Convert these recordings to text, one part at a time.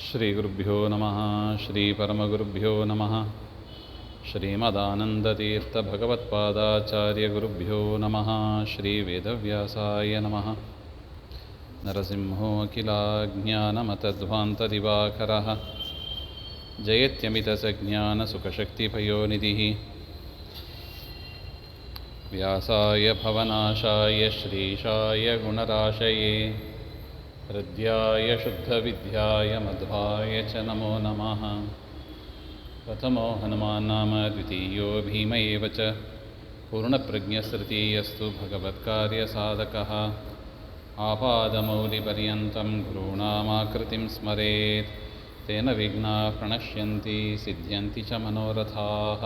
ಶ್ರೀಗುರುಭ್ಯೋ ನಮಃ. ಶ್ರೀಪರಮಗುರುಭ್ಯೋ ನಮಃ. ಶ್ರೀಮದಾನಂದತೀರ್ಥಭಗವತ್ಪಾದಾಚಾರ್ಯಗುರುಭ್ಯೋ ನಮಃ. ಶ್ರೀವೇದವ್ಯಾಸಾಯ ನಮಃ. ನರಸಿಂಹೋऽಖಿಲಾಜ್ಞಾನಮತಧ್ವಾन्तದಿವಾಕರः ಜಯತ್ಯಮಿತಸಜ್ಞಾನಸುಖಶಕ್ತಿಪಯೋನಿಧಿः ವ್ಯಾಸಾಯ ಭವನಾಶಾಯ ಶ್ರೀಶಾಯ ಗುಣರಾಶಯೇ ಹೃದ್ಯಾಯ ಶುದ್ಧವಿದ್ಯಾಯ ಮಧ್ವಾಯ ಚ ನಮೋ ನಮಃ. ಪ್ರಥಮೋ ಹನುಮಾನ್ ನಾಮ ದ್ವಿತೀಯೋ ಭೀಮ ಏವ ಚ ಪೂರ್ಣಪ್ರಜ್ಞಸ್ತೃತೀಯಸ್ತು ಭಗವತ್ಕಾರ್ಯಸಾಧಕಃ. ಆಪಾದಮೌಲಿಪರ್ಯಂతం ಗುರುಣಾಮಾಕೃತಿಂ ಸ್ಮರೇತ್ ತೇನ ವಿಘ್ನಾಃ ಪ್ರಣಶ್ಯಂತಿ ಸಿದ್ಧ್ಯಂತಿ ಚ ಮನೋರಥಾಃ.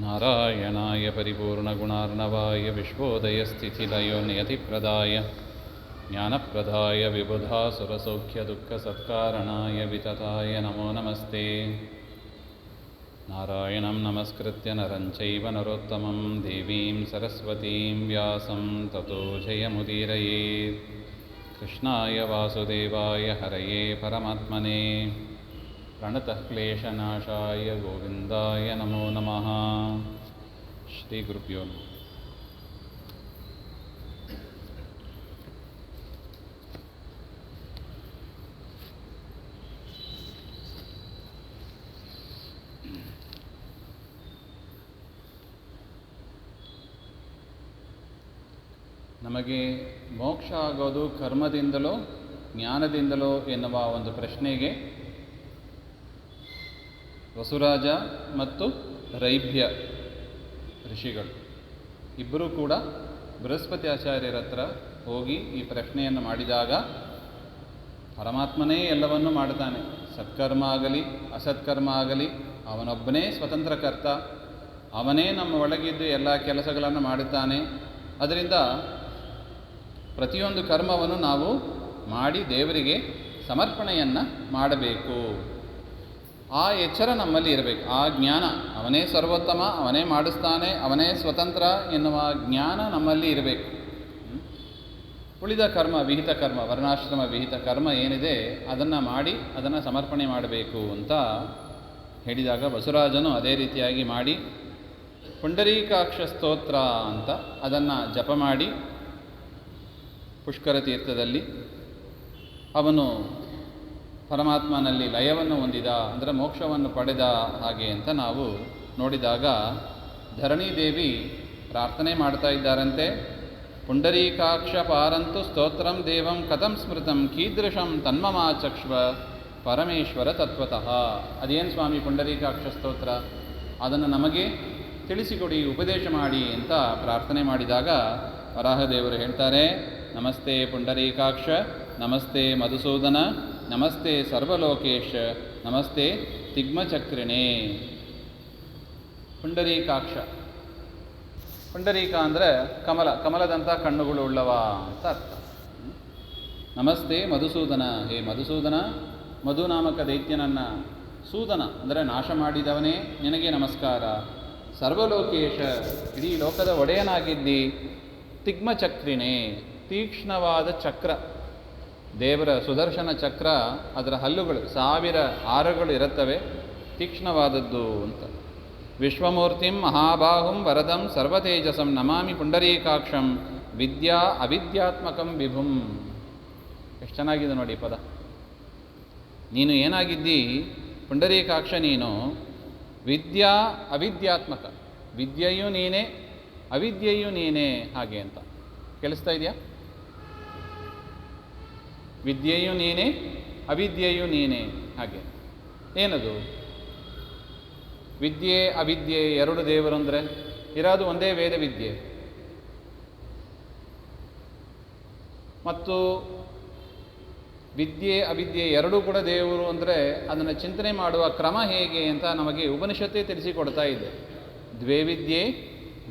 ನಾರಾಯಣಾಯ ಪರಿಪೂರ್ಣಗುಣಾರ್ಣವಾಯ ವಿಶ್ವೋದಯಸ್ಥಿತಿಲಯೋ ನಿಯತಿಪ್ರದಾಯ ಜ್ಞಾನಪ್ರದಾಯ ವಿಬುಧಾಸುರಸೌಖ್ಯದುಃಖಸತ್ಕಾರಣಾಯ ವಿತತಾಯ ನಮೋ ನಮಸ್ತೆ. ನಾರಾಯಣಂ ನಮಸ್ಕೃತ್ಯ ನರಂ ಚೈವ ನರೋತ್ತಮಂ ದೇವೀಂ ಸರಸ್ವತೀಂ ವ್ಯಾಸಂ ತತೋ ಜಯಮುದೀರಯೇತ್. ಕೃಷ್ಣಾಯ ವಾಸುದೇವಾಯ ಹರಯೇ ಪರಮಾತ್ಮನೇ ಪ್ರಣತಃ ಕ್ಲೇಶನಾಶಾಯ ಗೋವಿಂದಾಯ ನಮೋ ನಮಃ. ಶ್ರೀ ಗುರುಭ್ಯೋ ನಮಃ. ನಮಗೆ ಮೋಕ್ಷ ಆಗೋದು ಕರ್ಮದಿಂದಲೋ ಜ್ಞಾನದಿಂದಲೋ ಎನ್ನುವ ಒಂದು ಪ್ರಶ್ನೆಗೆ ವಸುರಾಜ ಮತ್ತು ರೈಭ್ಯ ಋಷಿಗಳು ಇಬ್ಬರೂ ಕೂಡ ಬೃಹಸ್ಪತಿ ಆಚಾರ್ಯರ ಹತ್ರ ಹೋಗಿ ಈ ಪ್ರಶ್ನೆಯನ್ನು ಮಾಡಿದಾಗ ಪರಮಾತ್ಮನೇ ಎಲ್ಲವನ್ನೂ ಮಾಡ್ತಾನೆ. ಸತ್ಕರ್ಮ ಆಗಲಿ ಅಸತ್ಕರ್ಮ ಆಗಲಿ ಅವನೊಬ್ಬನೇ ಸ್ವತಂತ್ರ ಕರ್ತ, ಅವನೇ ನಮ್ಮ ಒಳಗಿದ್ದು ಎಲ್ಲ ಕೆಲಸಗಳನ್ನು ಮಾಡುತ್ತಾನೆ. ಅದರಿಂದ ಪ್ರತಿಯೊಂದು ಕರ್ಮವನ್ನು ನಾವು ಮಾಡಿ ದೇವರಿಗೆ ಸಮರ್ಪಣೆಯನ್ನು ಮಾಡಬೇಕು. ಆ ಎಚ್ಚರ ನಮ್ಮಲ್ಲಿ ಇರಬೇಕು. ಆ ಜ್ಞಾನ, ಅವನೇ ಸರ್ವೋತ್ತಮ, ಅವನೇ ಮಾಡಿಸ್ತಾನೆ, ಅವನೇ ಸ್ವತಂತ್ರ ಎನ್ನುವ ಜ್ಞಾನ ನಮ್ಮಲ್ಲಿ ಇರಬೇಕು. ಉಳಿದ ಕರ್ಮ, ವಿಹಿತ ಕರ್ಮ, ವರ್ಣಾಶ್ರಮ ವಿಹಿತ ಕರ್ಮ ಏನಿದೆ ಅದನ್ನು ಮಾಡಿ ಅದನ್ನು ಸಮರ್ಪಣೆ ಮಾಡಬೇಕು ಅಂತ ಹೇಳಿದಾಗ ಬಸವರಾಜನು ಅದೇ ರೀತಿಯಾಗಿ ಮಾಡಿ ಪುಂಡರೀಕಾಕ್ಷ ಸ್ತೋತ್ರ ಅಂತ ಅದನ್ನು ಜಪ ಮಾಡಿ ಪುಷ್ಕರ ತೀರ್ಥದಲ್ಲಿ ಅವನು ಪರಮಾತ್ಮನಲ್ಲಿ ಲಯವನ್ನು ಹೊಂದಿದ, ಅಂದರೆ ಮೋಕ್ಷವನ್ನು ಪಡೆದ ಹಾಗೆ ಅಂತ ನಾವು ನೋಡಿದಾಗ ಧರಣೀದೇವಿ ಪ್ರಾರ್ಥನೆ ಮಾಡ್ತಾ ಇದ್ದಾರಂತೆ. ಪುಂಡರೀಕಾಕ್ಷ ಪಾರಂತು ಸ್ತೋತ್ರಂ ದೇವಂ ಕಥಂ ಸ್ಮೃತಂ ಕೀದೃಶಂ ತನ್ಮಮಾಚಕ್ಷ್ವ ಪರಮೇಶ್ವರ ತತ್ವತಃ. ಅದೇನು ಸ್ವಾಮಿ ಪುಂಡರೀಕಾಕ್ಷ ಸ್ತೋತ್ರ, ಅದನ್ನು ನಮಗೆ ತಿಳಿಸಿಕೊಡಿ, ಉಪದೇಶ ಮಾಡಿ ಅಂತ ಪ್ರಾರ್ಥನೆ ಮಾಡಿದಾಗ ವರಾಹದೇವರು ಹೇಳ್ತಾರೆ, ನಮಸ್ತೆ ಪುಂಡರೀಕಾಕ್ಷ, ನಮಸ್ತೆ ಮಧುಸೂದನ, ನಮಸ್ತೆ ಸರ್ವಲೋಕೇಶ, ನಮಸ್ತೆ ತಿಗ್ಮಚಕ್ರಿಣೇ. ಪುಂಡರೀಕಾಕ್ಷ, ಪುಂಡರೀಕ ಅಂದರೆ ಕಮಲ, ಕಮಲದಂಥ ಕಣ್ಣುಗಳು ಉಳ್ಳವ ಅಂತ ಅರ್ಥ. ನಮಸ್ತೆ ಮಧುಸೂದನ, ಹೇ ಮಧುಸೂದನ, ಮಧು ನಾಮಕ ದೈತ್ಯನನ್ನು ಸೂದನ ಅಂದರೆ ನಾಶ ಮಾಡಿದವನೇ ನಿನಗೆ ನಮಸ್ಕಾರ. ಸರ್ವಲೋಕೇಶ, ಇಡೀ ಲೋಕದ ಒಡೆಯನಾಗಿದ್ದಿ. ತಿಗ್ಮಚಕ್ರಿಣೇ, ತೀಕ್ಷ್ಣವಾದ ಚಕ್ರ, ದೇವರ ಸುದರ್ಶನ ಚಕ್ರ, ಅದರ ಹಲ್ಲುಗಳು 1000 ಆರಗಳು ಇರುತ್ತವೆ, ತೀಕ್ಷ್ಣವಾದದ್ದು ಅಂತ. ವಿಶ್ವಮೂರ್ತಿಂ ಮಹಾಬಾಹುಂ ವರದಂ ಸರ್ವತೇಜಸಂ ನಮಾಮಿ ಪುಂಡರೀಕಾಕ್ಷಂ ವಿದ್ಯಾ ಅವಿದ್ಯಾತ್ಮಕಂ ವಿಭುಂ. ಎಷ್ಟು ಚೆನ್ನಾಗಿದೆ ನೋಡಿ ಪದ. ನೀನು ಏನಾಗಿದ್ದಿ ಪುಂಡರೀಕಾಕ್ಷ, ನೀನು ವಿದ್ಯಾ ಅವಿದ್ಯಾತ್ಮಕ, ವಿದ್ಯೆಯೂ ನೀನೇ ಅವಿದ್ಯೆಯೂ ನೀನೇ ಹಾಗೆ ಅಂತ. ಕೇಳಿಸ್ತಾ ಇದೆಯಾ? ವಿದ್ಯೆಯೂ ನೀನೇ ಅವಿದ್ಯೆಯೂ ನೀನೇ ಹಾಗೆ. ಏನದು ವಿದ್ಯೆ ಅವಿದ್ಯೆ? 2 ದೇವರು ಅಂದರೆ ಇರೋದು ಒಂದೇ ವೇದ ವಿದ್ಯೆ. ಮತ್ತು ವಿದ್ಯೆ ಅವಿದ್ಯೆ ಎರಡೂ ಕೂಡ ದೇವರು ಅಂದರೆ ಅದನ್ನು ಚಿಂತನೆ ಮಾಡುವ ಕ್ರಮ ಹೇಗೆ ಅಂತ ನಮಗೆ ಉಪನಿಷತ್ತೇ ತಿಳಿಸಿಕೊಡ್ತಾ ಇದೆ. ದ್ವೇ ವಿದ್ಯೆ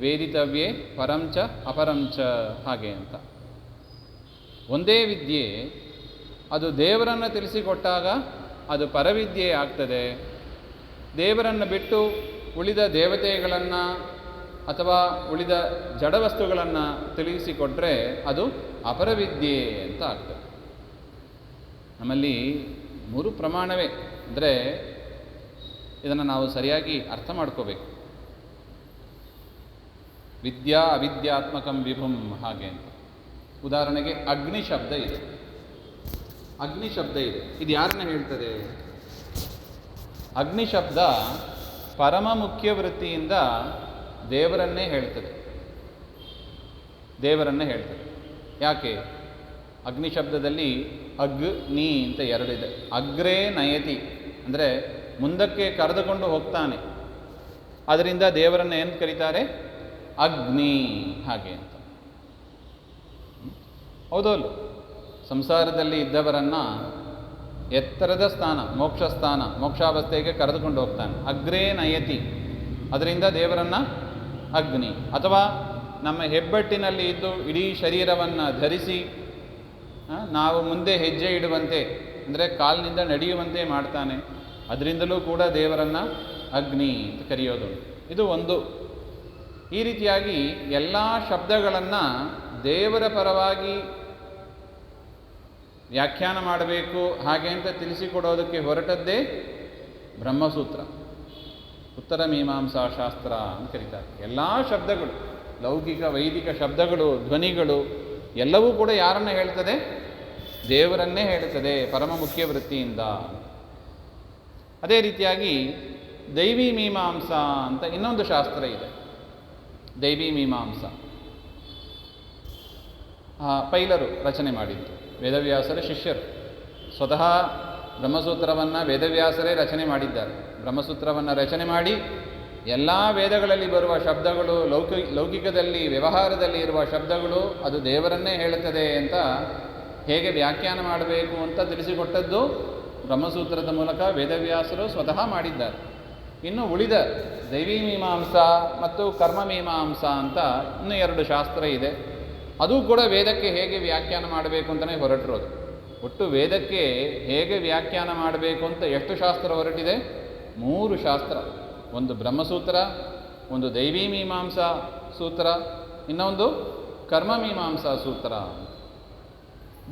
ವೇದಿತವ್ಯೆ ಪರಂಚ ಅಪರಂಚ ಹಾಗೆ ಅಂತ. ಒಂದೇ ವಿದ್ಯೆ ಅದು ದೇವರನ್ನು ತಿಳಿಸಿಕೊಟ್ಟಾಗ ಅದು ಪರವಿದ್ಯೆ ಆಗ್ತದೆ. ದೇವರನ್ನು ಬಿಟ್ಟು ಉಳಿದ ದೇವತೆಗಳನ್ನು ಅಥವಾ ಉಳಿದ ಜಡವಸ್ತುಗಳನ್ನು ತಿಳಿಸಿಕೊಟ್ರೆ ಅದು ಅಪರವಿದ್ಯೆ ಅಂತ ಆಗ್ತದೆ. ನಮ್ಮಲ್ಲಿ 3 ಪ್ರಮಾಣವೇ. ಅಂದರೆ ಇದನ್ನು ನಾವು ಸರಿಯಾಗಿ ಅರ್ಥ ಮಾಡ್ಕೋಬೇಕು. ವಿದ್ಯಾ ಅವಿದ್ಯಾತ್ಮಕಂ ವಿಭುಂ ಹಾಗೆ ಅಂತ. ಉದಾಹರಣೆಗೆ ಅಗ್ನಿ ಶಬ್ದ ಇದೆ. ಅಗ್ನಿ ಶಬ್ದ ಇದೆ, ಇದು ಯಾರನ್ನ ಹೇಳ್ತದೆ? ಅಗ್ನಿ ಶಬ್ದ ಪರಮ ಮುಖ್ಯ ವೃತ್ತಿಯಿಂದ ದೇವರನ್ನೇ ಹೇಳ್ತದೆ. ದೇವರನ್ನೇ ಹೇಳ್ತದೆ. ಯಾಕೆ? ಅಗ್ನಿ ಶಬ್ದದಲ್ಲಿ ಅಗ್ ನೀ ಅಂತ ಎರಡಿದೆ. ಅಗ್ರೇ ನಯತಿ ಅಂದರೆ ಮುಂದಕ್ಕೆ ಕರೆದುಕೊಂಡು ಹೋಗ್ತಾನೆ. ಅದರಿಂದ ದೇವರನ್ನು ಏನು ಕರೀತಾರೆ? ಅಗ್ನಿ ಹಾಗೆ ಅಂತ. ಹೌದಲ್ಲ? ಸಂಸಾರದಲ್ಲಿ ಇದ್ದವರನ್ನು ಎತ್ತರದ ಸ್ಥಾನ, ಮೋಕ್ಷ ಸ್ಥಾನ, ಮೋಕ್ಷಾವಸ್ಥೆಗೆ ಕರೆದುಕೊಂಡು ಹೋಗ್ತಾನೆ. ಅಗ್ರೇ ನಯತಿ, ಅದರಿಂದ ದೇವರನ್ನು ಅಗ್ನಿ. ಅಥವಾ ನಮ್ಮ ಹೆಬ್ಬಟ್ಟಿನಲ್ಲಿ ಇದ್ದು ಇಡೀ ಶರೀರವನ್ನು ಧರಿಸಿ ನಾವು ಮುಂದೆ ಹೆಜ್ಜೆ ಇಡುವಂತೆ, ಅಂದರೆ ಕಾಲಿನಿಂದ ನಡೆಯುವಂತೆ ಮಾಡ್ತಾನೆ. ಅದರಿಂದಲೂ ಕೂಡ ದೇವರನ್ನು ಅಗ್ನಿ ಅಂತ ಕರೆಯೋದು. ಇದು ಒಂದು. ಈ ರೀತಿಯಾಗಿ ಎಲ್ಲ ಶಬ್ದಗಳನ್ನು ದೇವರ ಪರವಾಗಿ ವ್ಯಾಖ್ಯಾನ ಮಾಡಬೇಕು ಹಾಗೆ ಅಂತ ತಿಳಿಸಿಕೊಡೋದಕ್ಕೆ ಹೊರಟದ್ದೇ ಬ್ರಹ್ಮಸೂತ್ರ, ಉತ್ತರ ಮೀಮಾಂಸಾ ಶಾಸ್ತ್ರ ಅಂತ ಕರೀತಾರೆ. ಎಲ್ಲ ಶಬ್ದಗಳು, ಲೌಕಿಕ ವೈದಿಕ ಶಬ್ದಗಳು, ಧ್ವನಿಗಳು ಎಲ್ಲವೂ ಕೂಡ ಯಾರನ್ನು ಹೇಳ್ತದೆ? ದೇವರನ್ನೇ ಹೇಳ್ತದೆ ಪರಮ ಮುಖ್ಯ ವೃತ್ತಿಯಿಂದ. ಅದೇ ರೀತಿಯಾಗಿ ದೈವಿ ಮೀಮಾಂಸಾ ಅಂತ ಇನ್ನೊಂದು ಶಾಸ್ತ್ರ ಇದೆ. ದೈವಿ ಮೀಮಾಂಸಾ ಪೈಲರು ರಚನೆ ಮಾಡಿದ್ದು, ವೇದವ್ಯಾಸರ ಶಿಷ್ಯರು. ಸ್ವತಃ ಬ್ರಹ್ಮಸೂತ್ರವನ್ನು ವೇದವ್ಯಾಸರೇ ರಚನೆ ಮಾಡಿದ್ದಾರೆ. ಬ್ರಹ್ಮಸೂತ್ರವನ್ನು ರಚನೆ ಮಾಡಿ ಎಲ್ಲ ವೇದಗಳಲ್ಲಿ ಬರುವ ಶಬ್ದಗಳು, ಲೌಕಿಕದಲ್ಲಿ ವ್ಯವಹಾರದಲ್ಲಿ ಇರುವ ಶಬ್ದಗಳು ಅದು ದೇವರನ್ನೇ ಹೇಳುತ್ತದೆ ಅಂತ ಹೇಗೆ ವ್ಯಾಖ್ಯಾನ ಮಾಡಬೇಕು ಅಂತ ತಿಳಿಸಿಕೊಟ್ಟದ್ದು ಬ್ರಹ್ಮಸೂತ್ರದ ಮೂಲಕ ವೇದವ್ಯಾಸರು ಸ್ವತಃ ಮಾಡಿದ್ದಾರೆ. ಇನ್ನು ಉಳಿದ ದೈವಿ ಮೀಮಾಂಸಾ ಮತ್ತು ಕರ್ಮ ಮೀಮಾಂಸಾ ಅಂತ ಇನ್ನೂ 2 ಶಾಸ್ತ್ರ ಇದೆ. ಅದು ಕೂಡ ವೇದಕ್ಕೆ ಹೇಗೆ ವ್ಯಾಖ್ಯಾನ ಮಾಡಬೇಕು ಅಂತಲೇ ಹೊರಟಿರೋದು. ಒಟ್ಟು ವೇದಕ್ಕೆ ಹೇಗೆ ವ್ಯಾಖ್ಯಾನ ಮಾಡಬೇಕು ಅಂತ ಎಷ್ಟು ಶಾಸ್ತ್ರ ಹೊರಟಿದೆ? 3 ಶಾಸ್ತ್ರ. ಒಂದು ಬ್ರಹ್ಮಸೂತ್ರ, ಒಂದು ದೈವಿ ಮೀಮಾಂಸಾ ಸೂತ್ರ, ಇನ್ನೊಂದು ಕರ್ಮ ಮೀಮಾಂಸಾ ಸೂತ್ರ.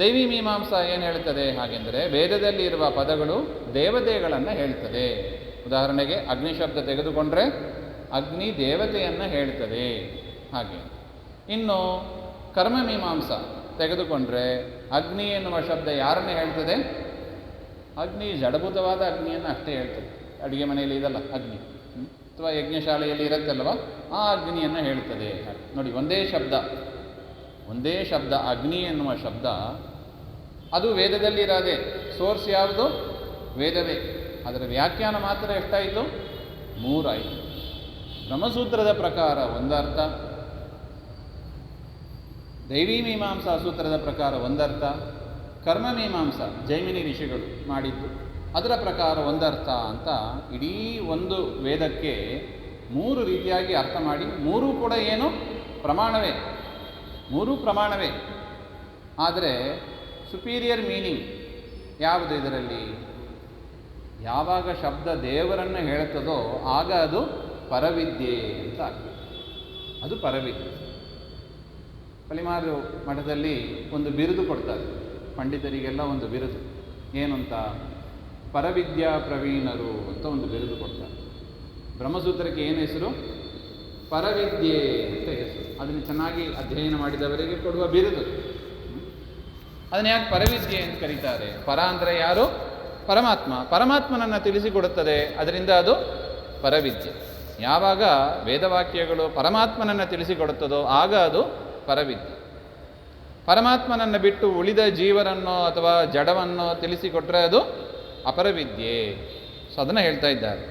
ದೈವಿ ಮೀಮಾಂಸಾ ಏನು ಹೇಳ್ತದೆ ಹಾಗೆಂದರೆ ವೇದದಲ್ಲಿ ಇರುವ ಪದಗಳು ದೇವತೆಗಳನ್ನು ಹೇಳ್ತದೆ. ಉದಾಹರಣೆಗೆ ಅಗ್ನಿ ಶಬ್ದ ತೆಗೆದುಕೊಂಡ್ರೆ ಅಗ್ನಿ ದೇವತೆಯನ್ನು ಹೇಳ್ತದೆ ಹಾಗೆ. ಇನ್ನು ಕರ್ಮ ಮೀಮಾಂಸಾ ತೆಗೆದುಕೊಂಡ್ರೆ ಅಗ್ನಿ ಎನ್ನುವ ಶಬ್ದ ಯಾರನ್ನು ಹೇಳ್ತದೆ? ಅಗ್ನಿ ಜಡಭೂತವಾದ ಅಗ್ನಿಯನ್ನು ಅಷ್ಟೇ ಹೇಳ್ತದೆ. ಅಡುಗೆ ಮನೆಯಲ್ಲಿ ಇದಲ್ಲ ಅಗ್ನಿ, ಅಥವಾ ಯಜ್ಞಶಾಲೆಯಲ್ಲಿ ಇರುತ್ತಲ್ವ ಆ ಅಗ್ನಿಯನ್ನು ಹೇಳ್ತದೆ. ನೋಡಿ, ಒಂದೇ ಶಬ್ದ ಅಗ್ನಿ ಎನ್ನುವ ಶಬ್ದ ಅದು ವೇದದಲ್ಲಿ ಇರೋದೆ. ಸೋರ್ಸ್ ಯಾವುದು? ವೇದವೇ. ಅದರ ವ್ಯಾಖ್ಯಾನ ಮಾತ್ರ ಎಷ್ಟಾಯಿತು? 3 ಆಯಿತು. ಬ್ರಹ್ಮಸೂತ್ರದ ಪ್ರಕಾರ ಒಂದರ್ಥ, ದೈವಿ ಮೀಮಾಂಸಾ ಸೂತ್ರದ ಪ್ರಕಾರ ಒಂದರ್ಥ, ಕರ್ಮ ಮೀಮಾಂಸಾ ಜೈಮಿನಿ ಋಷಿಗಳು ಮಾಡಿದ್ದು ಅದರ ಪ್ರಕಾರ ಒಂದರ್ಥ ಅಂತ ಇಡೀ ಒಂದು ವೇದಕ್ಕೆ 3 ರೀತಿಯಾಗಿ ಅರ್ಥ ಮಾಡಿ, 3 ಕೂಡ ಏನು? ಪ್ರಮಾಣವೇ. 3 ಪ್ರಮಾಣವೇ. ಆದರೆ ಸುಪೀರಿಯರ್ ಮೀನಿಂಗ್ ಯಾವುದು ಇದರಲ್ಲಿ? ಯಾವಾಗ ಶಬ್ದ ದೇವರನ್ನು ಹೇಳ್ತದೋ ಆಗ ಅದು ಪರವಿದ್ಯೆ ಅಂತ ಆಗ್ತದೆ. ಅದು ಪರವಿದ್ಯೆ. ಪಲಿಮಾರು ಮಠದಲ್ಲಿ ಒಂದು ಬಿರುದು ಕೊಡ್ತಾರೆ, ಪಂಡಿತರಿಗೆಲ್ಲ ಒಂದು ಬಿರುದು. ಏನು ಅಂತ? ಪರವಿದ್ಯಾ ಪ್ರವೀಣರು ಅಂತ ಒಂದು ಬಿರುದು ಕೊಡ್ತಾರೆ. ಬ್ರಹ್ಮಸೂತ್ರಕ್ಕೆ ಏನು ಹೆಸರು? ಪರವಿದ್ಯೆ ಅಂತ ಹೆಸರು. ಅದನ್ನು ಚೆನ್ನಾಗಿ ಅಧ್ಯಯನ ಮಾಡಿದವರಿಗೆ ಕೊಡುವ ಬಿರುದು. ಅದನ್ನು ಯಾಕೆ ಪರವಿದ್ಯೆ ಅಂತ ಕರೀತಾರೆ? ಪರ ಅಂದರೆ ಯಾರು? ಪರಮಾತ್ಮ. ಪರಮಾತ್ಮನನ್ನು ತಿಳಿಸಿಕೊಡುತ್ತದೆ, ಅದರಿಂದ ಅದು ಪರವಿದ್ಯೆ. ಯಾವಾಗ ವೇದವಾಕ್ಯಗಳು ಪರಮಾತ್ಮನನ್ನು ತಿಳಿಸಿಕೊಡುತ್ತದೋ ಆಗ ಅದು ಪರವಿದ್ಯೆ. ಪರಮಾತ್ಮನನ್ನು ಬಿಟ್ಟು ಉಳಿದ ಜೀವರನ್ನೋ ಅಥವಾ ಜಡವನ್ನೋ ತಿಳಿಸಿಕೊಟ್ರೆ ಅದು ಅಪರವಿದ್ಯೆ. ಸೊ ಅದನ್ನು ಹೇಳ್ತಾ ಇದ್ದಾರೆ,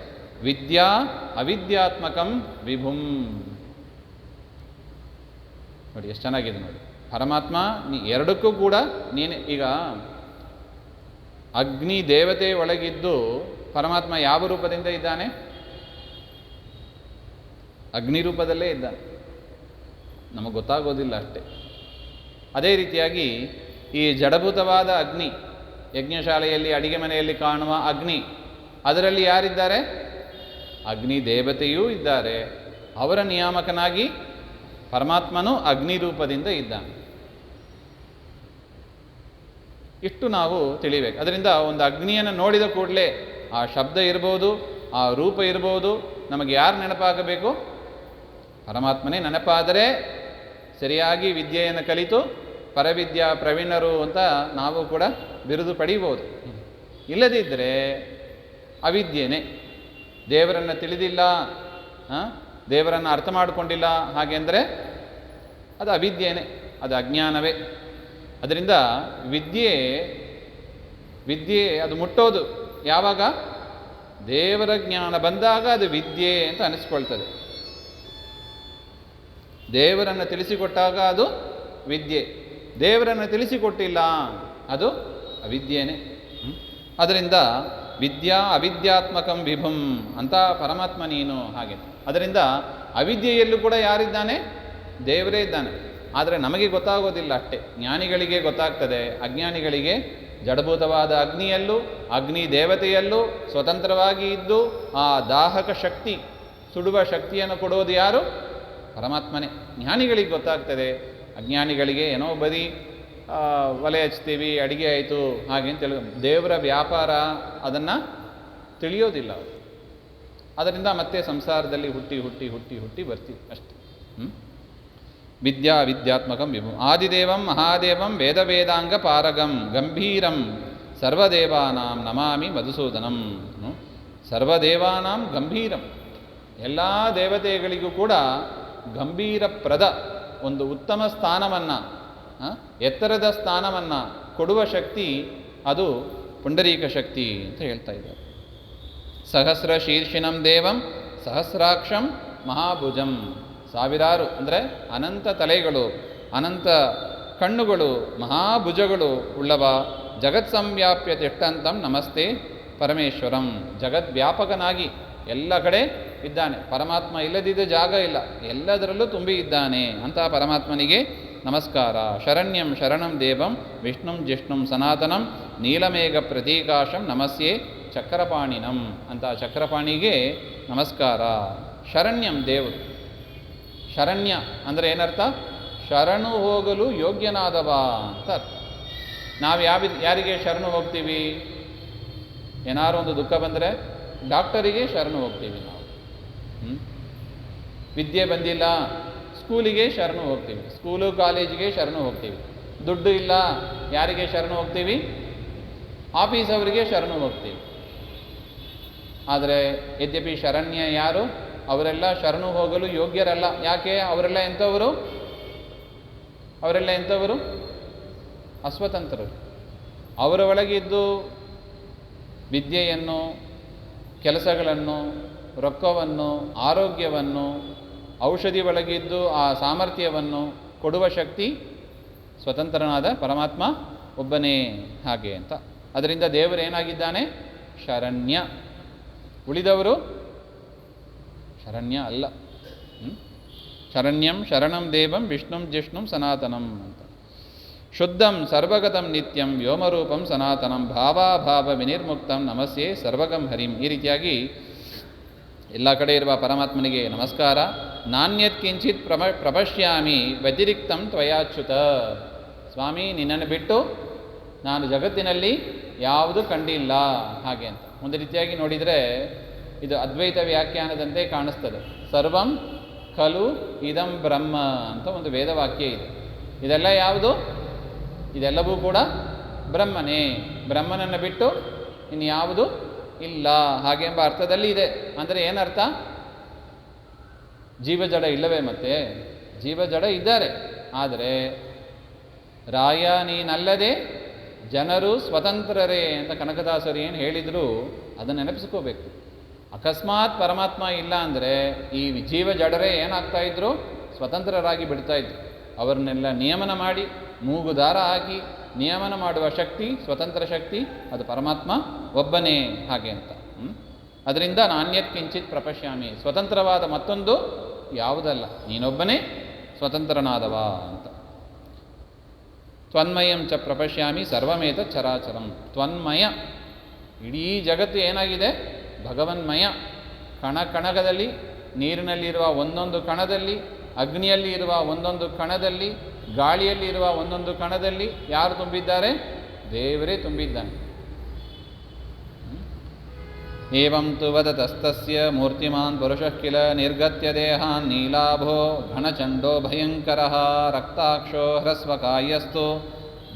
ವಿದ್ಯಾ ಅವಿದ್ಯಾತ್ಮಕಂ ವಿಭುಂ. ನೋಡಿ ಎಷ್ಟು ಚೆನ್ನಾಗಿದೆ ನೋಡಿ. ಪರಮಾತ್ಮ ಎರಡಕ್ಕೂ ಕೂಡ ನೀನೆ. ಈಗ ಅಗ್ನಿ ದೇವತೆ ಒಳಗಿದ್ದು ಪರಮಾತ್ಮ ಯಾವ ರೂಪದಿಂದ ಇದ್ದಾನೆ? ಅಗ್ನಿ ರೂಪದಲ್ಲೇ ಇದ್ದಾನೆ. ನಮಗೆ ಗೊತ್ತಾಗೋದಿಲ್ಲ ಅಷ್ಟೇ. ಅದೇ ರೀತಿಯಾಗಿ ಈ ಜಡಭೂತವಾದ ಅಗ್ನಿ, ಯಜ್ಞಶಾಲೆಯಲ್ಲಿ ಅಡಿಗೆ ಮನೆಯಲ್ಲಿ ಕಾಣುವ ಅಗ್ನಿ, ಅದರಲ್ಲಿ ಯಾರಿದ್ದಾರೆ? ಅಗ್ನಿ ದೇವತೆಯೂ ಇದ್ದಾರೆ. ಅವರ ನಿಯಾಮಕನಾಗಿ ಪರಮಾತ್ಮನು ಅಗ್ನಿ ರೂಪದಿಂದ ಇದ್ದಾನೆ. ಇಷ್ಟು ನಾವು ತಿಳಿಬೇಕು. ಅದರಿಂದ ಒಂದು ಅಗ್ನಿಯನ್ನು ನೋಡಿದ ಕೂಡಲೇ ಆ ಶಬ್ದ ಇರ್ಬೋದು, ಆ ರೂಪ ಇರ್ಬೋದು, ನಮಗೆ ಯಾರು ನೆನಪಾಗಬೇಕು? ಪರಮಾತ್ಮನೇ ನೆನಪಾದರೆ ಸರಿಯಾಗಿ ವಿದ್ಯೆಯನ್ನು ಕಲಿತು ಪರವಿದ್ಯಾ ಪ್ರವೀಣರು ಅಂತ ನಾವು ಕೂಡ ಬಿರುದು ಪಡೀಬೋದು. ಇಲ್ಲದಿದ್ದರೆ ಅವಿದ್ಯೆನೇ. ದೇವರನ್ನು ತಿಳಿದಿಲ್ಲ, ದೇವರನ್ನು ಅರ್ಥ ಮಾಡಿಕೊಂಡಿಲ್ಲ ಹಾಗೆಂದರೆ ಅದು ಅವಿದ್ಯೆನೇ, ಅದು ಅಜ್ಞಾನವೇ. ಅದರಿಂದ ವಿದ್ಯೆ ಅದು ಮುಟ್ಟೋದು ಯಾವಾಗ? ದೇವರ ಜ್ಞಾನ ಬಂದಾಗ ಅದು ವಿದ್ಯೆ ಅಂತ ಅನಿಸ್ಕೊಳ್ತದೆ. ದೇವರನ್ನು ತಿಳಿಸಿಕೊಟ್ಟಾಗ ಅದು ವಿದ್ಯೆ, ದೇವರನ್ನು ತಿಳಿಸಿಕೊಟ್ಟಿಲ್ಲ ಅದು ಅವಿದ್ಯೆನೇ. ಅದರಿಂದ ವಿದ್ಯಾ ಅವಿದ್ಯಾತ್ಮಕಂ ವಿಭುಂ ಅಂತ ಪರಮಾತ್ಮ ನೀನು ಹಾಗೆ. ಅದರಿಂದ ಅವಿದ್ಯೆಯಲ್ಲೂ ಕೂಡ ಯಾರಿದ್ದಾನೆ? ದೇವರೇ ಇದ್ದಾನೆ. ಆದರೆ ನಮಗೆ ಗೊತ್ತಾಗೋದಿಲ್ಲ ಅಷ್ಟೇ. ಜ್ಞಾನಿಗಳಿಗೆ ಗೊತ್ತಾಗ್ತದೆ, ಅಜ್ಞಾನಿಗಳಿಗೆ ಜಡಭೂತವಾದ ಅಗ್ನಿಯಲ್ಲೂ ಅಗ್ನಿ ದೇವತೆಯಲ್ಲೂ ಸ್ವತಂತ್ರವಾಗಿ ಇದ್ದು ಆ ದಾಹಕ ಶಕ್ತಿ, ಸುಡುವ ಶಕ್ತಿಯನ್ನು ಕೊಡೋದು ಯಾರು? ಪರಮಾತ್ಮನೇ. ಜ್ಞಾನಿಗಳಿಗೆ ಗೊತ್ತಾಗ್ತದೆ, ಅಜ್ಞಾನಿಗಳಿಗೆ ಏನೋ ಬರೀ ಒಲೆ ಹಚ್ತೀವಿ, ಅಡಿಗೆ ಆಯಿತು ಹಾಗೆ ಅಂತ ದೇವರ ವ್ಯಾಪಾರ ಅದನ್ನು ತಿಳಿಯೋದಿಲ್ಲ. ಅದರಿಂದ ಮತ್ತೆ ಸಂಸಾರದಲ್ಲಿ ಹುಟ್ಟಿ ಹುಟ್ಟಿ ಹುಟ್ಟಿ ಹುಟ್ಟಿ ಬರ್ತೀವಿ ಅಷ್ಟೆ. ವಿದ್ಯಾ ವಿದ್ಯಾತ್ಮಕಂ ವಿಭು ಆದಿದೇವಂ ಮಹಾದೇವಂ ವೇದ ವೇದಾಂಗ ಪಾರಗಂ ಗಂಭೀರಂ ಸರ್ವದೇವಾನಾಂ ನಮಾಮಿ ಮಧುಸೂದನಂ. ಸರ್ವದೇವಾನಾಂ ಗಂಭೀರಂ, ಎಲ್ಲ ದೇವತೆಗಳಿಗೂ ಕೂಡ ಗಂಭೀರಪ್ರದ ಒಂದು ಉತ್ತಮ ಸ್ಥಾನವನ್ನು, ಎತ್ತರದ ಸ್ಥಾನವನ್ನು ಕೊಡುವ ಶಕ್ತಿ ಅದು ಪುಂಡರೀಕ ಶಕ್ತಿ ಅಂತ ಹೇಳ್ತಾ ಇದ್ದಾರೆ. ಸಹಸ್ರ ಶೀರ್ಷಿಣಂ ದೇವಂ ಸಹಸ್ರಾಕ್ಷಂ ಮಹಾಭುಜಂ. ಸಾವಿರಾರು ಅಂದರೆ ಅನಂತ ತಲೆಗಳು, ಅನಂತ ಕಣ್ಣುಗಳು, ಮಹಾಭುಜಗಳು ಉಳ್ಳವ ಜಗತ್ಸಂವ್ಯಾಪ್ಯ ತಿಷ್ಟಂತಂ ನಮಸ್ತೆ ಪರಮೇಶ್ವರಂ. ಜಗದ್ವ್ಯಾಪಕನಾಗಿ ಎಲ್ಲ ಕಡೆ ಇದ್ದಾನೆ. ಪರಮಾತ್ಮ ಇಲ್ಲದಿದ್ದ ಜಾಗ ಇಲ್ಲ, ಎಲ್ಲದರಲ್ಲೂ ತುಂಬಿ ಇದ್ದಾನೆ ಅಂತ ಪರಮಾತ್ಮನಿಗೆ ನಮಸ್ಕಾರ. ಶರಣ್ಯಂ ಶರಣಂ ದೇವಂ ವಿಷ್ಣುಂ ಜಿಷ್ಣುಂ ಸನಾತನಂ ನೀಲಮೇಘ ಪ್ರತೀಕಾಶಂ ನಮಸ್ಯೆ ಚಕ್ರಪಾಣಿನಂ ಅಂತ ಚಕ್ರಪಾಣಿಗೆ ನಮಸ್ಕಾರ. ಶರಣ್ಯಂ ದೇವರು. ಶರಣ್ಯ ಅಂದರೆ ಏನರ್ಥ? ಶರಣು ಹೋಗಲು ಯೋಗ್ಯನಾದವ ಅಂತ ಅರ್ಥ. ನಾವು ಯಾರಿಗೆ ಶರಣು ಹೋಗ್ತೀವಿ? ಏನಾರು ಒಂದು ದುಃಖ ಬಂದರೆ ಡಾಕ್ಟರಿಗೆ ಶರಣು ಹೋಗ್ತೀವಿ ನಾವು. ವಿದ್ಯೆ ಬಂದಿಲ್ಲ, ಸ್ಕೂಲಿಗೆ ಶರಣು ಹೋಗ್ತೀವಿ, ಸ್ಕೂಲು ಕಾಲೇಜಿಗೆ ಶರಣು ಹೋಗ್ತೀವಿ. ದುಡ್ಡು ಇಲ್ಲ, ಯಾರಿಗೆ ಶರಣು ಹೋಗ್ತೀವಿ? ಆಫೀಸ್ ಅವರಿಗೆ ಶರಣು ಹೋಗ್ತೀವಿ. ಆದರೆ ಯದ್ಯಪಿ ಶರಣ್ಯ ಯಾರು? ಅವರೆಲ್ಲ ಶರಣು ಹೋಗಲು ಯೋಗ್ಯರಲ್ಲ. ಯಾಕೆ? ಅವರೆಲ್ಲ ಎಂಥವರು? ಅಸ್ವತಂತ್ರರು. ಅವರ ಒಳಗಿದ್ದು ವಿದ್ಯೆಯನ್ನು, ಕೆಲಸಗಳನ್ನು, ರೊಕ್ಕವನ್ನು, ಆರೋಗ್ಯವನ್ನು, ಔಷಧಿ ಒಳಗಿದ್ದು ಆ ಸಾಮರ್ಥ್ಯವನ್ನು ಕೊಡುವ ಶಕ್ತಿ ಸ್ವತಂತ್ರನಾದ ಪರಮಾತ್ಮ ಒಬ್ಬನೇ ಹಾಗೆ ಅಂತ. ಅದರಿಂದ ದೇವರೇನಾಗಿದ್ದಾನೆ? ಶರಣ್ಯ. ಉಳಿದವರು ಶರಣ್ಯ ಅಲ್ಲ. ಶರಣ್ಯಂ ಶರಣಂ ದೇವಂ ವಿಷ್ಣುಂ ಜಿಷ್ಣುಂ ಸನಾತನಂ ಅಂತ. ಶುದ್ಧಂ ಸರ್ವಗತಂ ನಿತ್ಯಂ ವ್ಯೋಮರೂಪಂ ಸನಾತನಂ ಭಾವಾಭಾವ ವಿನಿರ್ಮುಕ್ತಂ ನಮಸ್ಯೆ ಸರ್ವಗಂ ಹರಿಂ. ಈ ರೀತಿಯಾಗಿ ಎಲ್ಲ ಕಡೆ ಇರುವ ಪರಮಾತ್ಮನಿಗೆ ನಮಸ್ಕಾರ. ನಾಣ್ಯತ್ ಕಿಂಚಿತ್ ಪ್ರಪಶ್ಯಾಮಿ ವ್ಯತಿರಿಕ್ತಂ ತ್ವಯಾಚ್ಯುತ. ಸ್ವಾಮಿ, ನಿನ್ನನ್ನು ಬಿಟ್ಟು ನಾನು ಜಗತ್ತಿನಲ್ಲಿ ಯಾವುದು ಕಂಡಿಲ್ಲ ಹಾಗೆ ಅಂತ. ಒಂದು ರೀತಿಯಾಗಿ ನೋಡಿದರೆ ಇದು ಅದ್ವೈತ ವ್ಯಾಖ್ಯಾನದಂತೆ ಕಾಣಿಸ್ತದೆ. ಸರ್ವಂ ಖಲು ಇದಂ ಬ್ರಹ್ಮ ಅಂತ ಒಂದು ವೇದವಾಕ್ಯ ಇದೆ. ಇದೆಲ್ಲ ಯಾವುದು? ಇದೆಲ್ಲವೂ ಕೂಡ ಬ್ರಹ್ಮನೇ. ಬ್ರಹ್ಮನನ್ನು ಬಿಟ್ಟು ಇನ್ಯಾವುದು ಇಲ್ಲ ಹಾಗೆ ಎಂಬ ಅರ್ಥದಲ್ಲಿ ಇದೆ. ಅಂದರೆ ಏನರ್ಥ? ಜೀವಜಡ ಇಲ್ಲವೇ? ಮತ್ತೆ ಜೀವಜಡ ಇದ್ದಾರೆ. ಆದರೆ ರಾಯ ನೀನಲ್ಲದೆ ಜನರು ಸ್ವತಂತ್ರರೇ ಅಂತ ಕನಕದಾಸರು ಏನು ಹೇಳಿದರೂ ಅದನ್ನು ನೆನಪಿಸ್ಕೋಬೇಕು. ಅಕಸ್ಮಾತ್ ಪರಮಾತ್ಮ ಇಲ್ಲ ಅಂದರೆ ಈ ಜೀವಜಡರೇ ಏನಾಗ್ತಾ ಇದ್ರು? ಸ್ವತಂತ್ರರಾಗಿ ಬಿಡ್ತಾ ಇದ್ರು. ಅವರನ್ನೆಲ್ಲ ನಿಯಮನ ಮಾಡಿ, ಮೂಗುದಾರ ಹಾಕಿ ನಿಯಮನ ಮಾಡುವ ಶಕ್ತಿ, ಸ್ವತಂತ್ರ ಶಕ್ತಿ ಅದು ಪರಮಾತ್ಮ ಒಬ್ಬನೇ ಹಾಗೆ ಅಂತ. ಅದರಿಂದ ನಾಣ್ಯತ್ ಕಿಂಚಿತ್ ಪ್ರಪಶ್ಯಾಮಿ, ಸ್ವತಂತ್ರವಾದ ಮತ್ತೊಂದು ಯಾವುದಲ್ಲ, ನೀನೊಬ್ಬನೇ ಸ್ವತಂತ್ರನಾದವ ಅಂತ. ತ್ವನ್ಮಯಂ ಚ ಪ್ರಪಶ್ಯಾಮಿ ಸರ್ವಮೇತ ಚರಾಚರಂ. ತ್ವನ್ಮಯ, ಇಡೀ ಜಗತ್ತು ಏನಾಗಿದೆ? ಭಗವನ್ಮಯ. ಕಣ ಕಣದಲ್ಲಿ, ನೀರಿನಲ್ಲಿರುವ ಒಂದೊಂದು ಕಣದಲ್ಲಿ, ಅಗ್ನಿಯಲ್ಲಿ ಇರುವ ಒಂದೊಂದು ಕಣದಲ್ಲಿ, ಗಾಳಿಯಲ್ಲಿ ಇರುವ ಒಂದೊಂದು ಕಣದಲ್ಲಿ ಯಾರು ತುಂಬಿದ್ದಾರೆ? ದೇವರೇ ತುಂಬಿದ್ದಾನೆ. ಏವಂ ತು ವದತಸ್ತಸ್ಯ ಮೂರ್ತಿಮಾನ್ ಪುರುಷಃ ಕಿಲ ನಿರ್ಗತ್ಯ ದೇಹಾನ್ ನೀಲಾಭೋ ಘನಚಂಡೋ ಭಯಂಕರಃ ರಕ್ತಾಕ್ಷೋ ಹ್ರಸ್ವಕಾಯಸ್ತು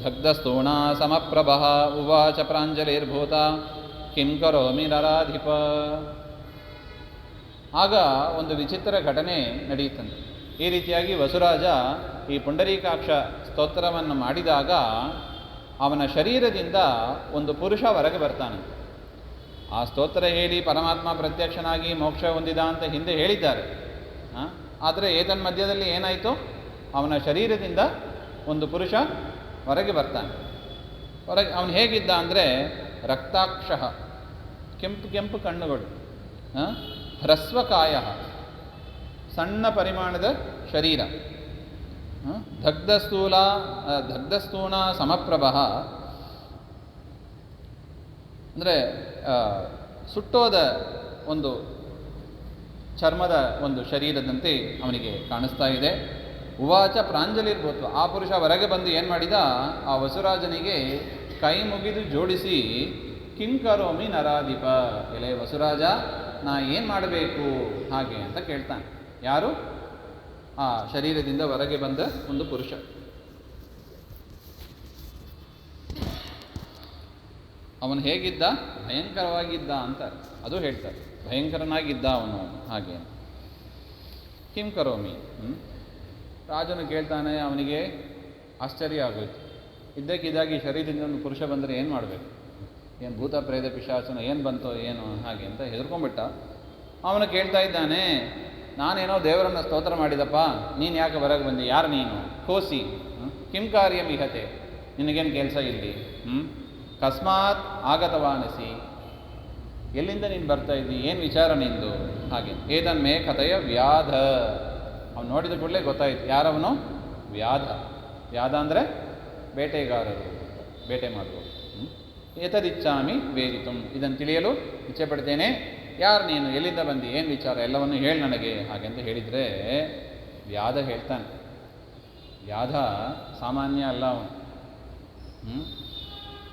ದಗ್ಧಸ್ತೂಣಾ ಸಮಪ್ರಭಃ ಉವಾಚ ಪ್ರಾಂಜಲಿರ್ಭೂತ ಕಿಂ ಕರೋಮಿ ನರಾಧಿಪ. ಆಗ ಒಂದು ವಿಚಿತ್ರ ಘಟನೆ ನಡೆಯುತ್ತಂತೆ. ಈ ರೀತಿಯಾಗಿ ವಸುರಾಜ ಈ ಪುಂಡರೀಕಾಕ್ಷ ಸ್ತೋತ್ರವನ್ನು ಮಾಡಿದಾಗ ಅವನ ಶರೀರದಿಂದ ಒಂದು ಪುರುಷ ಹೊರಗೆ ಬರ್ತಾನೆ. ಆ ಸ್ತೋತ್ರ ಹೇಳಿ ಪರಮಾತ್ಮ ಪ್ರತ್ಯಕ್ಷನಾಗಿ ಮೋಕ್ಷ ಹೊಂದಿದ ಅಂತ ಹಿಂದೆ ಹೇಳಿದ್ದಾರೆ. ಆದರೆ ಏತನ್ಮಧ್ಯದಲ್ಲಿ ಏನಾಯಿತು, ಅವನ ಶರೀರದಿಂದ ಒಂದು ಪುರುಷ ಹೊರಗೆ ಬರ್ತಾನೆ. ಹೊರಗೆ ಅವನು ಹೇಗಿದ್ದ ಅಂದರೆ ರಕ್ತಾಕ್ಷ, ಕೆಂಪು ಕೆಂಪು ಕಣ್ಣುಗಳು, ಹ್ರಸ್ವಕಾಯ, ಸಣ್ಣ ಪರಿಮಾಣದ ಶರೀರ, ದಗ್ಧಸ್ಥೂಣ ಸಮಪ್ರಭ ಅಂದರೆ ಸುಟ್ಟೋದ ಒಂದು ಚರ್ಮದ ಒಂದು ಶರೀರದಂತೆ ಅವನಿಗೆ ಕಾಣಿಸ್ತಾ ಇದೆ. ಉವಾಚ ಪ್ರಾಂಜಲಿರ್ಭೂತ್ವ, ಆ ಪುರುಷ ಹೊರಗೆ ಬಂದು ಏನು ಮಾಡಿದ, ಆ ವಸುರಾಜನಿಗೆ ಕೈ ಮುಗಿದು ಜೋಡಿಸಿ ಕಿಂ ಕರೋಮಿ ನರಾಧಿಪ, ಎಲೆ ವಸುರಾಜ ನಾ ಏನು ಮಾಡಬೇಕು ಹಾಗೆ ಅಂತ ಕೇಳ್ತಾನೆ. ಯಾರು? ಆ ಶರೀರದಿಂದ ಹೊರಗೆ ಬಂದ ಒಂದು ಪುರುಷ. ಅವನು ಹೇಗಿದ್ದ? ಭಯಂಕರವಾಗಿದ್ದ ಅಂತ ಅದು ಹೇಳ್ತಾರೆ. ಭಯಂಕರನಾಗಿದ್ದ ಅವನು ಹಾಗೆ. ಕಿಂ ಕರೋಮಿ, ರಾಜನು ಕೇಳ್ತಾನೆ. ಅವನಿಗೆ ಆಶ್ಚರ್ಯ ಆಗೋಯ್ತು. ಇದ್ದಕ್ಕಿದ್ದಾಗಿ ಶರೀರದಿಂದ ಒಂದು ಪುರುಷ ಬಂದರೆ ಏನು ಮಾಡಬೇಕು? ಏನು ಭೂತ ಪ್ರೇತ ಪಿಶಾಚನ ಏನು ಬಂತೋ ಏನು ಹಾಗೆ ಅಂತ ಹೆದರ್ಕೊಂಡ್ಬಿಟ್ಟ. ಅವನು ಕೇಳ್ತಾ ಇದ್ದಾನೆ, ನಾನೇನೋ ದೇವರನ್ನು ಸ್ತೋತ್ರ ಮಾಡಿದಪ್ಪ, ನೀನು ಯಾಕೆ ಹೊರಗೆ ಬಂದಿ? ಯಾರು ನೀನು? ಕೋಸಿ ಕಿಂ ಕಾರ್ಯಂ ಇಹತೆ, ನಿನಗೇನು ಕೆಲಸ ಇಲ್ಲಿ? ಕಸ್ಮಾತ್ ಆಗತವಾನಸಿ, ಎಲ್ಲಿಂದ ನೀನು ಬರ್ತಾ ಇದ್ದಿ? ಏನು ವಿಚಾರ ನಿಂದು? ಹಾಗೆ ಏತನ್ಮೇ ಕಥೆಯ ವ್ಯಾಧ. ಅವನು ನೋಡಿದ ಕೂಡಲೇ ಗೊತ್ತಾಯಿತು ಯಾರವನು. ವ್ಯಾಧ. ವ್ಯಾಧ ಅಂದರೆ ಬೇಟೆಗಾರರು, ಬೇಟೆ ಮಾಡುವರು. ಏತದಿಚ್ಛಾಮಿ ವೇದಿತುಂ, ಇದನ್ನು ತಿಳಿಯಲು ಇಚ್ಛೆ ಪಡ್ತೇನೆ. ಯಾರು ನೀನು? ಎಲ್ಲಿಂದ ಬಂದು? ಏನು ವಿಚಾರ? ಎಲ್ಲವನ್ನು ಹೇಳಿ ನನಗೆ ಹಾಗೆ ಅಂತ ಹೇಳಿದರೆ ವ್ಯಾಧ ಹೇಳ್ತಾನೆ. ವ್ಯಾಧ ಸಾಮಾನ್ಯ ಅಲ್ಲ ಅವನು.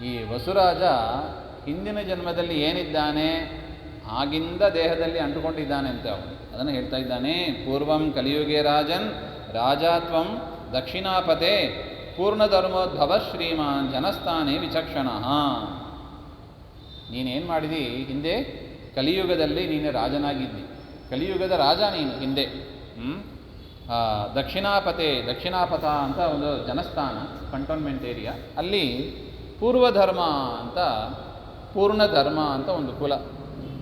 ಈ ವಸುರಾಜ ಹಿಂದಿನ ಜನ್ಮದಲ್ಲಿ ಏನಿದ್ದಾನೆ ಆಗಿಂದ ದೇಹದಲ್ಲಿ ಅಂಟುಕೊಂಡಿದ್ದಾನೆ ಅಂತ ಅವನು ಅದನ್ನು ಹೇಳ್ತಾ ಇದ್ದಾನೆ. ಪೂರ್ವಂ ಕಲಿಯುಗೆ ರಾಜನ್ ರಾಜಾತ್ವಂ ದಕ್ಷಿಣಾಪತೆ ಪೂರ್ಣಧರ್ಮೋದ್ಭವ ಶ್ರೀಮಾನ್ ಜನಸ್ಥಾನೇ ವಿಚಕ್ಷಣ. ನೀನೇನು ಮಾಡಿದಿ? ಹಿಂದೆ ಕಲಿಯುಗದಲ್ಲಿ ನೀನು ರಾಜನಾಗಿದ್ದಿ, ಕಲಿಯುಗದ ರಾಜ ನೀನು ಹಿಂದೆ. ದಕ್ಷಿಣಾಪತೆ, ದಕ್ಷಿಣಾಪಥ ಅಂತ ಒಂದು ಜನಸ್ಥಾನ, ಕಂಟೋನ್ಮೆಂಟ್ ಏರಿಯಾ, ಅಲ್ಲಿ ಪೂರ್ವಧರ್ಮ ಅಂತ, ಪೂರ್ಣಧರ್ಮ ಅಂತ ಒಂದು ಕುಲ.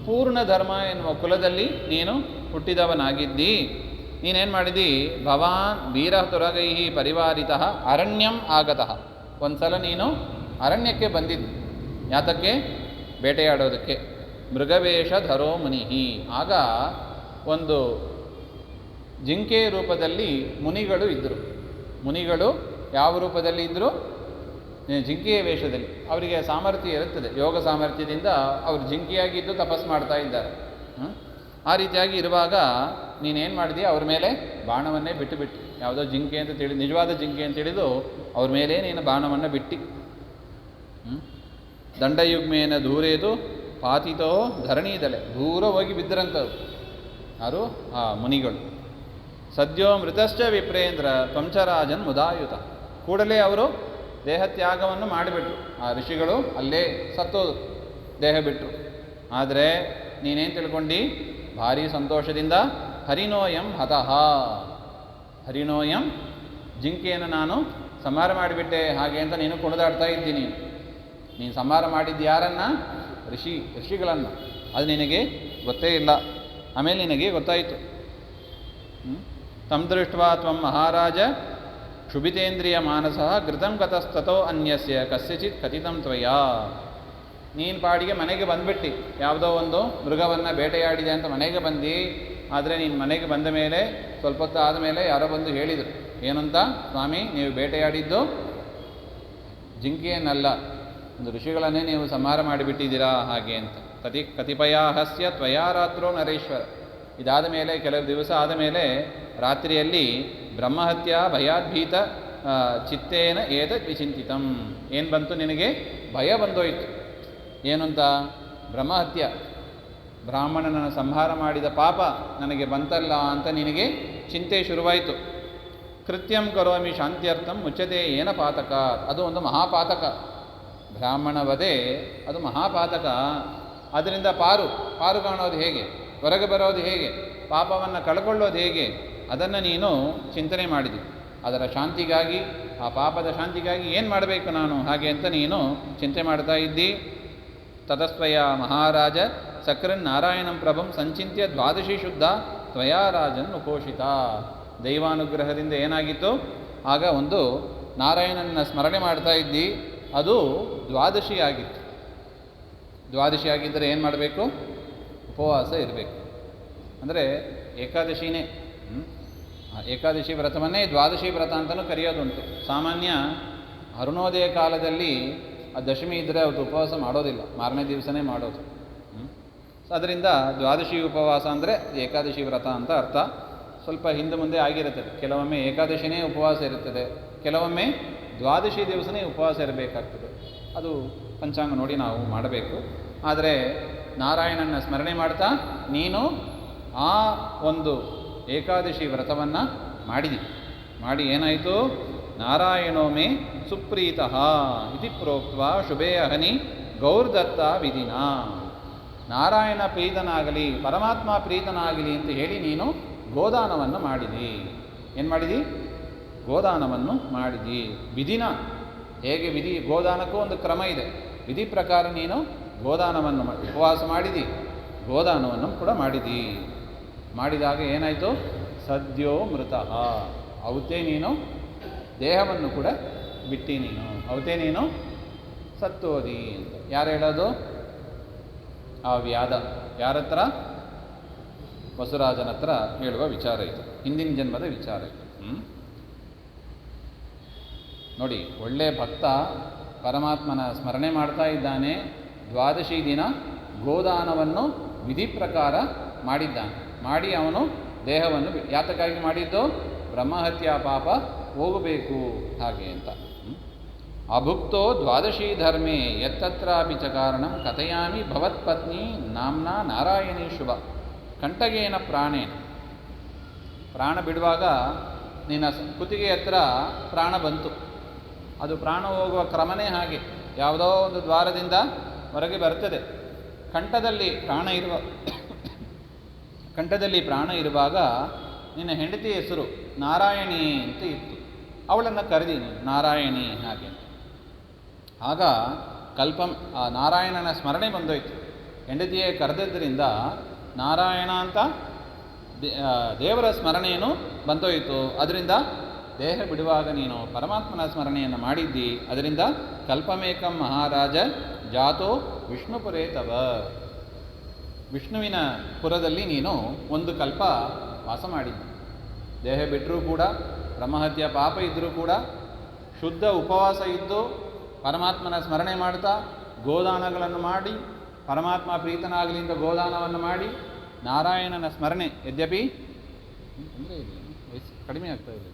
ಪೂರ್ಣಧರ್ಮ ಎನ್ನುವ ಕುಲದಲ್ಲಿ ನೀನು ಹುಟ್ಟಿದವನಾಗಿದ್ದಿ. ನೀನೇನು ಮಾಡಿದಿ? ಭವಾನ್ ವೀರತುರಗೈ ಪರಿವಾರಿತಃ ಅರಣ್ಯಂ ಆಗತಃ. ಒಂದು ಸಲ ನೀನು ಅರಣ್ಯಕ್ಕೆ ಬಂದಿದ್ದು. ಯಾತಕ್ಕೆ? ಬೇಟೆಯಾಡೋದಕ್ಕೆ. ಮೃಗವೇಷ ಧರೋ ಮುನಿಹಿ. ಆಗ ಒಂದು ಜಿಂಕೆ ರೂಪದಲ್ಲಿ ಮುನಿಗಳು ಇದ್ದರು. ಮುನಿಗಳು ಯಾವ ರೂಪದಲ್ಲಿ ಇದ್ದರು? ಜಿಂಕೆಯ ವೇಷದಲ್ಲಿ. ಅವರಿಗೆ ಸಾಮರ್ಥ್ಯ ಇರುತ್ತದೆ, ಯೋಗ ಸಾಮರ್ಥ್ಯದಿಂದ ಅವರು ಜಿಂಕೆಯಾಗಿದ್ದು ತಪಸ್ಸು ಮಾಡ್ತಾ ಇದ್ದಾರೆ. ಆ ರೀತಿಯಾಗಿ ಇರುವಾಗ ನೀನೇನು ಮಾಡಿದೀಯ? ಅವ್ರ ಮೇಲೆ ಬಾಣವನ್ನೇ ಬಿಟ್ಟು ಯಾವುದೋ ಜಿಂಕೆ ಅಂತ ತಿಳಿದು, ನಿಜವಾದ ಜಿಂಕೆ ಅಂತ ತಿಳಿದು ಅವ್ರ ಮೇಲೆ ನೀನು ಬಾಣವನ್ನು ಬಿಟ್ಟು. ದಂಡಯುಗ್ಮೇನ ದೂರೇದು ಪಾತಿತೋ ಧರಣೀದಲೆ, ದೂರ ಹೋಗಿ ಬಿದ್ದರಂಥವ್ರು ಯಾರು? ಆ ಮುನಿಗಳು. ಸದ್ಯೋ ಮೃತಶ್ಚ ವಿಪ್ರೇಂದ್ರ ತ್ವಂಚರಾಜನ್ ಮುದಾಯುತ. ಕೂಡಲೇ ಅವರು ದೇಹತ್ಯಾಗವನ್ನು ಮಾಡಿಬಿಟ್ರು. ಆ ಋಷಿಗಳು ಅಲ್ಲೇ ಸತ್ತೋದು, ದೇಹ ಬಿಟ್ಟರು. ಆದರೆ ನೀನೇನು ತಿಳ್ಕೊಂಡು ಭಾರೀ ಸಂತೋಷದಿಂದ ಹರಿನೋಯಂ ಹತಃ, ಹರಿನೋಯಂ, ಜಿಂಕೆಯನ್ನು ನಾನು ಸಂಹಾರ ಮಾಡಿಬಿಟ್ಟೆ ಹಾಗೆ ಅಂತ ನೀನು ಕುಣಿದಾಡ್ತಾ ಇದ್ದೀನಿ. ನೀನು ಸಂಹಾರ ಮಾಡಿದ್ದು ಯಾರನ್ನು? ಋಷಿಗಳನ್ನು. ಅದು ನಿನಗೆ ಗೊತ್ತೇ ಇಲ್ಲ. ಆಮೇಲೆ ನಿನಗೆ ಗೊತ್ತಾಯಿತು. ತಂ ದೃಷ್ಟ್ವಾ ತ್ವಂ ಮಹಾರಾಜ ಕ್ಷುಭಿತೇಂದ್ರಿಯ ಮಾನಸ ಘೃತಂ ಗತಸ್ತತೋ ಅನ್ಯಸ್ಯ ಕಸ್ಯಚಿತ್ ಕಥಿತಂ ತ್ವಯಾ. ನೀನು ಪಾಡಿಗೆ ಮನೆಗೆ ಬಂದುಬಿಟ್ಟು ಯಾವುದೋ ಒಂದು ಮೃಗವನ್ನು ಬೇಟೆಯಾಡಿದೆ ಅಂತ ಮನೆಗೆ ಬಂದು. ಆದರೆ ನೀನು ಮನೆಗೆ ಬಂದ ಮೇಲೆ ಸ್ವಲ್ಪ ಹೊತ್ತು ಆದಮೇಲೆ ಯಾರೋ ಬಂದು ಹೇಳಿದರು, ಏನಂತ? ಸ್ವಾಮಿ, ನೀವು ಬೇಟೆಯಾಡಿದ್ದು ಜಿಂಕೆಯನ್ನಲ್ಲ, ಒಂದು ಋಷಿಗಳನ್ನೇ ನೀವು ಸಂಹಾರ ಮಾಡಿಬಿಟ್ಟಿದ್ದೀರಾ ಹಾಗೆ ಅಂತ. ಕತಿಪಯಾಹಸ್ಯ ತ್ವಯಾ ರಾತ್ರೋ ನರೇಶ್ವರ. ಇದಾದ ಮೇಲೆ ಕೆಲವು ದಿವಸ ಆದ ಮೇಲೆ ರಾತ್ರಿಯಲ್ಲಿ ಬ್ರಹ್ಮಹತ್ಯಾ ಭಯಾದ್ಭೀತ ಚಿತ್ತೇನ ಏತದ್ ವಿಚಿಂತಿತಂ. ಏನು ಬಂತು ನಿನಗೆ? ಭಯ ಬಂದೋಯ್ತು. ಏನು ಅಂತ? ಬ್ರಹ್ಮಹತ್ಯ, ಬ್ರಾಹ್ಮಣನನ್ನು ಸಂಹಾರ ಮಾಡಿದ ಪಾಪ ನನಗೆ ಬಂತಲ್ಲ ಅಂತ ನಿನಗೆ ಚಿಂತೆ ಶುರುವಾಯಿತು. ಕೃತ್ಯಂ ಕರೋಮಿ ಶಾಂತ್ಯರ್ಥಂ ಮುಚ್ಚತೆ ಏನ ಪಾತಕ. ಅದು ಒಂದು ಮಹಾಪಾತಕ. ಬ್ರಾಹ್ಮಣ ವಧೆ ಅದು ಮಹಾಪಾತಕ. ಅದರಿಂದ ಪಾರು ಕಾಣೋದು ಹೇಗೆ? ಹೊರಗೆ ಬರೋದು ಹೇಗೆ? ಪಾಪವನ್ನು ಕಳ್ಕೊಳ್ಳೋದು ಹೇಗೆ? ಅದನ್ನು ನೀನು ಚಿಂತನೆ ಮಾಡಿದಿ. ಅದರ ಶಾಂತಿಗಾಗಿ, ಆ ಪಾಪದ ಶಾಂತಿಗಾಗಿ ಏನು ಮಾಡಬೇಕು ನಾನು ಹಾಗೆ ಅಂತ ನೀನು ಚಿಂತೆ ಮಾಡ್ತಾ ಇದ್ದಿ. ತತಸ್ತ್ವಯ ಮಹಾರಾಜ ಸಕೃನ್ ನಾರಾಯಣಂ ಪ್ರಭಂ ಸಂಚಿತ್ಯ ದ್ವಾದಶಿ ಶುದ್ಧ ತ್ವಯಾ ರಾಜನ್ ಉಪೋಷಿತ. ದೈವಾನುಗ್ರಹದಿಂದ ಏನಾಗಿತ್ತು? ಆಗ ಒಂದು ನಾರಾಯಣನ ಸ್ಮರಣೆ ಮಾಡ್ತಾ ಇದ್ದಿ. ಅದು ದ್ವಾದಶಿ ಆಗಿತ್ತು. ದ್ವಾದಶಿ ಆಗಿದ್ದರೆ ಏನು ಮಾಡಬೇಕು? ಉಪವಾಸ ಇರಬೇಕು. ಅಂದರೆ ಏಕಾದಶಿನೇ. ಏಕಾದಶಿ ವ್ರತವನ್ನೇ ದ್ವಾದಶಿ ವ್ರತ ಅಂತಲೂ ಕರೆಯೋದುಂಟು. ಸಾಮಾನ್ಯ ಅರುಣೋದಯ ಕಾಲದಲ್ಲಿ ಆ ದಶಮಿ ಇದ್ದರೆ ಅವತ್ತು ಉಪವಾಸ ಮಾಡೋದಿಲ್ಲ, ಮಾರನೇ ದಿವಸನೇ ಮಾಡೋದು. ಅದರಿಂದ ದ್ವಾದಶಿ ಉಪವಾಸ ಅಂದರೆ ಏಕಾದಶಿ ವ್ರತ ಅಂತ ಅರ್ಥ. ಸ್ವಲ್ಪ ಹಿಂದೆ ಮುಂದೆ ಆಗಿರುತ್ತದೆ. ಕೆಲವೊಮ್ಮೆ ಏಕಾದಶಿನೇ ಉಪವಾಸ ಇರುತ್ತದೆ, ಕೆಲವೊಮ್ಮೆ ದ್ವಾದಶಿ ದಿವಸನೇ ಉಪವಾಸ ಇರಬೇಕಾಗ್ತದೆ. ಅದು ಪಂಚಾಂಗ ನೋಡಿ ನಾವು ಮಾಡಬೇಕು. ಆದರೆ ನಾರಾಯಣನ ಸ್ಮರಣೆ ಮಾಡ್ತಾ ನೀನು ಆ ಒಂದು ಏಕಾದಶಿ ವ್ರತವನ್ನು ಮಾಡಿ ಏನಾಯಿತು? ನಾರಾಯಣೋ ಮೇ ಸುಪ್ರೀತಃ ಇತಿ ಪ್ರೋಕ್ತ್ವಾ ಶುಭೇ ಅಹನಿ ಗೌರ್ದತ್ತ ವಿಧಿನ. ನಾರಾಯಣ ಪ್ರೀತನಾಗಲಿ, ಪರಮಾತ್ಮ ಪ್ರೀತನಾಗಲಿ ಅಂತ ಹೇಳಿ ನೀನು ಗೋದಾನವನ್ನು ಮಾಡಿದಿ. ಏನು ಮಾಡಿದಿ? ಗೋದಾನವನ್ನು ಮಾಡಿದಿ. ವಿಧಿನ ಹೇಗೆ ವಿಧಿ? ಗೋದಾನಕ್ಕೂ ಒಂದು ಕ್ರಮ ಇದೆ. ವಿಧಿ ಪ್ರಕಾರ ನೀನು ಗೋದಾನವನ್ನು ಉಪವಾಸ ಮಾಡಿದಿ, ಗೋದಾನವನ್ನು ಕೂಡ ಮಾಡಿದಿ. ಮಾಡಿದಾಗ ಏನಾಯಿತು? ಸದ್ಯೋ ಮೃತಃ. ಅವತ್ತೇ ನೀನು ದೇಹವನ್ನು ಕೂಡ ಬಿಟ್ಟಿ, ಅವತ್ತೇ ನೀನು ಸತ್ತೋದಿ ಅಂತ. ಯಾರು ಹೇಳೋದು? ಆ ವ್ಯಾದ ಯಾರ ಹತ್ರ? ವಸುರಾಜನ ಹತ್ರ ಹೇಳುವ ವಿಚಾರ ಇದು. ಹಿಂದಿನ ಜನ್ಮದ ವಿಚಾರ ಇದು. ನೋಡಿ, ಒಳ್ಳೆ ಭಕ್ತ ಪರಮಾತ್ಮನ ಸ್ಮರಣೆ ಮಾಡ್ತಾ ಇದ್ದಾನೆ. ದ್ವಾದಶಿ ದಿನ ಗೋದಾನವನ್ನು ವಿಧಿ ಪ್ರಕಾರ ಮಾಡಿದ್ದಾನೆ. ಮಾಡಿ ಅವನು ದೇಹವನ್ನು ಯಾತಕ್ಕಾಗಿ ಮಾಡಿದ್ದು? ಬ್ರಹ್ಮಹತ್ಯಾ ಪಾಪ ಹೋಗಬೇಕು ಹಾಗೆ ಅಂತ. ಅಭುಕ್ತೋ ದ್ವಾದಶಿ ಧರ್ಮೇ ಯತ್ತತ್ರಾಪಿ ಚ ಕಾರಣಂ ಕಥಯಾಮಿ ಭವತ್ಪತ್ನಿ ನಾಮ್ನಾ ನಾರಾಯಣಿ ಶುಭ ಕಂಠಗೇನ ಪ್ರಾಣೇನ. ಪ್ರಾಣ ಬಿಡುವಾಗ ನಿನ್ನ ಕುತ್ತಿಗೆ ಹತ್ರ ಪ್ರಾಣ ಬಂತು. ಅದು ಪ್ರಾಣ ಹೋಗುವ ಕ್ರಮನೇ ಹಾಗೆ. ಯಾವುದೋ ಒಂದು ದ್ವಾರದಿಂದ ಹೊರಗೆ ಬರ್ತದೆ. ಕಂಠದಲ್ಲಿ ಪ್ರಾಣ ಇರುವಾಗ ನಿನ್ನ ಹೆಂಡತಿ ಹೆಸರು ನಾರಾಯಣಿ ಅಂತ ಇತ್ತು. ಅವಳನ್ನು ಕರೆದಿ ನಾರಾಯಣಿ ಹಾಗೆ. ಆಗ ಆ ನಾರಾಯಣನ ಸ್ಮರಣೆ ಬಂದೋಯ್ತು. ಹೆಂಡತಿಯೇ ಕರೆದಿದ್ದರಿಂದ ನಾರಾಯಣ ಅಂತ ದೇವರ ಸ್ಮರಣೆಯನ್ನು ಬಂದೋಯಿತು. ಅದರಿಂದ ದೇಹ ಬಿಡುವಾಗ ನೀನು ಪರಮಾತ್ಮನ ಸ್ಮರಣೆಯನ್ನು ಮಾಡಿದ್ದಿ. ಅದರಿಂದ ಕಲ್ಪಮೇಕಂ ಮಹಾರಾಜ ಜಾತೋ ವಿಷ್ಣುಪುರೇ ತವ. ವಿಷ್ಣುವಿನ ಪುರದಲ್ಲಿ ನೀನು ಒಂದು ಕಲ್ಪ ವಾಸ ಮಾಡಿದ್ದಿ. ದೇಹ ಬಿಟ್ಟರೂ ಕೂಡ, ಬ್ರಹ್ಮಹತ್ಯ ಪಾಪ ಇದ್ದರೂ ಕೂಡ, ಶುದ್ಧ ಉಪವಾಸ ಇದ್ದು ಪರಮಾತ್ಮನ ಸ್ಮರಣೆ ಮಾಡ್ತಾ ಗೋದಾನಗಳನ್ನು ಮಾಡಿ, ಪರಮಾತ್ಮ ಪ್ರೀತನಾಗಲಿ ಅಂತ ಗೋದಾನವನ್ನು ಮಾಡಿ, ನಾರಾಯಣನ ಸ್ಮರಣೆ. ಯದ್ಯಪಿ ಅಂದರೆ ವಯಸ್ಸು ಕಡಿಮೆ ಆಗ್ತಾ ಇದೆ.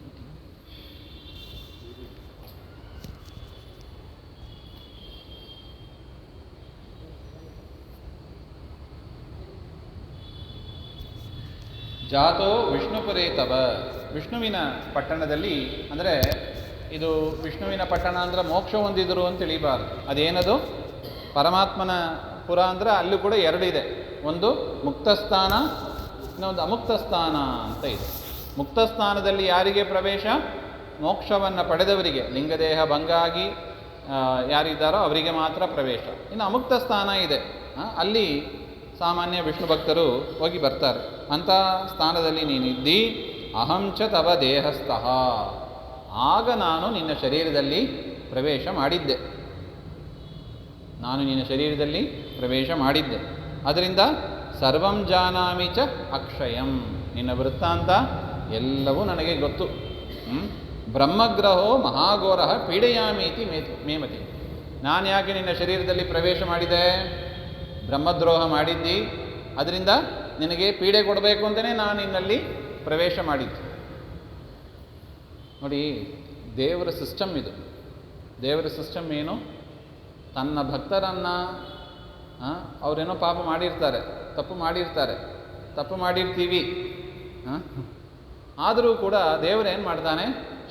ಜಾತೋ ವಿಷ್ಣುಪುರೇ ತವ. ವಿಷ್ಣುವಿನ ಪಟ್ಟಣದಲ್ಲಿ, ಅಂದರೆ ಇದು ವಿಷ್ಣುವಿನ ಪಟ್ಟಣ ಅಂದರೆ ಮೋಕ್ಷ ಹೊಂದಿದರು ಅಂತ ತಿಳಿಬಾರ್ದು. ಅದೇನದು? ಪರಮಾತ್ಮನ ಪುರ ಅಂದರೆ ಅಲ್ಲೂ ಕೂಡ ಎರಡಿದೆ. ಒಂದು ಮುಕ್ತಸ್ಥಾನ, ಇನ್ನೊಂದು ಅಮುಕ್ತ ಸ್ಥಾನ ಅಂತ ಇದೆ. ಮುಕ್ತಸ್ಥಾನದಲ್ಲಿ ಯಾರಿಗೆ ಪ್ರವೇಶ? ಮೋಕ್ಷವನ್ನು ಪಡೆದವರಿಗೆ, ಲಿಂಗದೇಹ ಭಂಗ ಆಗಿ ಯಾರಿದ್ದಾರೋ ಅವರಿಗೆ ಮಾತ್ರ ಪ್ರವೇಶ. ಇನ್ನು ಅಮುಕ್ತ ಸ್ಥಾನ ಇದೆ, ಅಲ್ಲಿ ಸಾಮಾನ್ಯ ವಿಷ್ಣು ಭಕ್ತರು ಹೋಗಿ ಬರ್ತಾರೆ. ಅಂಥ ಸ್ಥಾನದಲ್ಲಿ ನೀನಿದ್ದಿ. ಅಹಂಚ ತವ ದೇಹಸ್ಥಃ. ಆಗ ನಾನು ನಿನ್ನ ಶರೀರದಲ್ಲಿ ಪ್ರವೇಶ ಮಾಡಿದ್ದೆ. ಅದರಿಂದ ಸರ್ವಂ ಜಾನಾಮಿ ಚ ಅಕ್ಷಯಂ. ನಿನ್ನ ವೃತ್ತಾಂತ ಎಲ್ಲವೂ ನನಗೆ ಗೊತ್ತು. ಬ್ರಹ್ಮಗ್ರಹೋ ಮಹಾಘೋರ ಪೀಡೆಯಾಮೀತಿ ಮೇಮತಿ. ನಾನು ಯಾಕೆ ನಿನ್ನ ಶರೀರದಲ್ಲಿ ಪ್ರವೇಶ ಮಾಡಿದೆ? ಬ್ರಹ್ಮದ್ರೋಹ ಮಾಡಿದ್ದಿ, ಅದರಿಂದ ನಿನಗೆ ಪೀಡೆ ಕೊಡಬೇಕು ಅಂತಲೇ ನಾನು ನಿನ್ನಲ್ಲಿ ಪ್ರವೇಶ ಮಾಡಿದ್ದು. ನೋಡಿ, ದೇವರ ಸಿಸ್ಟಮ್ ಇದು. ದೇವರ ಸಿಸ್ಟಮ್ ಏನು? ತನ್ನ ಭಕ್ತರನ್ನು ಅವರೇನೋ ಪಾಪ ಮಾಡಿರ್ತಾರೆ, ತಪ್ಪು ಮಾಡಿರ್ತೀವಿ, ಆದರೂ ಕೂಡ ದೇವರೇನು ಮಾಡ್ತಾನೆ?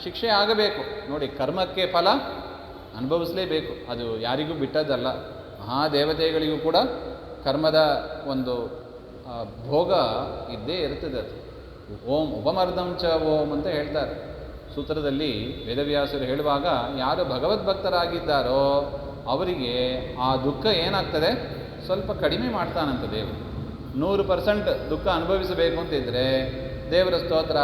ಶಿಕ್ಷೆ ಆಗಬೇಕು. ನೋಡಿ, ಕರ್ಮಕ್ಕೆ ಫಲ ಅನುಭವಿಸಲೇಬೇಕು. ಅದು ಯಾರಿಗೂ ಬಿಟ್ಟದ್ದಲ್ಲ. ಮಹಾದೇವತೆಗಳಿಗೂ ಕೂಡ ಕರ್ಮದ ಒಂದು ಭೋಗ ಇದ್ದೇ ಇರ್ತದೆ. ಅದು ಓಂ ಉಪಮರ್ದಂ ಚ ಓಂ ಅಂತ ಹೇಳ್ತಾರೆ ಸೂತ್ರದಲ್ಲಿ. ವೇದವ್ಯಾಸರು ಹೇಳುವಾಗ ಯಾರು ಭಗವದ್ಭಕ್ತರಾಗಿದ್ದಾರೋ ಅವರಿಗೆ ಆ ದುಃಖ ಏನಾಗ್ತದೆ? ಸ್ವಲ್ಪ ಕಡಿಮೆ ಮಾಡ್ತಾನಂತ ದೇವರು. 100% ದುಃಖ ಅನುಭವಿಸಬೇಕು ಅಂತಿದ್ದರೆ ದೇವರ ಸ್ತೋತ್ರ,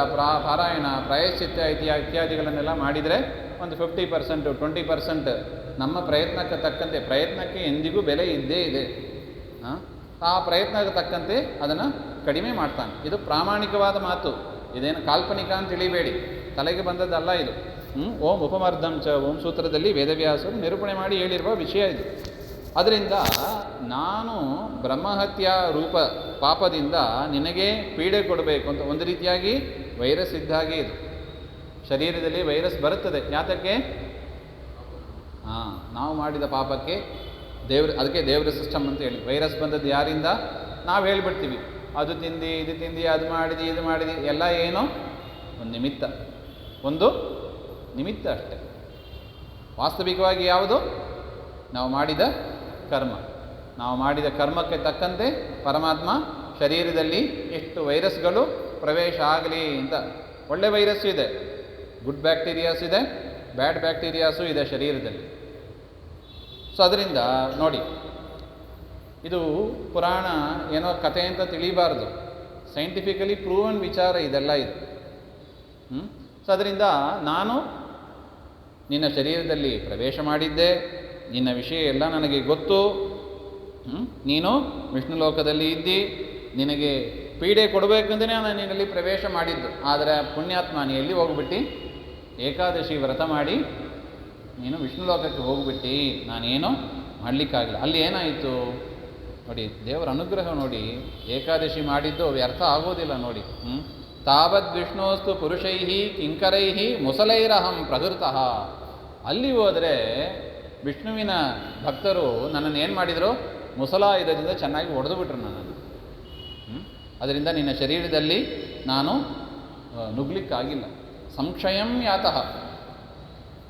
ಪಾರಾಯಣ, ಪ್ರಾಯಶ್ಚಿತ್ತ ಇತ್ಯಾದಿಗಳನ್ನೆಲ್ಲ ಮಾಡಿದರೆ ಒಂದು 50%, 20% ನಮ್ಮ ಪ್ರಯತ್ನಕ್ಕೆ ತಕ್ಕಂತೆ, ಪ್ರಯತ್ನಕ್ಕೆ ಎಂದಿಗೂ ಬೆಲೆ ಇದ್ದೇ ಇದೆ, ಆ ಪ್ರಯತ್ನಕ್ಕೆ ತಕ್ಕಂತೆ ಅದನ್ನು ಕಡಿಮೆ ಮಾಡ್ತಾನೆ. ಇದು ಪ್ರಾಮಾಣಿಕವಾದ ಮಾತು, ಇದೇನು ಕಾಲ್ಪನಿಕ ಅಂತ ತಿಳಿಬೇಡಿ, ತಲೆಗೆ ಬಂದದ್ದಲ್ಲ ಇದು. ಓಂ ಉಪಮರ್ದಂ ಚ ಓಂ ಸೂತ್ರದಲ್ಲಿ ವೇದವ್ಯಾಸರು ನಿರೂಪಣೆ ಮಾಡಿ ಹೇಳಿರುವ ವಿಷಯ ಇದು. ಅದರಿಂದ ನಾನು ಬ್ರಹ್ಮಹತ್ಯ ರೂಪ ಪಾಪದಿಂದ ನಿನಗೆ ಪೀಡೆ ಕೊಡಬೇಕು ಅಂತ ಒಂದು ರೀತಿಯಾಗಿ ವೈರಸ್ ಇದ್ದಾಗೆ ಇದು. ಶರೀರದಲ್ಲಿ ವೈರಸ್ ಬರುತ್ತದೆ. ಯಾತಕ್ಕೆ? ನಾವು ಮಾಡಿದ ಪಾಪಕ್ಕೆ ಅದಕ್ಕೆ ದೇವರ ಸಿಸ್ಟಮ್ ಅಂತ ಹೇಳಿ. ವೈರಸ್ ಬಂದದ್ದು ಯಾರಿಂದ? ನಾವು ಹೇಳ್ಬಿಡ್ತೀವಿ, ಅದು ತಿಂದು ಇದು ತಿಂದು, ಅದು ಮಾಡಿದಿ ಇದು ಮಾಡಿದಿ, ಎಲ್ಲ ಏನೋ ಒಂದು ನಿಮಿತ್ತ ಅಷ್ಟೆ. ವಾಸ್ತವಿಕವಾಗಿ ಯಾವುದು? ನಾವು ಮಾಡಿದ ಕರ್ಮ. ನಾವು ಮಾಡಿದ ಕರ್ಮಕ್ಕೆ ತಕ್ಕಂತೆ ಪರಮಾತ್ಮ ಶರೀರದಲ್ಲಿ ಎಷ್ಟು ವೈರಸ್ಗಳು ಪ್ರವೇಶ ಆಗಲಿ ಅಂತ. ಒಳ್ಳೆ ವೈರಸ್ಸು ಇದೆ, ಗುಡ್ ಬ್ಯಾಕ್ಟೀರಿಯಾಸ್ ಇದೆ, ಬ್ಯಾಡ್ ಬ್ಯಾಕ್ಟೀರಿಯಾಸು ಇದೆ ಶರೀರದಲ್ಲಿ. ಸೊ ಅದರಿಂದ ನೋಡಿ, ಇದು ಪುರಾಣ ಏನೋ ಕಥೆ ಅಂತ ತಿಳಿಬಾರ್ದು, ಸೈಂಟಿಫಿಕಲಿ ಪ್ರೂವನ್ ವಿಚಾರ ಇದೆಲ್ಲ ಇದು. ಸೊ ಅದರಿಂದ ನಾನು ನಿನ್ನ ಶರೀರದಲ್ಲಿ ಪ್ರವೇಶ ಮಾಡಿದ್ದೆ, ನಿನ್ನ ವಿಷಯ ಎಲ್ಲ ನನಗೆ ಗೊತ್ತು, ನೀನು ವಿಷ್ಣು ಲೋಕದಲ್ಲಿ ಇದ್ದಿ, ನಿನಗೆ ಪೀಡೆ ಕೊಡಬೇಕಂದ್ರೆ ನಾನು ನಿನ್ನಲ್ಲಿ ಪ್ರವೇಶ ಮಾಡಿದ್ದು. ಆದರೆ ಪುಣ್ಯಾತ್ಮ ನೀ ಎಲ್ಲಿ ಹೋಗ್ಬಿಟ್ಟು ಏಕಾದಶಿ ವ್ರತ ಮಾಡಿ ನೀನು ವಿಷ್ಣು ಲೋಕಕ್ಕೆ ಹೋಗ್ಬಿಟ್ಟು ನಾನೇನು ಮಾಡಲಿಕ್ಕಾಗಿಲ್ಲ. ಅಲ್ಲಿ ಏನಾಯಿತು ನೋಡಿ, ದೇವರ ಅನುಗ್ರಹ ನೋಡಿ. ಏಕಾದಶಿ ಮಾಡಿದ್ದು ವ್ಯರ್ಥ ಆಗೋದಿಲ್ಲ ನೋಡಿ. ತಾವದ್ ವಿಷ್ಣೋಸ್ತು ಪುರುಷೈಹಿ ಕಿಂಕರೈಹಿ ಮುಸಲೈರಹಂ ಪ್ರಹೃತಃ. ಅಲ್ಲಿ ಹೋದರೆ ವಿಷ್ಣುವಿನ ಭಕ್ತರು ನನ್ನನ್ನು ಏನು ಮಾಡಿದರು? ಮುಸಲಾಯುಧದಿಂದ ಚೆನ್ನಾಗಿ ಹೊಡೆದು ಬಿಟ್ರು ನನ್ನನ್ನು. ಅದರಿಂದ ನಿನ್ನ ಶರೀರದಲ್ಲಿ ನಾನು ನುಗ್ಲಿಕ್ಕಾಗಿಲ್ಲ. ಸಂಕ್ಷಯಂ ಯಾತಃ,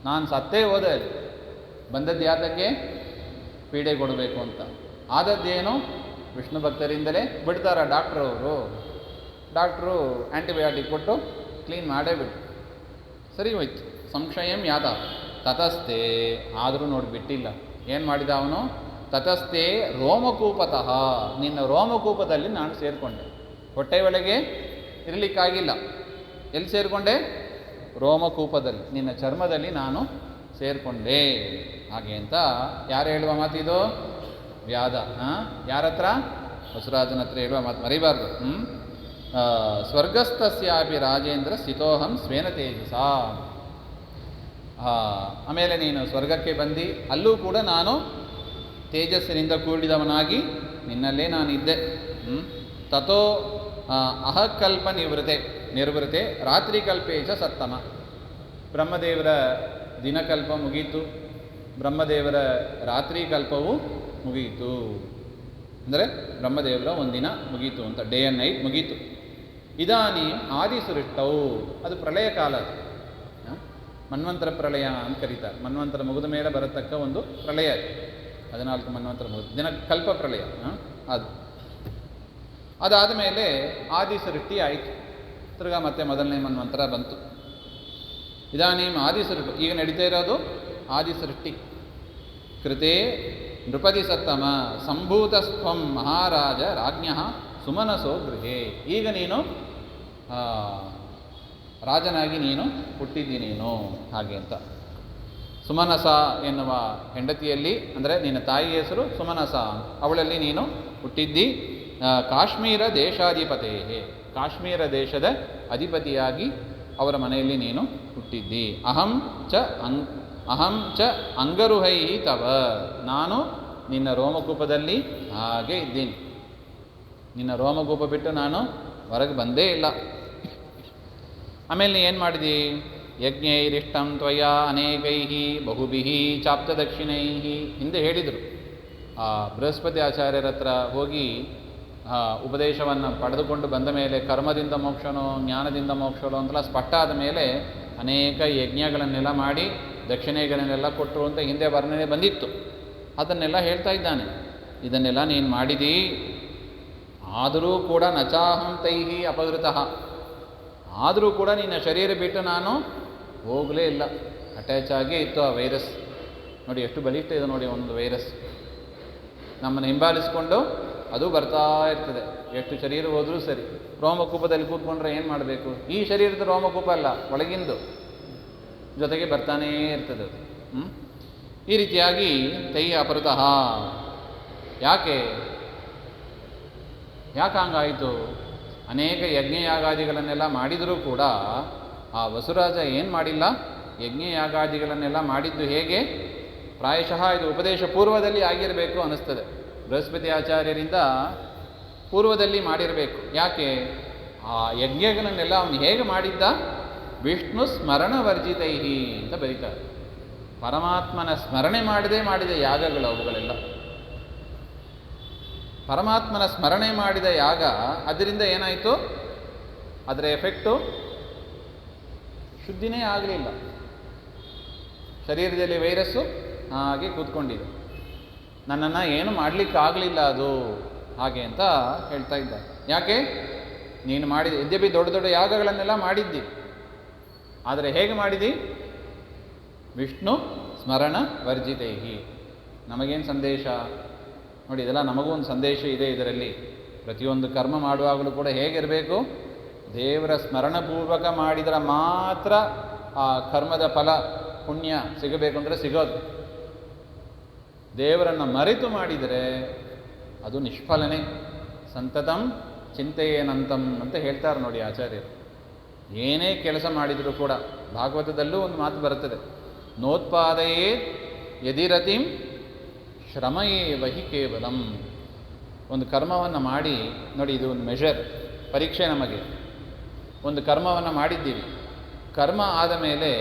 ನಾನು ಸತ್ತೇ ಹೋದೆ. ಬಂದದ್ದು ಯಾತಕ್ಕೆ? ಪೀಡೆ ಕೊಡಬೇಕು ಅಂತ. ಆದದ್ದೇನು? ವಿಷ್ಣು ಭಕ್ತರಿಂದಲೇ ಬಿಡ್ತಾರ ಡಾಕ್ಟ್ರು ಆ್ಯಂಟಿಬಯೋಟಿಕ್ ಕೊಟ್ಟು ಕ್ಲೀನ್ ಮಾಡೇ ಬಿಟ್ಟು ಸರಿ ಹೋಯ್ತು. ಸಂಶಯಂ ಯಾತ ತತಸ್ಥೆ. ಆದರೂ ನೋಡಿ ಬಿಟ್ಟಿಲ್ಲ. ಏನು ಮಾಡಿದ ಅವನು? ತತಸ್ಥೆ ರೋಮಕೂಪತಃ. ನಿನ್ನ ರೋಮಕೂಪದಲ್ಲಿ ನಾನು ಸೇರಿಕೊಂಡೆ. ಹೊಟ್ಟೆ ಒಳಗೆ ಇರಲಿಕ್ಕಾಗಿಲ್ಲ. ಎಲ್ಲಿ ಸೇರಿಕೊಂಡೆ? ರೋಮಕೂಪದಲ್ಲಿ, ನಿನ್ನ ಚರ್ಮದಲ್ಲಿ ನಾನು ಸೇರಿಕೊಂಡೆ. ಹಾಗೆ ಅಂತ ಯಾರು ಹೇಳುವ ಮಾತಿದು? ವ್ಯಾದ. ಯಾರ ಹತ್ರ? ವಸುರಾಜನ ಹತ್ರ ಹೇಳುವ ಮಾತು ಮರಿಬಾರ್ದು. ಸ್ವರ್ಗಸ್ಥಸ್ಯಾಪಿ ರಾಜೇಂದ್ರ ಸ್ಥಿತೋಹಂ ಸ್ವೇನ ತೇಜಸ. ಆಮೇಲೆ ನೀನು ಸ್ವರ್ಗಕ್ಕೆ ಬಂದು ಅಲ್ಲೂ ಕೂಡ ನಾನು ತೇಜಸ್ಸಿನಿಂದ ಕೂಡಿದವನಾಗಿ ನಿನ್ನಲ್ಲೇ ನಾನಿದ್ದೆ. ತಥೋ ಅಹಕಲ್ಪ ನಿರ್ವೃತೆ ರಾತ್ರಿ ಕಲ್ಪೇಶ ಸತ್ತಮ. ಬ್ರಹ್ಮದೇವರ ದಿನಕಲ್ಪ ಮುಗೀತು, ಬ್ರಹ್ಮದೇವರ ರಾತ್ರಿ ಕಲ್ಪವು ಮುಗೀತು. ಅಂದರೆ ಬ್ರಹ್ಮದೇವರ ಒಂದಿನ ಮುಗೀತು ಅಂತ, ಡೇ ಆ್ಯಂಡ್ ನೈಟ್ ಮುಗೀತು. ಇದಾನಿ ಆದಿಸೃಷ್ಟವು. ಅದು ಪ್ರಳಯ ಕಾಲ. ಮನ್ವಂತರ ಪ್ರಳಯ ಅಂತ ಕರೀತಾರೆ. ಮನ್ವಂತರ ಮುಗಿದ ಮೇಲೆ ಬರತಕ್ಕ ಒಂದು ಪ್ರಳಯ. 14 ಮನ್ವಂತರ ಮುಗಿದ ದಿನಕಲ್ಪ ಪ್ರಳಯ. ಅದಾದ ಮೇಲೆ ಆದಿಸೃಷ್ಟಿ ಆಯಿತು. ತಿರ್ಗಾ ಮತ್ತೆ ಮೊದಲನೇ ಮನ್ವಂತರ ಬಂತು. ಇದಾನೀಂ ಆದಿಸೃಷ್ಟಿ. ಈಗ ನಡೀತಾ ಇರೋದು ಆದಿಸೃಷ್ಟಿ. ಕೃತೆ ನೃಪತಿ ಸತ್ತಮ ಸಂಭೂತಸ್ತ್ವಂ ಮಹಾರಾಜ ರಾಜ್ಞಃ ಸುಮನಸೋ ಗೃಹೇ. ಈಗ ನೀನು ರಾಜನಾಗಿ ನೀನು ಹುಟ್ಟಿದ್ದಿ ನೀನು. ಹಾಗೆ ಅಂತ ಸುಮನಸ ಎನ್ನುವ ಹೆಂಡತಿಯಲ್ಲಿ, ಅಂದರೆ ನಿನ್ನ ತಾಯಿ ಹೆಸರು ಸುಮನಸ, ಅವಳಲ್ಲಿ ನೀನು ಹುಟ್ಟಿದ್ದಿ. ಕಾಶ್ಮೀರ ದೇಶಾಧಿಪತೇ. ಕಾಶ್ಮೀರ ದೇಶದ ಅಧಿಪತಿಯಾಗಿ ಅವರ ಮನೆಯಲ್ಲಿ ನೀನು ಹುಟ್ಟಿದ್ದಿ. ಅಹಂ ಚ ಅಂಗರುಹೈ ತವ. ನಾನು ನಿನ್ನ ರೋಮಕೂಪದಲ್ಲಿ ಹಾಗೆ ಇದ್ದೀನಿ. ನಿನ್ನ ರೋಮಕೂಪ ಬಿಟ್ಟು ನಾನು ಹೊರಗೆ ಬಂದೇ ಇಲ್ಲ. ಆಮೇಲೆ ನೀ ಏನು ಮಾಡಿದಿ? ಯಜ್ಞೈರಿಷ್ಟಂ ತ್ವಯಾ ಅನೇಕೈ ಬಹುಭಿಃ ಚಾಪ್ತದಕ್ಷಿಣೈ. ಹಿಂದೆ ಹೇಳಿದರು, ಬೃಹಸ್ಪತಿ ಆಚಾರ್ಯರ ಹತ್ರ ಹೋಗಿ ಉಪದೇಶವನ್ನು ಪಡೆದುಕೊಂಡು ಬಂದ ಮೇಲೆ ಕರ್ಮದಿಂದ ಮೋಕ್ಷನೋ ಜ್ಞಾನದಿಂದ ಮೋಕ್ಷನೋ ಅಂತೆಲ್ಲ ಸ್ಪಷ್ಟ ಆದ ಮೇಲೆ ಅನೇಕ ಯಜ್ಞಗಳನ್ನೆಲ್ಲ ಮಾಡಿ ದಕ್ಷಿಣೆಗಳನ್ನೆಲ್ಲ ಕೊಟ್ಟರು ಅಂತ ಹಿಂದೆ ವರ್ಣನೆ ಬಂದಿತ್ತು. ಅದನ್ನೆಲ್ಲ ಹೇಳ್ತಾ ಇದ್ದಾನೆ. ಇದನ್ನೆಲ್ಲ ನೀನು ಮಾಡಿದಿ, ಆದರೂ ಕೂಡ ನಚಾಹಂ ತೈಹಿ ಅಪಹೃತಃ, ಆದರೂ ಕೂಡ ನಿನ್ನ ಶರೀರ ಬಿಟ್ಟು ನಾನು ಹೋಗಲೇ ಇಲ್ಲ. ಅಟ್ಯಾಚ್ ಆಗೇ ಇತ್ತು ಆ ವೈರಸ್. ನೋಡಿ ಎಷ್ಟು ಬಲಿಷ್ಠ ಇದೆ ನೋಡಿ ಒಂದು ವೈರಸ್. ನಮ್ಮನ್ನು ಹಿಂಬಾಲಿಸಿಕೊಂಡು ಅದು ಬರ್ತಾ ಇರ್ತದೆ. ಎಷ್ಟು ಶರೀರ ಹೋದರೂ ಸರಿ. ರೋಮಕೂಪದಲ್ಲಿ ಕೂತ್ಕೊಂಡ್ರೆ ಏನು ಮಾಡಬೇಕು? ಈ ಶರೀರದ ರೋಮಕೂಪ ಅಲ್ಲ, ಒಳಗಿಂದು ಜೊತೆಗೆ ಬರ್ತಾನೇ ಇರ್ತದೆ ಅದು. ಈ ರೀತಿಯಾಗಿ ತೈ ಅಪರತಃ. ಯಾಕೆ ಹಂಗಾಯಿತು? ಅನೇಕ ಯಜ್ಞಯಾಗಾದಿಗಳನ್ನೆಲ್ಲ ಮಾಡಿದರೂ ಕೂಡ ಆ ವಸುರಾಜ ಏನು ಮಾಡಿಲ್ಲ? ಯಜ್ಞಯಾಗಾದಿಗಳನ್ನೆಲ್ಲ ಮಾಡಿದ್ದು ಹೇಗೆ? ಪ್ರಾಯಶಃ ಇದು ಉಪದೇಶ ಪೂರ್ವದಲ್ಲಿ ಆಗಿರಬೇಕು ಅನ್ನಿಸ್ತದೆ. ಬೃಹಸ್ಪತಿ ಆಚಾರ್ಯರಿಂದ ಪೂರ್ವದಲ್ಲಿ ಮಾಡಿರಬೇಕು. ಯಾಕೆ? ಆ ಯಜ್ಞಗಳನ್ನೆಲ್ಲ ಅವನು ಹೇಗೆ ಮಾಡಿದ್ದ? ವಿಷ್ಣು ಸ್ಮರಣ ವರ್ಜಿತೈಹಿ ಅಂತ ಬರೀತಾರೆ. ಪರಮಾತ್ಮನ ಸ್ಮರಣೆ ಮಾಡಿದ ಯಾಗಗಳು ಅವುಗಳೆಲ್ಲ. ಪರಮಾತ್ಮನ ಸ್ಮರಣೆ ಮಾಡಿದ ಯಾಗ. ಅದರಿಂದ ಏನಾಯಿತು? ಅದರ ಎಫೆಕ್ಟು ಶುದ್ಧಿನೇ ಆಗಲಿಲ್ಲ. ಶರೀರದಲ್ಲಿ ವೈರಸ್ಸು ಹಾಗೆ ಕೂತ್ಕೊಂಡಿದೆ. ನನ್ನನ್ನು ಏನು ಮಾಡಲಿಕ್ಕಾಗಲಿಲ್ಲ ಅದು ಹಾಗೆ ಅಂತ ಹೇಳ್ತಾ ಇದ್ದ. ಯಾಕೆ? ನೀನು ಮಾಡಿದ ಯದ್ಯಪಿ ದೊಡ್ಡ ದೊಡ್ಡ ಯಾಗಗಳನ್ನೆಲ್ಲ ಮಾಡಿದ್ದಿ, ಆದರೆ ಹೇಗೆ ಮಾಡಿದಿ? ವಿಷ್ಣು ಸ್ಮರಣ ವರ್ಜಿತೈಹಿ. ನಮಗೇನು ಸಂದೇಶ ನೋಡಿ? ಇದೆಲ್ಲ ನಮಗೂ ಒಂದು ಸಂದೇಶ ಇದೆ ಇದರಲ್ಲಿ. ಪ್ರತಿಯೊಂದು ಕರ್ಮ ಮಾಡುವಾಗಲೂ ಕೂಡ ಹೇಗಿರಬೇಕು? ದೇವರ ಸ್ಮರಣಪೂರ್ವಕ ಮಾಡಿದರೆ ಮಾತ್ರ ಆ ಕರ್ಮದ ಫಲ ಪುಣ್ಯ ಸಿಗಬೇಕು ಅಂದರೆ ಸಿಗೋದು. ದೇವರನ್ನು ಮರೆತು ಮಾಡಿದರೆ ಅದು ನಿಷ್ಫಲನೆ. ಸಂತತಂ ಚಿಂತೆಯೇನಂತಂ ಅಂತ ಹೇಳ್ತಾರೆ ನೋಡಿ ಆಚಾರ್ಯರು. ಏನೇ ಕೆಲಸ ಮಾಡಿದರೂ ಕೂಡ ಭಾಗವತದಲ್ಲೂ ಒಂದು ಮಾತು ಬರುತ್ತದೆ, ನೋತ್ಪಾದಯೇ ಯದಿರತಿಂ ಶ್ರಮಯೇವಹಿ ಕೇವಲಂ. ಒಂದು ಕರ್ಮವನ್ನು ಮಾಡಿ ನೋಡಿ, ಇದು ಒಂದು ಮೆಷರ್, ಪರೀಕ್ಷೆ ನಮಗೆ. ಒಂದು ಕರ್ಮವನ್ನು ಮಾಡಿದ್ದೀವಿ, ಕರ್ಮ ಆದ ಮೇಲೆ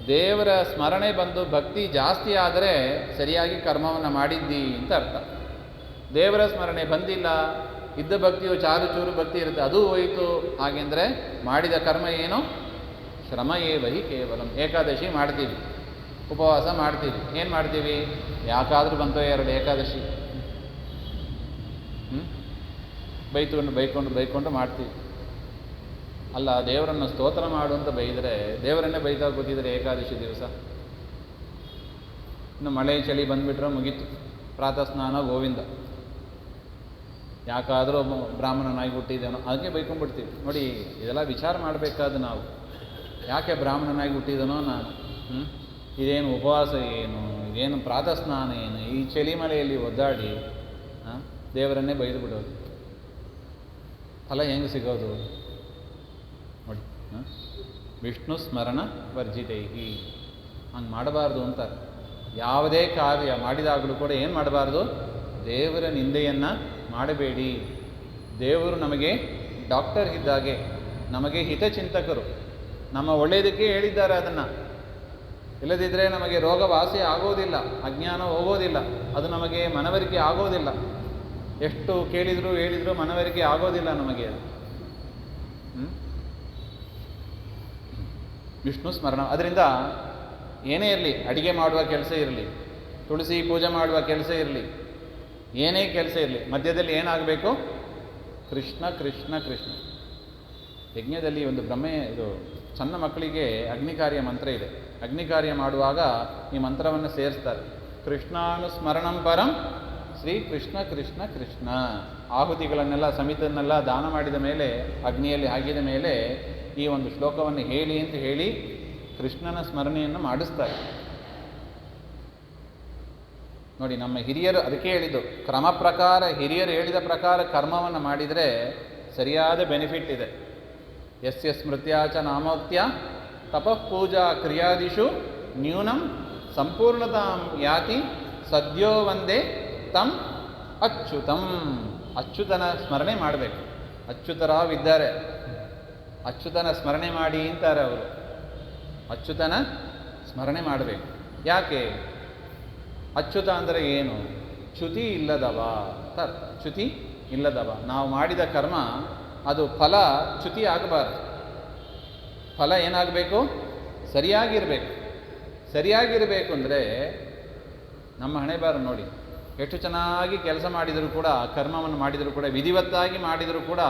ದೇವರ ಸ್ಮರಣೆ ಬಂದು ಭಕ್ತಿ ಜಾಸ್ತಿ ಆದರೆ ಸರಿಯಾಗಿ ಕರ್ಮವನ್ನು ಮಾಡಿದ್ದಿ ಅಂತ ಅರ್ಥ. ದೇವರ ಸ್ಮರಣೆ ಬಂದಿಲ್ಲ, ಇದ್ದ ಭಕ್ತಿಯು ಚಾರು ಚೂರು ಭಕ್ತಿ ಇರುತ್ತೆ, ಅದು ಹೋಯಿತು. ಹಾಗೆಂದರೆ ಮಾಡಿದ ಕರ್ಮ ಏನು? ಶ್ರಮಯೇವಹಿ ಕೇವಲಂ. ಏಕಾದಶಿ ಮಾಡ್ತೀವಿ, ಉಪವಾಸ ಮಾಡ್ತೀವಿ, ಏನು ಮಾಡ್ತೀವಿ? ಯಾಕಾದರೂ ಬಂತೋ 2 ಏಕಾದಶಿ, ಬೈಕೊಂಡು ಮಾಡ್ತೀವಿ. ಅಲ್ಲ, ದೇವರನ್ನು ಸ್ತೋತ್ರ ಮಾಡು ಅಂತ ಬೈದರೆ ದೇವರನ್ನೇ ಬೈತಾ ಕೂತಿದ್ರೆ ಏಕಾದಶಿ ದಿವಸ. ಇನ್ನು ಮಳೆ ಚಳಿ ಬಂದುಬಿಟ್ರೆ ಮುಗೀತು, ಪ್ರಾತಃ ಸ್ನಾನ ಗೋವಿಂದ. ಯಾಕಾದರೂ ಬ್ರಾಹ್ಮಣನಾಗಿ ಹುಟ್ಟಿದ್ದೇನೋ ಅದಕ್ಕೆ ಬೈಕೊಂಡ್ಬಿಡ್ತೀವಿ. ನೋಡಿ, ಇದೆಲ್ಲ ವಿಚಾರ ಮಾಡಬೇಕಾದ ನಾವು. ಯಾಕೆ ಬ್ರಾಹ್ಮಣನಾಗಿ ಹುಟ್ಟಿದನೋ ನಾನು? ಇದೇನು ಉಪವಾಸ ಏನು, ಇದೇನು ಪ್ರಾತಃ ಸ್ನಾನ ಏನು, ಈ ಚಳಿ ಮಳೆಯಲ್ಲಿ ಒದ್ದಾಡಿ ದೇವರನ್ನೇ ಬೈದು ಬಿಡೋದು. ಫಲ ಹೆಂಗೆ ಸಿಗೋದು ನೋಡಿ? ವಿಷ್ಣು ಸ್ಮರಣ ವರ್ಜಿತೈಹಿ. ಹಂಗೆ ಮಾಡಬಾರ್ದು ಅಂತಾರೆ. ಯಾವುದೇ ಕಾರ್ಯ ಮಾಡಿದಾಗಲೂ ಕೂಡ ಏನು ಮಾಡಬಾರ್ದು? ದೇವರ ನಿಂದೆಯನ್ನು ಮಾಡಬೇಡಿ. ದೇವರು ನಮಗೆ ಡಾಕ್ಟರ್ ಇದ್ದಾಗೆ, ನಮಗೆ ಹಿತಚಿಂತಕರು, ನಮ್ಮ ಒಳ್ಳೆಯದಕ್ಕೆ ಹೇಳಿದ್ದಾರೆ. ಅದನ್ನು ಇಲ್ಲದಿದ್ದರೆ ನಮಗೆ ರೋಗ ವಾಸಿ ಆಗೋದಿಲ್ಲ, ಅಜ್ಞಾನ ಹೋಗೋದಿಲ್ಲ, ಅದು ನಮಗೆ ಮನವರಿಕೆ ಆಗೋದಿಲ್ಲ. ಎಷ್ಟು ಹೇಳಿದರೂ ಮನವರಿಕೆ ಆಗೋದಿಲ್ಲ ನಮಗೆ. ವಿಷ್ಣು ಸ್ಮರಣ. ಅದರಿಂದ ಏನೇ ಇರಲಿ, ಅಡಿಗೆ ಮಾಡುವ ಕೆಲಸ ಇರಲಿ, ತುಳಸಿ ಪೂಜೆ ಮಾಡುವ ಕೆಲಸ ಇರಲಿ, ಏನೇ ಕೆಲಸ ಇರಲಿ, ಮಧ್ಯದಲ್ಲಿ ಏನಾಗಬೇಕು? ಕೃಷ್ಣ ಕೃಷ್ಣ ಕೃಷ್ಣ. ಯಜ್ಞದಲ್ಲಿ ಒಂದು ಇದು ಸಣ್ಣ ಮಕ್ಕಳಿಗೆ ಅಗ್ನಿಕಾರ್ಯ ಮಂತ್ರ ಇದೆ. ಅಗ್ನಿಕಾರ್ಯ ಮಾಡುವಾಗ ಈ ಮಂತ್ರವನ್ನು ಸೇರಿಸ್ತಾರೆ. ಕೃಷ್ಣಾನುಸ್ಮರಣಂ ಪರಂ ಶ್ರೀ ಕೃಷ್ಣ ಕೃಷ್ಣ ಕೃಷ್ಣ. ಆಹುತಿಗಳನ್ನೆಲ್ಲ ಸಮಿತನ್ನೆಲ್ಲ ದಾನ ಮಾಡಿದ ಮೇಲೆ, ಅಗ್ನಿಯಲ್ಲಿ ಹಾಕಿದ ಮೇಲೆ ಈ ಒಂದು ಶ್ಲೋಕವನ್ನು ಹೇಳಿ ಅಂತ ಹೇಳಿ ಕೃಷ್ಣನ ಸ್ಮರಣೆಯನ್ನು ಮಾಡಿಸ್ತಾರೆ. ನೋಡಿ, ನಮ್ಮ ಹಿರಿಯರು ಅದಕ್ಕೆ ಹೇಳಿದ್ದು, ಕ್ರಮ ಪ್ರಕಾರ ಹಿರಿಯರು ಹೇಳಿದ ಪ್ರಕಾರ ಕರ್ಮವನ್ನು ಮಾಡಿದರೆ ಸರಿಯಾದ ಬೆನಿಫಿಟ್ ಇದೆ. ಯಸ್ಯ ಸ್ಮೃತ್ಯಾಚ ನಾಮೋಕ್ತ್ಯ ತಪಃ ಪೂಜಾ ಕ್ರಿಯಾದಿಷು ನ್ಯೂನಂ ಸಂಪೂರ್ಣತಾಂ ಯಾತಿ ಸದ್ಯೋ ವಂದೇ ತಂ ಅಚ್ಯುತಂ. ಅಚ್ಯುತನ ಸ್ಮರಣೆ ಮಾಡಬೇಕು. ಅಚ್ಯುತರಾವಿದ್ದಾರೆ, ಅಚ್ಯುತನ ಸ್ಮರಣೆ ಮಾಡಿ ಅಂತಾರೆ ಅವರು. ಅಚ್ಯುತನ ಸ್ಮರಣೆ ಮಾಡಬೇಕು. ಯಾಕೆ? ಅಚ್ಯುತ ಅಂದರೆ ಏನು? ಚ್ಯುತಿ ಇಲ್ಲದವ ಅಂತ ಅರ್ಥ. ಚ್ಯುತಿ ಇಲ್ಲದವ. ನಾವು ಮಾಡಿದ ಕರ್ಮ ಅದು ಫಲ ಚ್ಯುತಿ ಆಗಬಾರ್ದು. ಫಲ ಏನಾಗಬೇಕು? ಸರಿಯಾಗಿರಬೇಕು. ಸರಿಯಾಗಿರಬೇಕು ಅಂದರೆ ನಮ್ಮ ಹಣೆಬಾರ ನೋಡಿ, ಎಷ್ಟು ಚೆನ್ನಾಗಿ ಕೆಲಸ ಮಾಡಿದರೂ ಕೂಡ, ಕರ್ಮವನ್ನು ಮಾಡಿದರೂ ಕೂಡ, ವಿಧಿವತ್ತಾಗಿ ಮಾಡಿದರೂ ಕೂಡ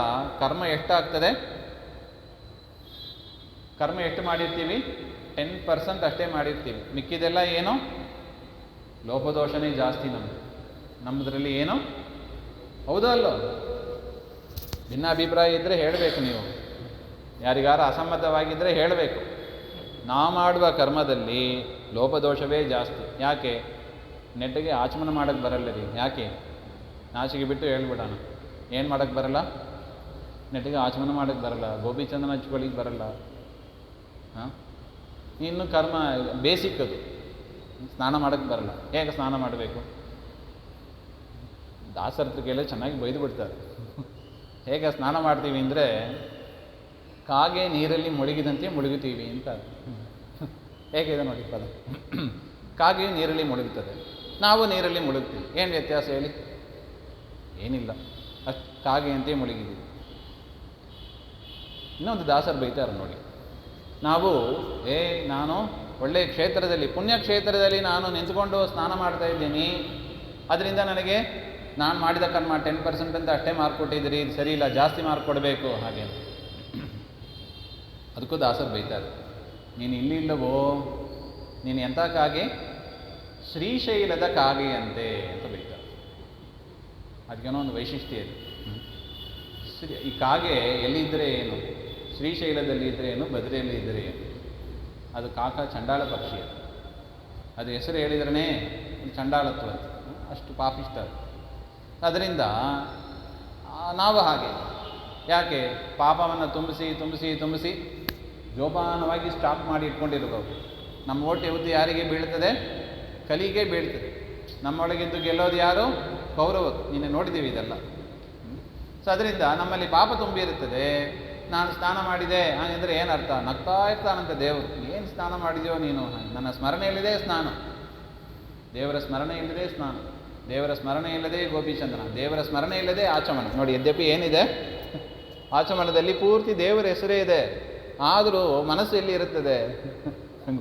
ಕರ್ಮ ಎಷ್ಟಾಗ್ತದೆ? ಕರ್ಮ ಎಷ್ಟು ಮಾಡಿರ್ತೀವಿ? 10% ಅಷ್ಟೇ ಮಾಡಿರ್ತೀವಿ. ಮಿಕ್ಕಿದೆಲ್ಲ ಏನೋ ಲೋಪದೋಷನೇ ಜಾಸ್ತಿ ನಮ್ಮದ್ರಲ್ಲಿ ಏನೋ. ಹೌದೋ ಅಲ್ಲೋ? ಭಿನ್ನಾಭಿಪ್ರಾಯ ಇದ್ದರೆ ಹೇಳಬೇಕು. ನೀವು ಯಾರಿಗಾರ ಅಸಮ್ಮತವಾಗಿದ್ದರೆ ಹೇಳಬೇಕು. ನಾವು ಮಾಡುವ ಕರ್ಮದಲ್ಲಿ ಲೋಪದೋಷವೇ ಜಾಸ್ತಿ. ಯಾಕೆ? ನೆಟ್ಟಿಗೆ ಆಚಮನ ಮಾಡೋಕ್ಕೆ ಬರಲ್ಲ ರೀ. ಯಾಕೆ? ನಾಚಿಗೆ ಬಿಟ್ಟು ಹೇಳ್ಬಿಡೋಣ. ಏನು ಮಾಡೋಕ್ಕೆ ಬರಲ್ಲ? ನೆಟ್ಟಿಗೆ ಆಚಮನ ಮಾಡೋಕ್ಕೆ ಬರಲ್ಲ, ಗೋಬಿ ಚಂದನ ಹಚ್ಕೊಳ್ಳಿಕ್ಕೆ ಬರಲ್ಲ. ಹಾಂ, ಇನ್ನು ಕರ್ಮ ಬೇಸಿಕ್ ಅದು. ಸ್ನಾನ ಮಾಡೋಕ್ಕೆ ಬರಲ್ಲ. ಹೇಗೆ ಸ್ನಾನ ಮಾಡಬೇಕು? ದಾಸರತ್ರಿಗೆಲ್ಲ ಚೆನ್ನಾಗಿ ಬೈದು ಬಿಡ್ತಾರೆ. ಹೇಗೆ ಸ್ನಾನ ಮಾಡ್ತೀವಿ ಅಂದರೆ, ಕಾಗೆ ನೀರಲ್ಲಿ ಮುಳುಗಿದಂತೆ ಮುಳುಗುತ್ತೀವಿ ಅಂತ. ಹೇಗಿದೆ ನೋಡಿ ಪದ. ಕಾಗೆಯು ನೀರಲ್ಲಿ ಮುಳುಗುತ್ತದೆ, ನಾವು ನೀರಲ್ಲಿ ಮುಳುಗ್ತೀವಿ. ಏನು ವ್ಯತ್ಯಾಸ ಹೇಳಿ? ಏನಿಲ್ಲ, ಅಷ್ಟು ಕಾಗೆಯಂತೆ ಮುಳುಗಿದ್ದೀವಿ. ಇನ್ನೊಂದು ದಾಸರು ಬೈತಾರೆ ನೋಡಿ, ನಾವು ನಾನು ಒಳ್ಳೆಯ ಕ್ಷೇತ್ರದಲ್ಲಿ, ಪುಣ್ಯಕ್ಷೇತ್ರದಲ್ಲಿ ನಾನು ನಿಂತ್ಕೊಂಡು ಸ್ನಾನ ಮಾಡ್ತಾ ಇದ್ದೀನಿ, ಅದರಿಂದ ನನಗೆ ನಾನು ಮಾಡಿದ ಕರ್ಮ 10% ಅಂತ ಅಷ್ಟೇ ಮಾರ್ಕ್ ಕೊಟ್ಟಿದ್ದೀರಿ, ಇದು ಸರಿ ಇಲ್ಲ, ಜಾಸ್ತಿ ಮಾರ್ಕ್ ಕೊಡಬೇಕು. ಹಾಗೆ ಅದಕ್ಕೂ ದಾಸರು ಬೈತಾರೆ, ನೀನು ಇಲ್ಲವೋ, ನೀನು ಎಂಥ ಕಾಗೆ? ಶ್ರೀಶೈಲದ ಕಾಗೆಯಂತೆ ಅಂತ ಬೈತಾರೆ. ಅದಕ್ಕೇನೋ ಒಂದು ವೈಶಿಷ್ಟ್ಯ ಇದೆ. ಈ ಕಾಗೆ ಎಲ್ಲಿದ್ದರೆ ಏನು? ಶ್ರೀಶೈಲದಲ್ಲಿ ಇದ್ದರೆ ಏನು, ಬದ್ರಿಯಲ್ಲಿ ಇದ್ದರೆ ಏನು? ಅದು ಕಾಕ ಚಂಡಾಳ ಪಕ್ಷಿ. ಅದು ಹೆಸರು ಹೇಳಿದ್ರೇ ಚಂಡಾಳತ್ವ, ಅಷ್ಟು ಪಾಪಿಷ್ಟ ಅದು. ಅದರಿಂದ ನಾವು ಹಾಗೆ. ಯಾಕೆ? ಪಾಪವನ್ನು ತುಂಬಿಸಿ ತುಂಬಿಸಿ ತುಂಬಿಸಿ ಜೋಪಾನವಾಗಿ ಸ್ಟಾಕ್ ಮಾಡಿ ಇಟ್ಕೊಂಡಿರ್ಬೋದು. ನಮ್ಮ ಓಟೆ ಉದ್ದಿ ಯಾರಿಗೆ ಬೀಳ್ತದೆ? ಕಲಿಗೆ ಬೀಳ್ತದೆ. ನಮ್ಮೊಳಗಿದ್ದು ಗೆಲ್ಲೋದು ಯಾರು? ಕೌರವರು. ನೀನು ನೋಡಿದ್ದೀವಿ ಇದೆಲ್ಲ. ಸೊ ಅದರಿಂದ ನಮ್ಮಲ್ಲಿ ಪಾಪ ತುಂಬಿರುತ್ತದೆ. ನಾನು ಸ್ನಾನ ಮಾಡಿದೆ ಹಾಗೆಂದರೆ ಏನರ್ಥ? ನಗ್ತಾ ಇರ್ತಾನಂತ ದೇವರು. ಏನು ಸ್ನಾನ ಮಾಡಿದೆಯೋ ನೀನು? ನನ್ನ ಸ್ಮರಣೆ ಇಲ್ಲದೆ ಸ್ನಾನ, ದೇವರ ಸ್ಮರಣೆ ಇಲ್ಲದೆ ಸ್ನಾನ, ದೇವರ ಸ್ಮರಣೆ ಇಲ್ಲದೆ ಗೋಪಿಚಂದನ, ದೇವರ ಸ್ಮರಣೆ ಇಲ್ಲದೆ ಆಚಮನ. ನೋಡಿ, ಯದ್ಯಪಿ ಏನಿದೆ ಆಚಮನದಲ್ಲಿ ಪೂರ್ತಿ ದೇವರ ಹೆಸರೇ ಇದೆ, ಆದರೂ ಮನಸ್ಸು ಎಲ್ಲಿ ಇರುತ್ತದೆ?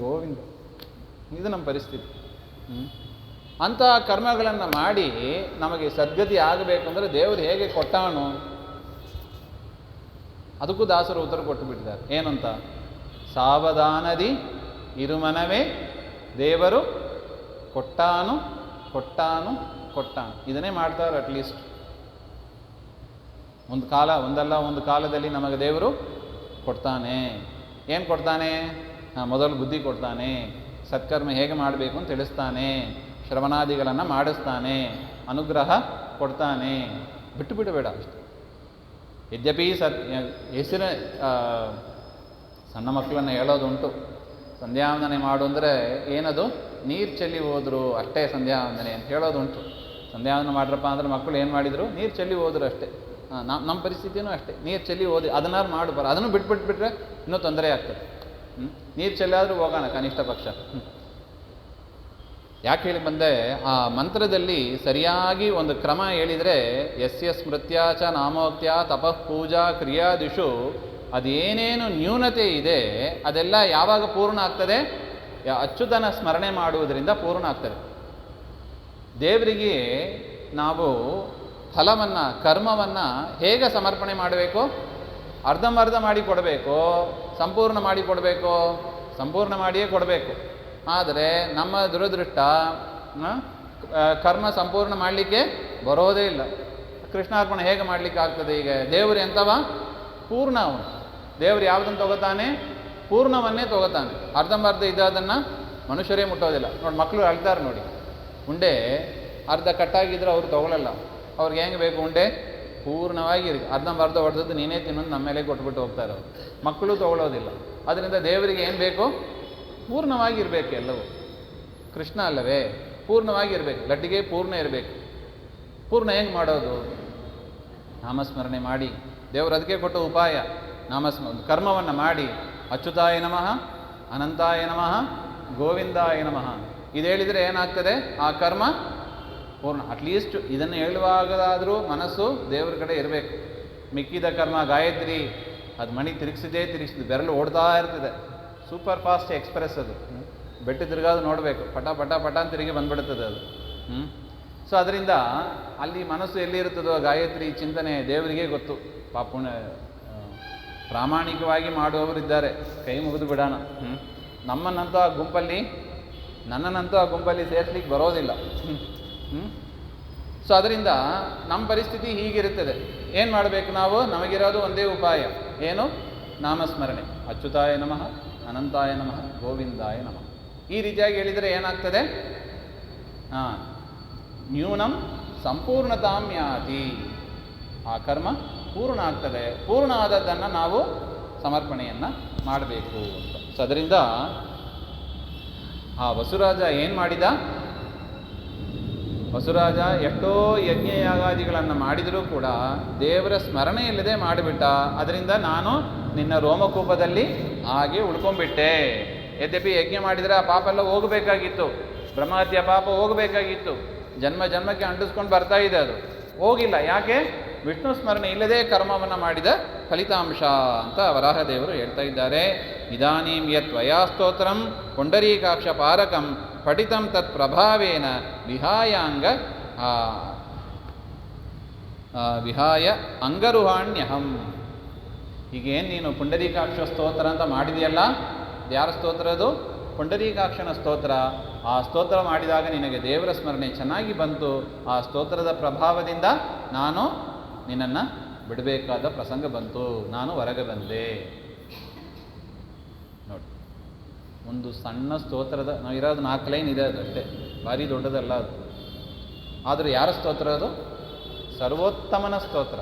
ಗೋವಿಂದ. ಇದು ನಮ್ಮ ಪರಿಸ್ಥಿತಿ. ಅಂಥ ಕರ್ಮಗಳನ್ನು ಮಾಡಿ ನಮಗೆ ಸದ್ಗತಿ ಆಗಬೇಕು ಅಂದರೆ ದೇವರು ಹೇಗೆ ಕೊಟ್ಟಾನು? ಅದಕ್ಕೂ ದಾಸರು ಉತ್ತರ ಕೊಟ್ಟು ಬಿಟ್ಟಿದ್ದಾರೆ. ಏನಂತ? ಸಾವಧಾನದಿ ಇರುಮನವೇ ದೇವರು ಕೊಟ್ಟಾನು ಕೊಟ್ಟಾನು ಕೊಟ್ಟಾನು. ಇದನ್ನೇ ಮಾಡ್ತಾರೆ. ಅಟ್ಲೀಸ್ಟ್ ಒಂದು ಕಾಲ, ಒಂದಲ್ಲ ಒಂದು ಕಾಲದಲ್ಲಿ ನಮಗೆ ದೇವರು ಕೊಡ್ತಾನೆ. ಏನು ಕೊಡ್ತಾನೆ? ಮೊದಲು ಬುದ್ಧಿ ಕೊಡ್ತಾನೆ, ಸತ್ಕರ್ಮ ಹೇಗೆ ಮಾಡಬೇಕು ಅಂತ ತಿಳಿಸ್ತಾನೆ, ಶ್ರವಣಾದಿಗಳನ್ನು ಮಾಡಿಸ್ತಾನೆ, ಅನುಗ್ರಹ ಕೊಡ್ತಾನೆ. ಬಿಟ್ಟು ಬಿಡಬೇಡ ಅಷ್ಟೆ. ಯದ್ಯಪಿ ಹೆಸರು ಸಣ್ಣ ಮಕ್ಕಳನ್ನು ಹೇಳೋದುಂಟು, ಸಂಧ್ಯಾವಂದನೆ ಮಾಡು ಅಂದರೆ ಏನದು? ನೀರು ಚೆಲ್ಲಿ ಹೋದರು ಅಷ್ಟೇ ಸಂಧ್ಯಾವಂದನೆ ಅಂತ ಹೇಳೋದುಂಟು. ಸಂಧ್ಯಾವಂದನೆ ಮಾಡ್ರಪ್ಪ ಅಂದ್ರೆ ಮಕ್ಕಳು ಏನು ಮಾಡಿದರು? ನೀರು ಚೆಲ್ಲಿ ಹೋದ್ರು ಅಷ್ಟೇ. ನಮ್ಮ ಪರಿಸ್ಥಿತಿಯೂ ಅಷ್ಟೇ. ನೀರು ಚೆಲ್ಲಿ ಹೋದಿ ಅದನ್ನಾರು ಮಾಡು ಬರ, ಅದನ್ನು ಬಿಟ್ಬಿಟ್ಬಿಟ್ರೆ ಇನ್ನೂ ತೊಂದರೆ ಆಗ್ತದೆ. ನೀರು ಚೆಲ್ಲಾದರೂ ಹೋಗೋಣ ಕನಿಷ್ಠ ಪಕ್ಷ. ಯಾಕೆ ಹೇಳಿ ಬಂದೆ? ಆ ಮಂತ್ರದಲ್ಲಿ ಸರಿಯಾಗಿ ಒಂದು ಕ್ರಮ ಹೇಳಿದರೆ, ಯಸ್ಯ ಸ್ಮೃತ್ಯಾಚ ನಾಮೋಕ್ತ್ಯ ತಪಃ ಪೂಜಾ ಕ್ರಿಯಾದಿಷು, ಅದೇನೇನು ನ್ಯೂನತೆ ಇದೆ ಅದೆಲ್ಲ ಯಾವಾಗ ಪೂರ್ಣ ಆಗ್ತದೆ? ಅಚ್ಯುತನ ಸ್ಮರಣೆ ಮಾಡುವುದರಿಂದ ಪೂರ್ಣ ಆಗ್ತದೆ. ದೇವರಿಗೆ ನಾವು ಫಲವನ್ನು, ಕರ್ಮವನ್ನು ಹೇಗೆ ಸಮರ್ಪಣೆ ಮಾಡಬೇಕು? ಅರ್ಧಂಬರ್ಧ ಮಾಡಿ ಕೊಡಬೇಕು, ಸಂಪೂರ್ಣ ಮಾಡಿ ಕೊಡಬೇಕು? ಸಂಪೂರ್ಣ ಮಾಡಿಯೇ ಕೊಡಬೇಕು. ಆದರೆ ನಮ್ಮ ದುರದೃಷ್ಟ, ಕರ್ಮ ಸಂಪೂರ್ಣ ಮಾಡಲಿಕ್ಕೆ ಬರೋದೇ ಇಲ್ಲ. ಕೃಷ್ಣಾರ್ಪಣೆ ಹೇಗೆ ಮಾಡಲಿಕ್ಕೆ ಆಗ್ತದೆ? ಈಗ ದೇವರು ಎಂಥವ? ಪೂರ್ಣ. ಅವನು ದೇವರು ಯಾವುದನ್ನು ತಗೋತಾನೆ? ಪೂರ್ಣವನ್ನೇ ತಗೋತಾನೆ. ಅರ್ಧಂಬರ್ಧ ಇದ್ದದನ್ನು ಮನುಷ್ಯರೇ ಮುಟ್ಟೋದಿಲ್ಲ. ನೋಡಿ, ಮಕ್ಕಳು ಅಳ್ತಾರೆ ನೋಡಿ. ಉಂಡೆ ಅರ್ಧ ಕಟ್ಟಾಗಿದ್ರೆ ಅವ್ರು ತೊಗೊಳ್ಳಲ್ಲ. ಅವ್ರಿಗೆ ಹೆಂಗೆ ಬೇಕು? ಉಂಡೆ ಪೂರ್ಣವಾಗಿ ಅರ್ಧಂಬರ್ಧ ಹೊಡೆದದ್ದು ನೀನೇ ತಿನ್ನೋದು ನಮ್ಮ ಮೇಲೆ ಕೊಟ್ಬಿಟ್ಟು ಹೋಗ್ತಾರೆ ಅವರು. ಮಕ್ಕಳು ತೊಗೊಳ್ಳೋದಿಲ್ಲ. ಅದರಿಂದ ದೇವರಿಗೆ ಏನು ಬೇಕು? ಪೂರ್ಣವಾಗಿರಬೇಕು ಎಲ್ಲವೂ. ಕೃಷ್ಣ ಅಲ್ಲವೇ? ಪೂರ್ಣವಾಗಿರಬೇಕು. ಲಡ್ಡಿಗೆ ಪೂರ್ಣ ಇರಬೇಕು. ಪೂರ್ಣ ಹೆಂಗೆ ಮಾಡೋದು? ನಾಮಸ್ಮರಣೆ ಮಾಡಿ. ದೇವರು ಅದಕ್ಕೆ ಕೊಟ್ಟ ಉಪಾಯ. ಕರ್ಮವನ್ನು ಮಾಡಿ, ಅಚ್ಯುತಾಯ ನಮಃ ಅನಂತಾಯ ನಮಃ, ಗೋವಿಂದಾಯ ನಮಃ. ಇದು ಹೇಳಿದರೆ ಏನಾಗ್ತದೆ? ಆ ಕರ್ಮ ಪೂರ್ಣ. ಅಟ್ಲೀಸ್ಟ್ ಇದನ್ನು ಹೇಳುವಾಗಲಾದರೂ ಮನಸ್ಸು ದೇವರ ಕಡೆ ಇರಬೇಕು. ಮಿಕ್ಕಿದ ಕರ್ಮ ಗಾಯತ್ರಿ ಅದು ಮಣಿ ತಿರುಗಿಸಿದ್ದು ಬೆರಳು ಓಡ್ತಾ ಇರ್ತದೆ. ಸೂಪರ್ ಫಾಸ್ಟ್ ಎಕ್ಸ್ಪ್ರೆಸ್ ಅದು. ಬೆಟ್ಟು ತಿರುಗಾದು ನೋಡಬೇಕು, ಪಟ ಪಟ ಪಟ ಅಂತ ತಿರುಗಿ ಬಂದ್ಬಿಡ್ತದೆ ಅದು. ಸೊ ಅದರಿಂದ ಅಲ್ಲಿ ಮನಸ್ಸು ಎಲ್ಲಿರುತ್ತದೋ ಗಾಯತ್ರಿ ಚಿಂತನೆ ದೇವರಿಗೆ ಗೊತ್ತು. ಪಾಪುಣ್ಯ ಪ್ರಾಮಾಣಿಕವಾಗಿ ಮಾಡುವವರಿದ್ದಾರೆ, ಕೈ ಮುಗಿದು ಬಿಡೋಣ. ನನ್ನನ್ನಂತೂ ಆ ಗುಂಪಲ್ಲಿ ಸೇರಿಸ್ಲಿಕ್ಕೆ ಬರೋದಿಲ್ಲ. ಸೊ ಅದರಿಂದ ನಮ್ಮ ಪರಿಸ್ಥಿತಿ ಹೀಗಿರುತ್ತದೆ. ಏನು ಮಾಡಬೇಕು ನಾವು? ನಮಗಿರೋದು ಒಂದೇ ಉಪಾಯ. ಏನು? ನಾಮಸ್ಮರಣೆ. ಅಚ್ಯುತಾಯ ನಮಃ, ಅನಂತಾಯ ನಮಃ, ಗೋವಿಂದಾಯ ನಮಃ. ಈ ರೀತಿಯಾಗಿ ಹೇಳಿದರೆ ಏನಾಗ್ತದೆ? ನ್ಯೂನಂ ಸಂಪೂರ್ಣತಾಂ ಯಾತಿ. ಆ ಕರ್ಮ ಪೂರ್ಣ ಆಗ್ತದೆ. ಪೂರ್ಣ ಆದದ್ದನ್ನು ನಾವು ಸಮರ್ಪಣೆಯನ್ನು ಮಾಡಬೇಕು ಅಂತ. ಸೊ ಅದರಿಂದ ಆ ವಸುರಾಜ ಏನು ಮಾಡಿದ? ವಸುರಾಜ ಎಷ್ಟೋ ಯಜ್ಞಯಾಗಾದಿಗಳನ್ನು ಮಾಡಿದರೂ ಕೂಡ ದೇವರ ಸ್ಮರಣೆ ಇಲ್ಲದೆ ಮಾಡಿಬಿಟ್ಟ. ಅದರಿಂದ ನಾನು ನಿನ್ನ ರೋಮಕೂಪದಲ್ಲಿ ಹಾಗೆ ಉಳ್ಕೊಂಡ್ಬಿಟ್ಟೆ. ಯದ್ಯಪಿ ಯಜ್ಞ ಮಾಡಿದರೆ ಆ ಪಾಪ ಎಲ್ಲ ಹೋಗಬೇಕಾಗಿತ್ತು, ಬ್ರಹ್ಮಹತ್ಯ ಪಾಪ ಹೋಗಬೇಕಾಗಿತ್ತು, ಜನ್ಮ ಜನ್ಮಕ್ಕೆ ಅಂಟಿಸ್ಕೊಂಡು ಬರ್ತಾ ಇದೆ. ಅದು ಹೋಗಿಲ್ಲ. ಯಾಕೆ? ವಿಷ್ಣು ಸ್ಮರಣೆ ಇಲ್ಲದೆ ಕರ್ಮವನ್ನು ಮಾಡಿದ ಫಲಿತಾಂಶ ಅಂತ ವರಾಹದೇವರು ಹೇಳ್ತಾ ಇದ್ದಾರೆ. ಇದಾನೀಂ ಯತ್ ತ್ವಯಾ ಸ್ತೋತ್ರಂ ಪುಂಡರೀಕಾಕ್ಷ ಪಾರಕಂ ಪಠಿತಂ ತತ್ ಪ್ರಭಾವೇನ ವಿಹಾಯ ಅಂಗರುಹಾಣ್ಯಹಂ. ಈಗೇನು ನೀನು ಪುಂಡರೀಕಾಕ್ಷ ಸ್ತೋತ್ರ ಅಂತ ಮಾಡಿದೆಯಲ್ಲ, ಯಾರ ಸ್ತೋತ್ರ ಅದು? ಪುಂಡರೀಕಾಕ್ಷನ ಸ್ತೋತ್ರ. ಆ ಸ್ತೋತ್ರ ಮಾಡಿದಾಗ ನಿನಗೆ ದೇವರ ಸ್ಮರಣೆ ಚೆನ್ನಾಗಿ ಬಂತು. ಆ ಸ್ತೋತ್ರದ ಪ್ರಭಾವದಿಂದ ನಾನು ನಿನ್ನನ್ನು ಬಿಡಬೇಕಾದ ಪ್ರಸಂಗ ಬಂತು, ನಾನು ಹೊರಗೆ ಬಂದೆ. ನೋಡಿ, ಒಂದು ಸಣ್ಣ ಸ್ತೋತ್ರದ ನಾವು ಇರೋದು 4 ಲೈನ್ ಇದೆ, ಅದಷ್ಟೇ, ಭಾರಿ ದೊಡ್ಡದಲ್ಲ ಅದು. ಆದರೆ ಯಾರ ಸ್ತೋತ್ರ ಅದು? ಸರ್ವೋತ್ತಮನ ಸ್ತೋತ್ರ.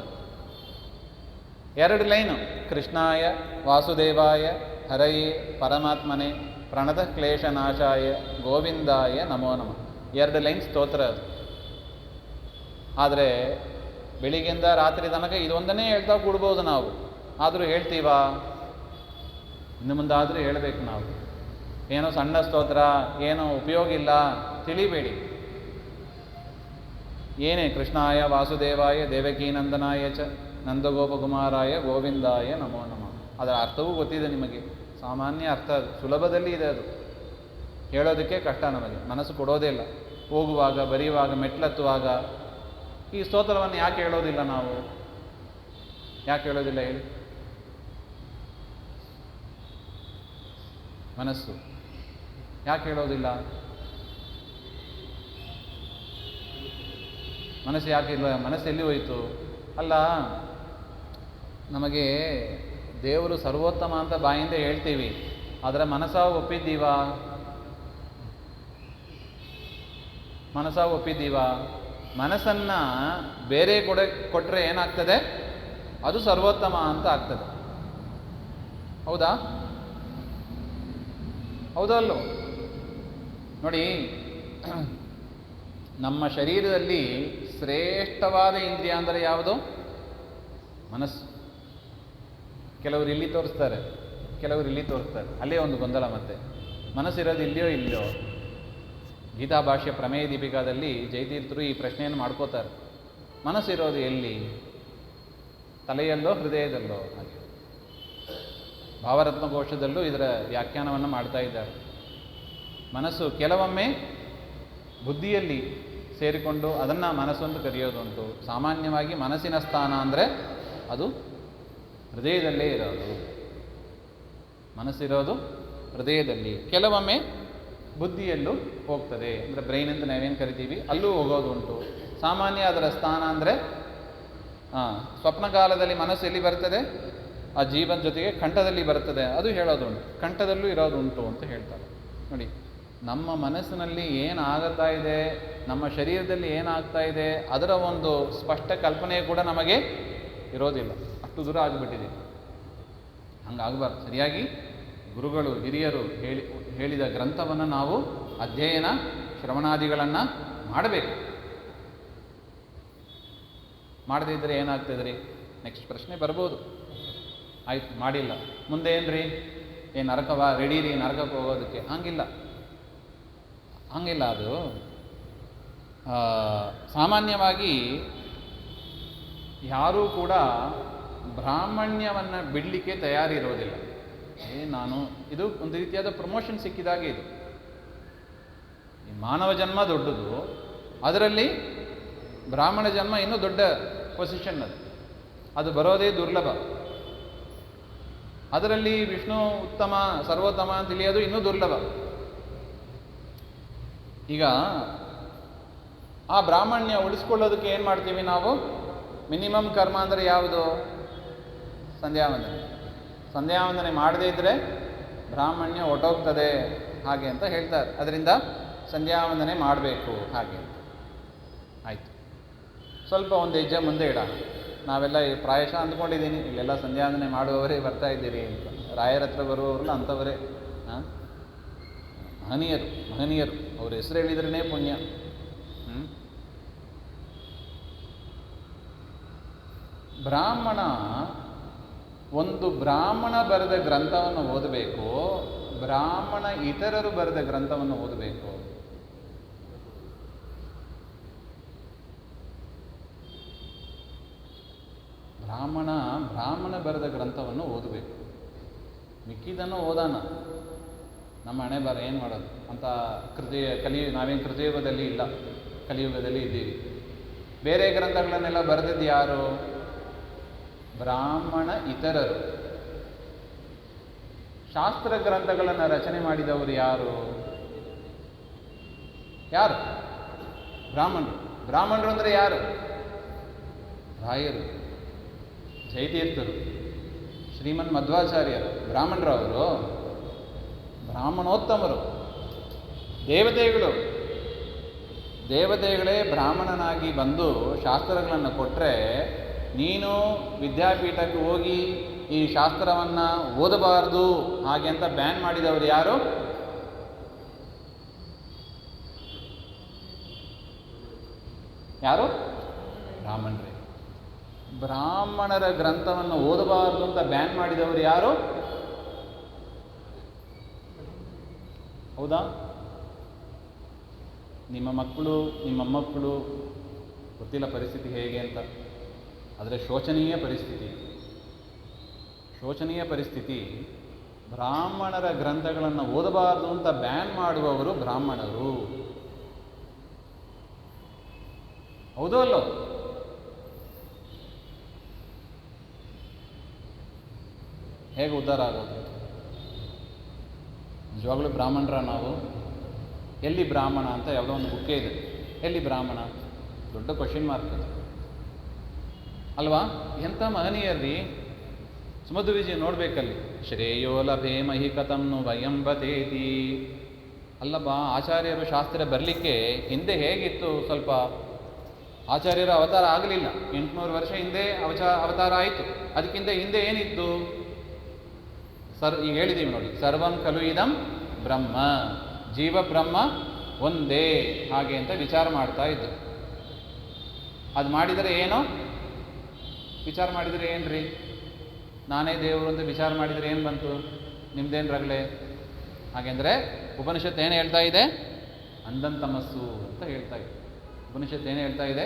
2 ಲೈನು. ಕೃಷ್ಣಾಯ ವಾಸುದೇವಾಯ ಹರಯೇ ಪರಮಾತ್ಮನೆ ಪ್ರಣತ ಕ್ಲೇಶನಾಶಾಯ ಗೋವಿಂದಾಯ ನಮೋ ನಮಃ. 2 ಲೈನ್ ಸ್ತೋತ್ರ ಅದು. ಆದರೆ ಬೆಳಿಗ್ಗೆಯಿಂದ ರಾತ್ರಿ ತನಕ ಇದೊಂದನ್ನೇ ಹೇಳ್ತಾ ಕೂಡ್ಬೋದು ನಾವು. ಆದರೂ ಹೇಳ್ತೀವಾ? ಇನ್ನು ಮುಂದಾದರೂ ಹೇಳಬೇಕು ನಾವು. ಏನೋ ಸಣ್ಣ ಸ್ತೋತ್ರ, ಏನೋ ಉಪಯೋಗ ಇಲ್ಲ ತಿಳಿಬೇಡಿ. ಏನೇ ಕೃಷ್ಣಾಯ ವಾಸುದೇವಾಯ ದೇವಕೀನಂದನಾಯ ಚ ನಂದಗೋಪಕುಮಾರಾಯ ಗೋವಿಂದಾಯ ನಮೋ ನಮಃ. ಅದರ ಅರ್ಥವೂ ಗೊತ್ತಿದೆ ನಿಮಗೆ. ಸಾಮಾನ್ಯ ಅರ್ಥ ಅದು, ಸುಲಭದಲ್ಲಿ ಇದೆ ಅದು. ಹೇಳೋದಕ್ಕೆ ಕಷ್ಟ ನಮಗೆ, ಮನಸ್ಸು ಕೊಡೋದೇ ಇಲ್ಲ. ಹೋಗುವಾಗ, ಬರೆಯುವಾಗ, ಮೆಟ್ಲತ್ತುವಾಗ ಈ ಸ್ತೋತ್ರವನ್ನು ಯಾಕೆ ಹೇಳೋದಿಲ್ಲ ನಾವು? ಯಾಕೆ ಹೇಳೋದಿಲ್ಲ ಹೇಳಿ? ಮನಸ್ಸು ಯಾಕೆ ಹೇಳೋದಿಲ್ಲ? ಮನಸ್ಸು ಯಾಕೆ ಇಲ್ಲ? ಮನಸ್ಸು ಎಲ್ಲಿ ಹೋಯಿತು? ಅಲ್ಲ, ನಮಗೆ ದೇವರು ಸರ್ವೋತ್ತಮ ಅಂತ ಬಾಯಿಂದ ಹೇಳ್ತೀವಿ, ಆದರೆ ಮನಸ್ಸಾಗಿ ಒಪ್ಪಿದ್ದೀವಾ? ಮನಸ್ಸನ್ನು ಬೇರೆ ಕೊಟ್ಟರೆ ಏನಾಗ್ತದೆ? ಅದು ಸರ್ವೋತ್ತಮ ಅಂತ ಆಗ್ತದೆ. ಹೌದಾ? ಹೌದಲ್ಲೋ? ನೋಡಿ, ನಮ್ಮ ಶರೀರದಲ್ಲಿ ಶ್ರೇಷ್ಠವಾದ ಇಂದ್ರಿಯ ಅಂದರೆ ಯಾವುದು? ಮನಸ್ಸು. ಕೆಲವರು ಇಲ್ಲಿ ತೋರಿಸ್ತಾರೆ, ಕೆಲವರು ಇಲ್ಲಿ ತೋರಿಸ್ತಾರೆ. ಅಲ್ಲೇ ಒಂದು ಗೊಂದಲ. ಮತ್ತೆ ಮನಸ್ಸಿರೋದು ಇಲ್ಲಿಯೋ? ಗೀತಾ ಭಾಷ್ಯ ಪ್ರಮೇಯ ದೀಪಿಕಾದಲ್ಲಿ ಜಯತೀರ್ಥರು ಈ ಪ್ರಶ್ನೆಯನ್ನು ಮಾಡ್ಕೋತಾರೆ. ಮನಸ್ಸಿರೋದು ಎಲ್ಲಿ? ತಲೆಯಲ್ಲೋ ಹೃದಯದಲ್ಲೋ? ಹಾಗೆ ಭಾವರತ್ನಕೋಶದಲ್ಲೂ ಇದರ ವ್ಯಾಖ್ಯಾನವನ್ನು ಮಾಡ್ತಾ ಇದ್ದಾರೆ. ಮನಸ್ಸು ಕೆಲವೊಮ್ಮೆ ಬುದ್ಧಿಯಲ್ಲಿ ಸೇರಿಕೊಂಡು ಅದನ್ನು ಮನಸ್ಸು ಅಂತ ಕರೆಯೋದುಂಟು. ಸಾಮಾನ್ಯವಾಗಿ ಮನಸ್ಸಿನ ಸ್ಥಾನ ಅಂದರೆ ಅದು ಹೃದಯದಲ್ಲೇ ಇರೋದು. ಮನಸ್ಸಿರೋದು ಹೃದಯದಲ್ಲಿ. ಕೆಲವೊಮ್ಮೆ ಬುದ್ಧಿಯಲ್ಲೂ ಹೋಗ್ತದೆ, ಅಂದರೆ ಬ್ರೈನ್ ಅಂತ ನಾವೇನು ಕರಿತೀವಿ, ಅಲ್ಲೂ ಹೋಗೋದು ಉಂಟು. ಸಾಮಾನ್ಯ ಅದರ ಸ್ಥಾನ ಅಂದರೆ ಸ್ವಪ್ನಕಾಲದಲ್ಲಿ ಮನಸ್ಸು ಎಲ್ಲಿ ಬರ್ತದೆ? ಆ ಜೀವನ ಜೊತೆಗೆ ಕಂಠದಲ್ಲಿ ಬರ್ತದೆ, ಅದು ಹೇಳೋದುಂಟು. ಕಂಠದಲ್ಲೂ ಇರೋದುಂಟು ಅಂತ ಹೇಳ್ತಾರೆ. ನೋಡಿ, ನಮ್ಮ ಮನಸ್ಸಿನಲ್ಲಿ ಏನಾಗುತ್ತಾ ಇದೆ, ನಮ್ಮ ಶರೀರದಲ್ಲಿ ಏನಾಗ್ತಾ ಇದೆ, ಅದರ ಒಂದು ಸ್ಪಷ್ಟ ಕಲ್ಪನೆ ಕೂಡ ನಮಗೆ ಇರೋದಿಲ್ಲ. ಅಷ್ಟು ದೂರ ಆಗಿಬಿಟ್ಟಿದೆ. ಹಂಗಾಗಬಾರ್ದು. ಸರಿಯಾಗಿ ಗುರುಗಳು, ಹಿರಿಯರು ಹೇಳಿದ ಗ್ರಂಥವನ್ನು ನಾವು ಅಧ್ಯಯನ ಶ್ರವಣಾದಿಗಳನ್ನು ಮಾಡಬೇಕು. ಮಾಡದೇ ಇದ್ದರೆ ಏನಾಗ್ತದೆ ರೀ? ನೆಕ್ಸ್ಟ್ ಪ್ರಶ್ನೆ ಬರ್ಬೋದು. ಆಯ್ತು, ಮಾಡಿಲ್ಲ, ಮುಂದೆ ಏನ್ರಿ? ನರಕವಾ ರೆಡೀರಿ ನರಕಕ್ಕೆ ಹೋಗೋದಕ್ಕೆ, ಹಂಗಿಲ್ಲ. ಅದು ಸಾಮಾನ್ಯವಾಗಿ ಯಾರೂ ಕೂಡ ಬ್ರಾಹ್ಮಣ್ಯವನ್ನು ಬಿಡಲಿಕ್ಕೆ ತಯಾರಿರೋದಿಲ್ಲ. ನಾನು ಇದು ಒಂದು ರೀತಿಯಾದ ಪ್ರಮೋಷನ್ ಸಿಕ್ಕಿದಾಗೆ. ಇದು ಈ ಮಾನವ ಜನ್ಮ ದೊಡ್ಡದು, ಅದರಲ್ಲಿ ಬ್ರಾಹ್ಮಣ ಜನ್ಮ ಇನ್ನೂ ದೊಡ್ಡ ಪೊಸಿಷನ್. ಅದು ಬರೋದೇ ದುರ್ಲಭ. ಅದರಲ್ಲಿ ವಿಷ್ಣು ಉತ್ತಮ ಸರ್ವೋತ್ತಮ ಅಂತ ತಿಳಿಯೋದು ಇನ್ನೂ ದುರ್ಲಭ. ಈಗ ಆ ಬ್ರಾಹ್ಮಣ್ಯ ಉಳಿಸ್ಕೊಳ್ಳೋದಕ್ಕೆ ಏನು ಮಾಡ್ತೀವಿ ನಾವು? ಮಿನಿಮಮ್ ಕರ್ಮ ಅಂದರೆ ಯಾವುದು? ಸಂಧ್ಯಾವಂದನೆ ಮಾಡದೇ ಇದ್ದರೆ ಬ್ರಾಹ್ಮಣ್ಯ ಹೊಟ್ಟೋಗ್ತದೆ ಹಾಗೆ ಅಂತ ಹೇಳ್ತಾರೆ. ಅದರಿಂದ ಸಂಧ್ಯಾವಂದನೆ ಮಾಡಬೇಕು ಹಾಗೆ ಅಂತ. ಆಯಿತು, ಸ್ವಲ್ಪ ಒಂದು ಹೆಜ್ಜೆ ಮುಂದೆ ಇಡೋಣ. ನಾವೆಲ್ಲ ಪ್ರಾಯಶಃ ಅಂದ್ಕೊಂಡಿದ್ದೀನಿ ಇಲ್ಲೆಲ್ಲ ಸಂಧ್ಯಾವಂದನೆ ಮಾಡುವವರೇ ಬರ್ತಾ ಇದ್ದೀರಿ ಅಂತ. ರಾಯರ ಹತ್ರ ಬರುವವರಲ್ಲ ಅಂಥವರೇ. ಮಹನೀಯರು ಅವ್ರ ಹೆಸರು ಹೇಳಿದ್ರೇ ಪುಣ್ಯ. ಬ್ರಾಹ್ಮಣ ಬರೆದ ಗ್ರಂಥವನ್ನು ಓದಬೇಕು, ಬ್ರಾಹ್ಮಣ ಇತರರು ಬರೆದ ಗ್ರಂಥವನ್ನು ಓದಬೇಕು. ಬ್ರಾಹ್ಮಣ ಬರೆದ ಗ್ರಂಥವನ್ನು ಓದಬೇಕು. ಮಿಕ್ಕಿದನ್ನು ಓದಾನ, ನಮ್ಮ ಹಣೆ ಬರ ಏನು ಮಾಡೋದು ಅಂತ. ನಾವೇನು ಕೃತಯುಗದಲ್ಲಿ ಇಲ್ಲ, ಕಲಿಯುಗದಲ್ಲಿ ಇದ್ದೀವಿ. ಬೇರೆ ಗ್ರಂಥಗಳನ್ನೆಲ್ಲ ಬರೆದಿದ್ದು ಯಾರು? ಬ್ರಾಹ್ಮಣ ಇತರರು. ಶಾಸ್ತ್ರ ಗ್ರಂಥಗಳನ್ನು ರಚನೆ ಮಾಡಿದವರು ಯಾರು? ಬ್ರಾಹ್ಮಣರು ಅಂದರೆ ಯಾರು? ರಾಯರು, ಜಯತೀರ್ಥರು, ಶ್ರೀಮನ್ ಮಧ್ವಾಚಾರ್ಯರು ಬ್ರಾಹ್ಮಣರವರು. ಬ್ರಾಹ್ಮಣೋತ್ತಮರು, ದೇವತೆಗಳೇ ಬ್ರಾಹ್ಮಣನಾಗಿ ಬಂದು ಶಾಸ್ತ್ರಗಳನ್ನು ಕೊಟ್ಟರೆ, ನೀನು ವಿದ್ಯಾಪೀಠಕ್ಕೆ ಹೋಗಿ ಈ ಶಾಸ್ತ್ರವನ್ನು ಓದಬಾರ್ದು ಹಾಗೆ ಅಂತ ಬ್ಯಾನ್ ಮಾಡಿದವರು ಯಾರು? ಬ್ರಾಹ್ಮಣರೇ. ಬ್ರಾಹ್ಮಣರ ಗ್ರಂಥವನ್ನು ಓದಬಾರ್ದು ಅಂತ ಬ್ಯಾನ್ ಮಾಡಿದವರು ಯಾರು? ಹೌದಾ? ನಿಮ್ಮ ಮಕ್ಕಳು, ನಿಮ್ಮ ಮೊಮ್ಮಕ್ಕಳು, ಗೊತ್ತಿಲ್ಲ ಪರಿಸ್ಥಿತಿ ಹೇಗೆ ಅಂತ. ಆದರೆ ಶೋಚನೀಯ ಪರಿಸ್ಥಿತಿ. ಬ್ರಾಹ್ಮಣರ ಗ್ರಂಥಗಳನ್ನು ಓದಬಾರದು ಅಂತ ಬ್ಯಾನ್ ಮಾಡುವವರು ಬ್ರಾಹ್ಮಣರು. ಹೌದೋ ಅಲ್ಲೋ? ಹೇಗೆ ಉದ್ಧಾರ ಆಗೋದು? ನಿಜವಾಗ್ಲೂ ಬ್ರಾಹ್ಮಣರ ನಾವು? ಎಲ್ಲಿ ಬ್ರಾಹ್ಮಣ ಅಂತ ಯಾವುದೋ ಒಂದು ಬುಕ್ಕೇ ಇದೆ. ಎಲ್ಲಿ ಬ್ರಾಹ್ಮಣ? ದೊಡ್ಡ ಕ್ವಶನ್ ಮಾರ್ಕ್ ಅದು ಅಲ್ವಾ? ಎಂಥ ಮಹನೀಯರ್ರಿ. ಸುಮಧು ವಿಜಯ ನೋಡ್ಬೇಕಲ್ಲಿ. ಶ್ರೇಯೋ ಲಭೆ ಮಹಿ ಕಥಂನು ವಯಂಬತೇತಿ. ಅಲ್ಲಪ್ಪ, ಆಚಾರ್ಯರು ಶಾಸ್ತ್ರ ಬರಲಿಕ್ಕೆ ಹಿಂದೆ ಹೇಗಿತ್ತು? ಸ್ವಲ್ಪ ಆಚಾರ್ಯರ ಅವತಾರ ಆಗಲಿಲ್ಲ, 800 ವರ್ಷ ಹಿಂದೆ ಅವತಾರ ಆಯಿತು. ಅದಕ್ಕಿಂತ ಹಿಂದೆ ಏನಿತ್ತು? ಈಗ ಹೇಳಿದ್ದೀವಿ ನೋಡಿ, ಸರ್ವಂ ಖಲು ಇದಂ ಬ್ರಹ್ಮ, ಜೀವ ಬ್ರಹ್ಮ ಒಂದೇ ಹಾಗೆ ಅಂತ ವಿಚಾರ ಮಾಡ್ತಾ ಇದ್ದು. ಅದು ಮಾಡಿದರೆ ಏನೋ? ವಿಚಾರ ಮಾಡಿದರೆ ಏನ್ರಿ? ನಾನೇ ದೇವರು ಅಂತ ವಿಚಾರ ಮಾಡಿದರೆ ಏನು ಬಂತು? ನಿಮ್ದೇನು ರಗಳೆ? ಹಾಗೆಂದರೆ ಉಪನಿಷತ್ತು ಏನು ಹೇಳ್ತಾ ಇದೆ? ಅಂಧನ್ ತಮಸ್ಸು ಅಂತ ಹೇಳ್ತಾ ಇದೆ. ಉಪನಿಷತ್ತು ಏನು ಹೇಳ್ತಾ ಇದೆ?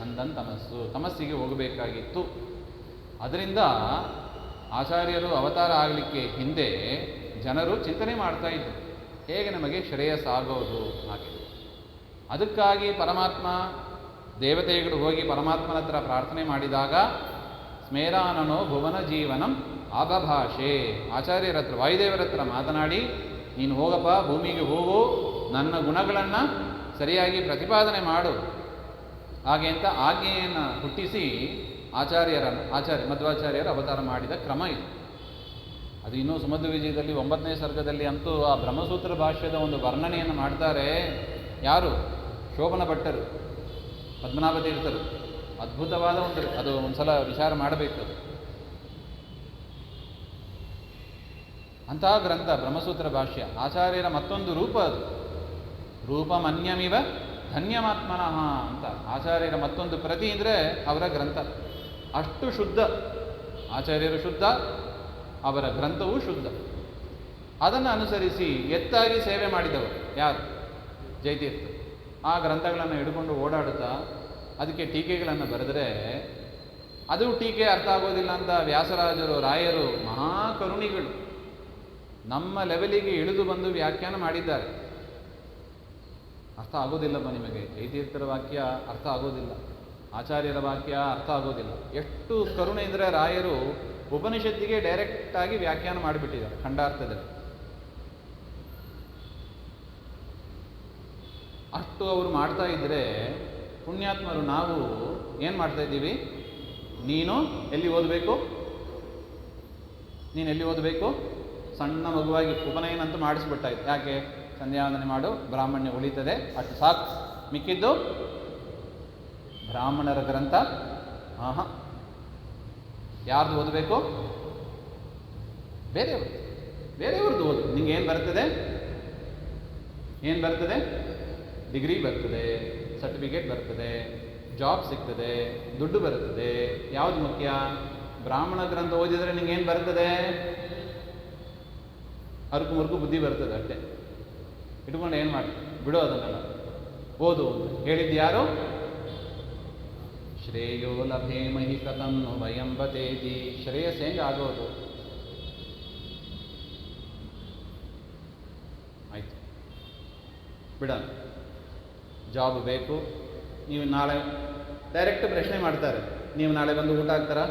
ಅಂಧನ್ ತಮಸ್ಸು, ತಮಸ್ಸಿಗೆ ಹೋಗಬೇಕಾಗಿತ್ತು. ಅದರಿಂದ ಆಚಾರ್ಯರು ಅವತಾರ ಆಗಲಿಕ್ಕೆ ಹಿಂದೆ ಜನರು ಚಿಂತನೆ ಮಾಡ್ತಾ ಇದ್ರು, ಹೇಗೆ ನಮಗೆ ಶ್ರೇಯಸ್ಸಾಗೋದು ಹಾಗೆ. ಅದಕ್ಕಾಗಿ ಪರಮಾತ್ಮ, ದೇವತೆಗಳು ಹೋಗಿ ಪರಮಾತ್ಮನ ಹತ್ರ ಪ್ರಾರ್ಥನೆ ಮಾಡಿದಾಗ, ಸ್ಮೇರಾನನೋ ಭುವನ ಜೀವನಂ ಆಬಭಾಷೆ, ಆಚಾರ್ಯರ ಹತ್ರ, ವಾಯುದೇವರ ಹತ್ರ ಮಾತನಾಡಿ, ನೀನು ಹೋಗಪ್ಪ, ಭೂಮಿಗೆ ಹೋಗು, ನನ್ನ ಗುಣಗಳನ್ನು ಸರಿಯಾಗಿ ಪ್ರತಿಪಾದನೆ ಮಾಡು ಹಾಗೆ ಅಂತ ಆಜ್ಞೆಯನ್ನು ಹುಟ್ಟಿಸಿ ಆಚಾರ್ಯ ಮಧ್ವಾಚಾರ್ಯರು ಅವತಾರ ಮಾಡಿದ ಕ್ರಮ ಇದು. ಅದು ಇನ್ನೂ ಸುಮಧು ವಿಜಯದಲ್ಲಿ 9ನೇ ಸರ್ಗದಲ್ಲಿ ಅಂತೂ ಆ ಬ್ರಹ್ಮಸೂತ್ರ ಭಾಷ್ಯದ ಒಂದು ವರ್ಣನೆಯನ್ನು ಮಾಡ್ತಾರೆ. ಯಾರು? ಶೋಭನ ಭಟ್ಟರು, ಪದ್ಮನಾಭ ತೀರ್ಥರು. ಅದ್ಭುತವಾದ ಅದು ಒಂದ್ಸಲ ವಿಚಾರ ಮಾಡಬೇಕು. ಅಂತಹ ಗ್ರಂಥ ಬ್ರಹ್ಮಸೂತ್ರ ಭಾಷ್ಯ, ಆಚಾರ್ಯರ ಮತ್ತೊಂದು ರೂಪ ಅದು. ರೂಪಮನ್ಯಮಿವ ಧನ್ಯಮಾತ್ಮನಃ ಅಂತ ಆಚಾರ್ಯರ ಮತ್ತೊಂದು ಪ್ರತಿ ಅಂದರೆ ಅವರ ಗ್ರಂಥ. ಅಷ್ಟು ಶುದ್ಧ, ಆಚಾರ್ಯರು ಶುದ್ಧ, ಅವರ ಗ್ರಂಥವೂ ಶುದ್ಧ. ಅದನ್ನು ಅನುಸರಿಸಿ ಎತ್ತಾಗಿ ಸೇವೆ ಮಾಡಿದವರು ಯಾರು? ಜಯತೀರ್ಥ. ಆ ಗ್ರಂಥಗಳನ್ನು ಹಿಡ್ಕೊಂಡು ಓಡಾಡುತ್ತಾ ಅದಕ್ಕೆ ಟೀಕೆಗಳನ್ನು ಬರೆದರೆ ಅದು ಟೀಕೆ ಅರ್ಥ ಆಗೋದಿಲ್ಲ ಅಂತ ವ್ಯಾಸರಾಜರು, ರಾಯರು ಮಹಾಕರುಣಿಗಳು ನಮ್ಮ ಲೆವೆಲಿಗೆ ಇಳಿದು ಬಂದು ವ್ಯಾಖ್ಯಾನ ಮಾಡಿದ್ದಾರೆ. ಅರ್ಥ ಆಗೋದಿಲ್ಲಪ್ಪ ನಿಮಗೆ, ಜಯತೀರ್ಥರ ವಾಕ್ಯ ಅರ್ಥ ಆಗೋದಿಲ್ಲ, ಆಚಾರ್ಯರ ವಾಕ್ಯ ಅರ್ಥ ಆಗೋದಿಲ್ಲ. ಎಷ್ಟು ಕರುಣೆ ಅಂದರೆ ರಾಯರು ಉಪನಿಷತ್ತಿಗೆ ಡೈರೆಕ್ಟಾಗಿ ವ್ಯಾಖ್ಯಾನ ಮಾಡಿಬಿಟ್ಟಿದ್ದಾರೆ ಖಂಡಾರ್ಥದಲ್ಲಿ. ಅಷ್ಟು ಅವರು ಮಾಡ್ತಾ ಇದ್ದರೆ ಪುಣ್ಯಾತ್ಮರು ನಾವು ಏನು ಮಾಡ್ತಾ ಇದ್ದೀವಿ? ನೀನು ಎಲ್ಲಿ ಓದಬೇಕು? ನೀನು ಎಲ್ಲಿ ಓದಬೇಕು? ಸಣ್ಣ ಮಗುವಾಗಿ ಉಪನಯನ ಅಂತೂ ಮಾಡಿಸ್ಬಿಟ್ಟಾಯ್ತು. ಯಾಕೆ? ಸಂಧ್ಯಾವಂದನೆ ಮಾಡು, ಬ್ರಾಹ್ಮಣ್ಯ ಉಳಿತದೆ, ಅಷ್ಟು ಸಾಕು. ಮಿಕ್ಕಿದ್ದು ಬ್ರಾಹ್ಮಣರ ಗ್ರಂಥ. ಯಾರ್ದು ಓದಬೇಕು? ಬೇರೆಯವ್ರದ್ದು ಓದು. ನಿಂಗೆ ಏನು ಬರ್ತದೆ? ಏನು ಬರ್ತದೆ? ಡಿಗ್ರಿ ಬರ್ತದೆ, ಸರ್ಟಿಫಿಕೇಟ್ ಬರ್ತದೆ, ಜಾಬ್ ಸಿಗ್ತದೆ, ದುಡ್ಡು ಬರ್ತದೆ. ಯಾವುದು ಮುಖ್ಯ? ಬ್ರಾಹ್ಮಣ ಗ್ರಂಥ ಓದಿದರೆ ನಿಂಗೇನು ಬರ್ತದೆ? ಅರ್ಕು ಮುರುಕು ಬುದ್ಧಿ ಬರ್ತದೆ ಅಷ್ಟೇ. ಇಟ್ಕೊಂಡು ಏನು ಮಾಡಿ ಬಿಡೋ ಅದನ್ನೆಲ್ಲ. ಓದು ಅಂತ ಹೇಳಿದ್ದು ಯಾರು? ಶ್ರೇಯೋ ಲಭೇಮಹಿ ಕಥನ್ನು ವಯಂಬತೇತಿ. ಶ್ರೇಯಸ್ ಹೆಂಗೆ ಆಗೋದು? ಆಯ್ತು, ಬಿಡೋಣ. ಜಾಬ್ ಬೇಕು. ನೀವು ನಾಳೆ ಡೈರೆಕ್ಟ್ ಪ್ರಶ್ನೆ ಮಾಡ್ತಾರೆ, ನೀವು ನಾಳೆ ಬಂದು ಊಟ ಹಾಕ್ತಾರಾ?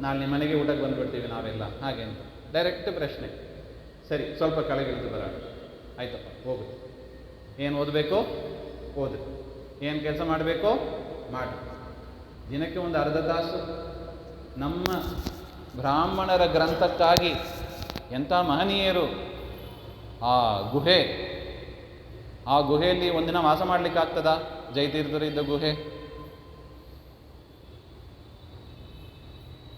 ನಾಳೆ ನಿಮ್ಮ ಮನೆಗೆ ಊಟಕ್ಕೆ ಬಂದುಬಿಡ್ತೀವಿ ನಾವೆಲ್ಲ, ಹಾಗೆ ಅಂತ ಡೈರೆಕ್ಟ್ ಪ್ರಶ್ನೆ. ಸರಿ, ಸ್ವಲ್ಪ ಕೆಳಗಿಳಿದು ಬರೋಣ. ಆಯ್ತಪ್ಪ, ಹೋಗು. ಏನು ಓದಬೇಕು? ಓದು. ಏನು ಕೆಲಸ ಮಾಡಬೇಕು? ಮಾಡಿ. ದಿನಕ್ಕೆ ಒಂದು ಅರ್ಧ ತಾಸು ನಮ್ಮ ಬ್ರಾಹ್ಮಣರ ಗ್ರಂಥಕ್ಕಾಗಿ ಎಂಥ ಮಹನೀಯರು. ಆ ಗುಹೆಯಲ್ಲಿ ಒಂದಿನ ವಾಸ ಮಾಡಲಿಕ್ಕೆ ಆಗ್ತದಾ? ಜಯತೀರ್ಥರು ಇದ್ದ ಗುಹೆ,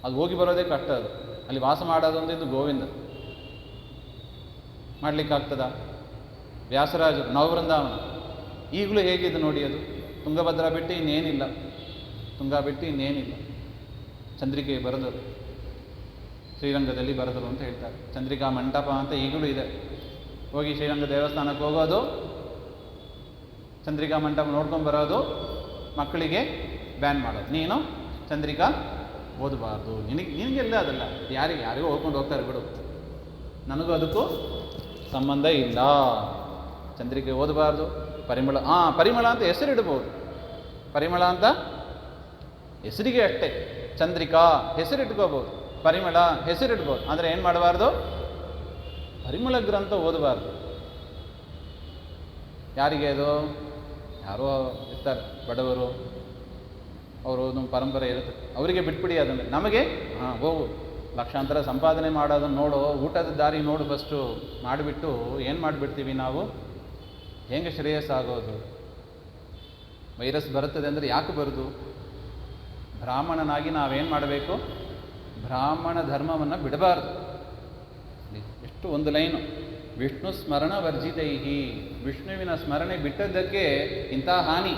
ಅದು ಹೋಗಿ ಬರೋದೇ ಕಷ್ಟ. ಅದು ಅಲ್ಲಿ ವಾಸ ಮಾಡೋದೊಂದು ಇದು ಗೋವಿಂದ. ಮಾಡಲಿಕ್ಕಾಗ್ತದ? ವ್ಯಾಸರಾಜರು ನವವೃಂದಾವನ ಈಗಲೂ ಹೇಗಿದೆ ನೋಡಿ. ಅದು ತುಂಗಭದ್ರಾ ಬಿಟ್ಟು ಇನ್ನೇನಿಲ್ಲ, ತುಂಗಾ ಬಿಟ್ಟು ಇನ್ನೇನಿಲ್ಲ. ಚಂದ್ರಿಕೆ ಬರೆದರು, ಶ್ರೀರಂಗದಲ್ಲಿ ಬರೆದರು ಅಂತ ಹೇಳ್ತಾರೆ. ಚಂದ್ರಿಕಾ ಮಂಟಪ ಅಂತ ಈಗಲೂ ಇದೆ. ಹೋಗಿ ಶ್ರೀರಂಗ ದೇವಸ್ಥಾನಕ್ಕೆ ಹೋಗೋದು, ಚಂದ್ರಿಕಾ ಮಂಟಪ ನೋಡ್ಕೊಂಡು ಬರೋದು, ಮಕ್ಕಳಿಗೆ ಬ್ಯಾನ್ ಮಾಡೋದು. ನೀನು ಚಂದ್ರಿಕಾ ಓದಬಾರ್ದು, ನಿನಗೆಲ್ಲ ಅದಲ್ಲ. ಯಾರಿಗೂ ಹೋಗ್ಕೊಂಡು ಹೋಗ್ತಾರೆ ಬಿಡು, ನನಗೂ ಅದಕ್ಕೂ ಸಂಬಂಧ ಇಲ್ಲ. ಚಂದ್ರಿಕೆ ಓದಬಾರ್ದು. ಪರಿಮಳ ಅಂತ ಹೆಸರಿಡ್ಬೋದು, ಪರಿಮಳ ಅಂತ ಹೆಸರಿಗೆ ಅಷ್ಟೇ. ಚಂದ್ರಿಕಾ ಹೆಸರಿಟ್ಕೋಬೋದು, ಪರಿಮಳ ಹೆಸರಿಡ್ಬೋದು. ಅಂದರೆ ಏನು ಮಾಡಬಾರ್ದು? ಪರಿಮಳ ಗ್ರಂಥ ಓದಬಾರ್ದು. ಯಾರಿಗೆ ಅದು? ಯಾರೋ ಇರ್ತಾರೆ ಬಡವರು, ಅವರು ನಮ್ಮ ಪರಂಪರೆ ಇರುತ್ತೆ, ಅವರಿಗೆ ಬಿಟ್ಬಿಡಿ ಅದನ್ನು. ನಮಗೆ ಹೋಗು, ಲಕ್ಷಾಂತರ ಸಂಪಾದನೆ ಮಾಡೋದನ್ನು ನೋಡು, ಊಟದ ದಾರಿ ನೋಡು. ಫಸ್ಟು ಮಾಡಿಬಿಟ್ಟು ಏನು ಮಾಡಿಬಿಡ್ತೀವಿ ನಾವು? ಹೆಂಗೆ ಶ್ರೇಯಸ್ಸಾಗೋದು? ವೈರಸ್ ಬರುತ್ತದೆ ಅಂದರೆ ಯಾಕೆ ಬರೋದು? ಬ್ರಾಹ್ಮಣನಾಗಿ ನಾವೇನು ಮಾಡಬೇಕು? ಬ್ರಾಹ್ಮಣ ಧರ್ಮವನ್ನು ಬಿಡಬಾರ್ದು. ಎಷ್ಟು ಒಂದು ಲೈನು, ವಿಷ್ಣು ಸ್ಮರಣ ವರ್ಜಿತೈಹಿ. ವಿಷ್ಣುವಿನ ಸ್ಮರಣೆ ಬಿಟ್ಟದ್ದಕ್ಕೆ ಇಂಥ ಹಾನಿ.